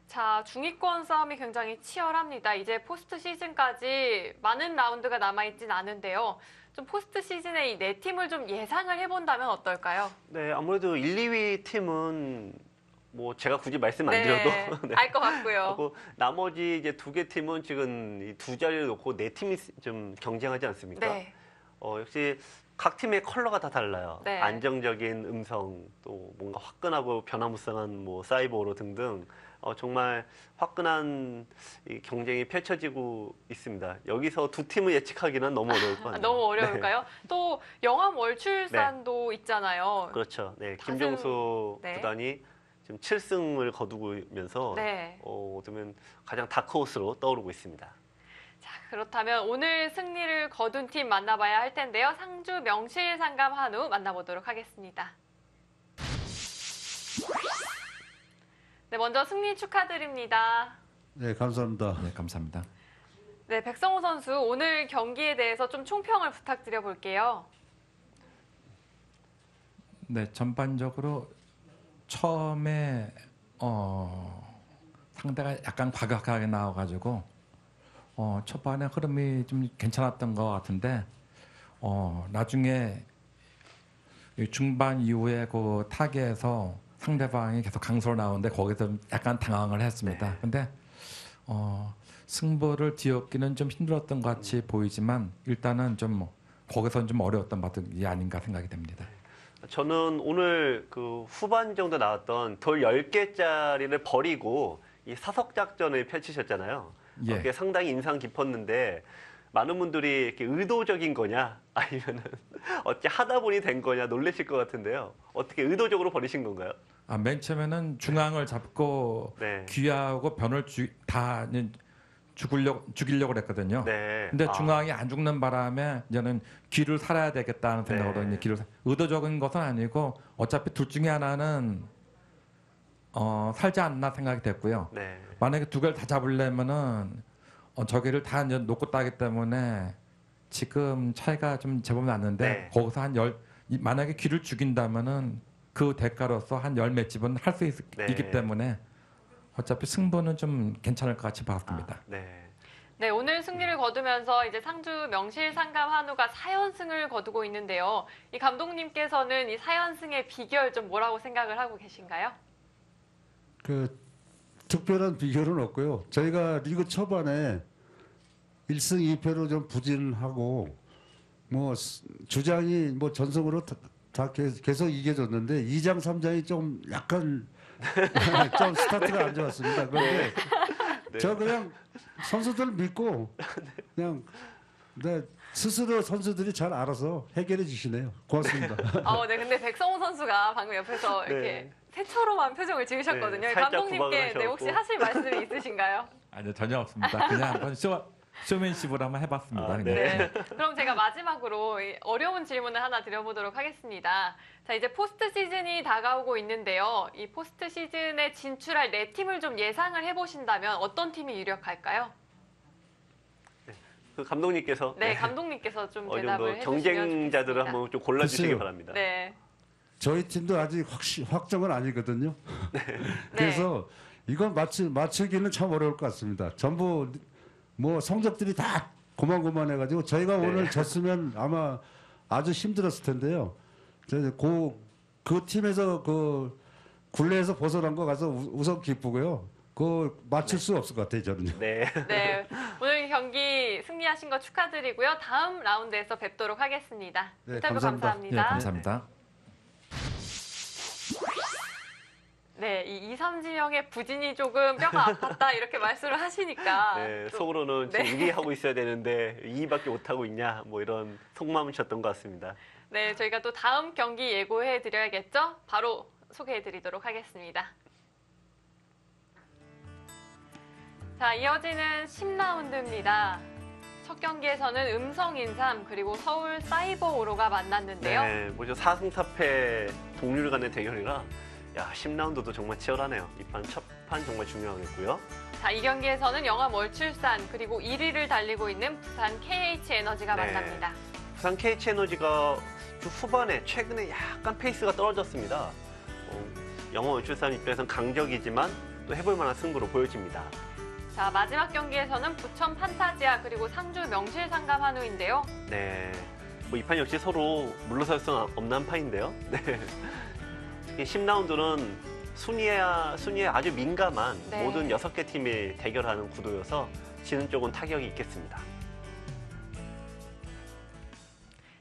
자, 중위권 싸움이 굉장히 치열합니다. 이제 포스트 시즌까지 많은 라운드가 남아있진 않은데요. 좀 포스트 시즌에 이 네 팀을 좀 예상을 해본다면 어떨까요? 네, 아무래도 1, 2위 팀은 뭐 제가 굳이 말씀 안 네, 드려도 네. 알 것 같고요. 하고 나머지 이제 두 개 팀은 지금 이 두 자리를 놓고 네 팀이 좀 경쟁하지 않습니까? 네. 역시 각 팀의 컬러가 다 달라요. 네. 안정적인 음성, 또 뭔가 화끈하고 변화무쌍한 뭐 사이버로 등등 정말 화끈한 이 경쟁이 펼쳐지고 있습니다. 여기서 두 팀을 예측하기는 너무 어려울 것 같아요. 너무 어려울까요? 또 영암 월출산도 있잖아요. 그렇죠. 네, 다승- 김종수 네. 구단이 지금 7승을 거두면서 네. 어쩌면 가장 다크호스로 떠오르고 있습니다. 자, 그렇다면 오늘 승리를 거둔 팀 만나봐야 할 텐데요. 상주 명실상감 한우 만나보도록 하겠습니다. 네, 먼저 승리 축하드립니다. 네, 감사합니다. 네, 감사합니다. 네, 백성호 선수 오늘 경기에 대해서 좀 총평을 부탁드려 볼게요. 네, 전반적으로 처음에 상대가 약간 과격하게 나와가지고 초반에 흐름이 좀 괜찮았던 것 같은데 나중에 이 중반 이후에 그 타계에서 상대방이 계속 강소로 나오는데 거기서 약간 당황을 했습니다. 네. 근데 승부를 뒤엎기는 좀 힘들었던 것 같이 보이지만 일단은 좀 거기서는 좀 어려웠던 바이 아닌가 생각이 됩니다. 저는 오늘 그 후반 정도 나왔던 돌 10개짜리를 버리고 이 사석 작전을 펼치셨잖아요. 예. 그게 상당히 인상 깊었는데 많은 분들이 이렇게 의도적인 거냐 아니면은 어찌 하다 보니 된 거냐 놀라실 것 같은데요. 어떻게 의도적으로 버리신 건가요? 맨 처음에는 중앙을 잡고 네. 귀하고 변을 다 죽이려고 그랬거든요. 네. 근데 중앙이 안 죽는 바람에 이제는 귀를 살아야 되겠다는 생각으로 네. 이제 의도적인 것은 아니고 어차피 둘 중에 하나는 살지 않나 생각이 됐고요. 네. 만약에 두 개를 다 잡으려면은 저기를 다 이제 놓고 따기 때문에 지금 차이가 좀 제법 났는데 네. 거기서 만약에 귀를 죽인다면은 그 대가로서 한 10몇 집은 할 수 네. 있기 때문에 어차피 승부는 좀 괜찮을 것 같이 봤습니다. 네. 네, 오늘 승리를 거두면서 이제 상주 명실상감 한우가 4연승을 거두고 있는데요. 이 감독님께서는 이 4연승의 비결 좀 뭐라고 생각을 하고 계신가요? 그 특별한 비결은 없고요. 저희가 리그 초반에 1승 2패로 좀 부진하고 뭐 주장이 뭐 전성으로 다 계속 이겨줬는데 2장 3장이 좀 약간 좀 스타트가 안 좋았습니다. 그런데 네. 저 그냥 선수들 믿고 그냥 스스로 선수들이 잘 알아서 해결해 주시네요. 고맙습니다. 네, 근데 백성호 선수가 방금 옆에서 이렇게 네. 새처럼한 표정을 지으셨거든요. 네, 살짝 감독님께 구박을 혹시 하셨고. 하실 말씀이 있으신가요? 아니요, 전혀 없습니다. 그냥 한번 쇼맨십으로 한번 해봤습니다. 그냥. 네. 그럼 제가 마지막으로 이 어려운 질문을 하나 드려보도록 하겠습니다. 자, 이제 포스트 시즌이 다가오고 있는데요. 이 포스트 시즌에 진출할 네 팀을 좀 예상을 해보신다면 어떤 팀이 유력할까요? 그 감독님께서 네, 감독님께서 좀 어느 대답을 정도 해주시면 경쟁자들을 좋겠습니다. 한번 좀 골라주시기 글쎄요. 바랍니다. 네. 저희 팀도 아직 확정은 아니거든요. 그래서 이건 맞추기는 참 어려울 것 같습니다. 전부 뭐 성적들이 다 고만고만해가지고 저희가 네. 오늘 졌으면 아마 아주 힘들었을 텐데요. 그 팀에서 그 굴레에서 벗어난 거 가서 우선 기쁘고요. 그 맞출 수 없을 것 같아요, 저는요. 네. 네. 오늘 경기 승리하신 거 축하드리고요. 다음 라운드에서 뵙도록 하겠습니다. 네, 인터뷰 감사합니다. 감사합니다. 예, 감사합니다. 네, 이 2, 3진영의 부진이 조금 뼈가 아팠다 이렇게 말씀을 하시니까 네, 또- 속으로는 네. 지금 1위 하고 있어야 되는데 2위밖에 못 하고 있냐 뭐 이런 속마음을 쳤던 것 같습니다. 네, 저희가 또 다음 경기 예고해 드려야겠죠? 바로 소개해 드리도록 하겠습니다. 자, 이어지는 10라운드입니다. 첫 경기에서는 음성인삼 그리고 서울 사이버오로가 만났는데요. 네, 뭐죠 4승 4패 동률 간의 대결이라 10라운드도 정말 치열하네요. 이 판 첫 판 정말 중요하겠고요. 자, 이 경기에서는 영암 월출산 그리고 1위를 달리고 있는 부산 KH에너지가 네. 만납니다. 부산 KH에너지가 주 후반에 최근에 약간 페이스가 떨어졌습니다. 영암 월출산 입장에서는 강적이지만 또 해볼 만한 승부로 보여집니다. 자, 마지막 경기에서는 부천 판타지아 그리고 상주 명실상감 한우인데요. 네, 뭐 이 판 역시 서로 물러설 수 없는 판인데요. 네. 10라운드는 순위에 아주 민감한 네. 모든 6개 팀이 대결하는 구도여서 지는 쪽은 타격이 있겠습니다.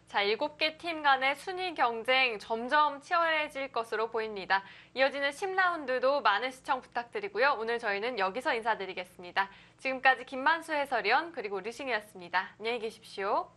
자, 7개 팀 간의 순위 경쟁 점점 치열해질 것으로 보입니다. 이어지는 10라운드도 많은 시청 부탁드리고요. 오늘 저희는 여기서 인사드리겠습니다. 지금까지 김만수 해설위원 그리고 류싱이었습니다. 안녕히 계십시오.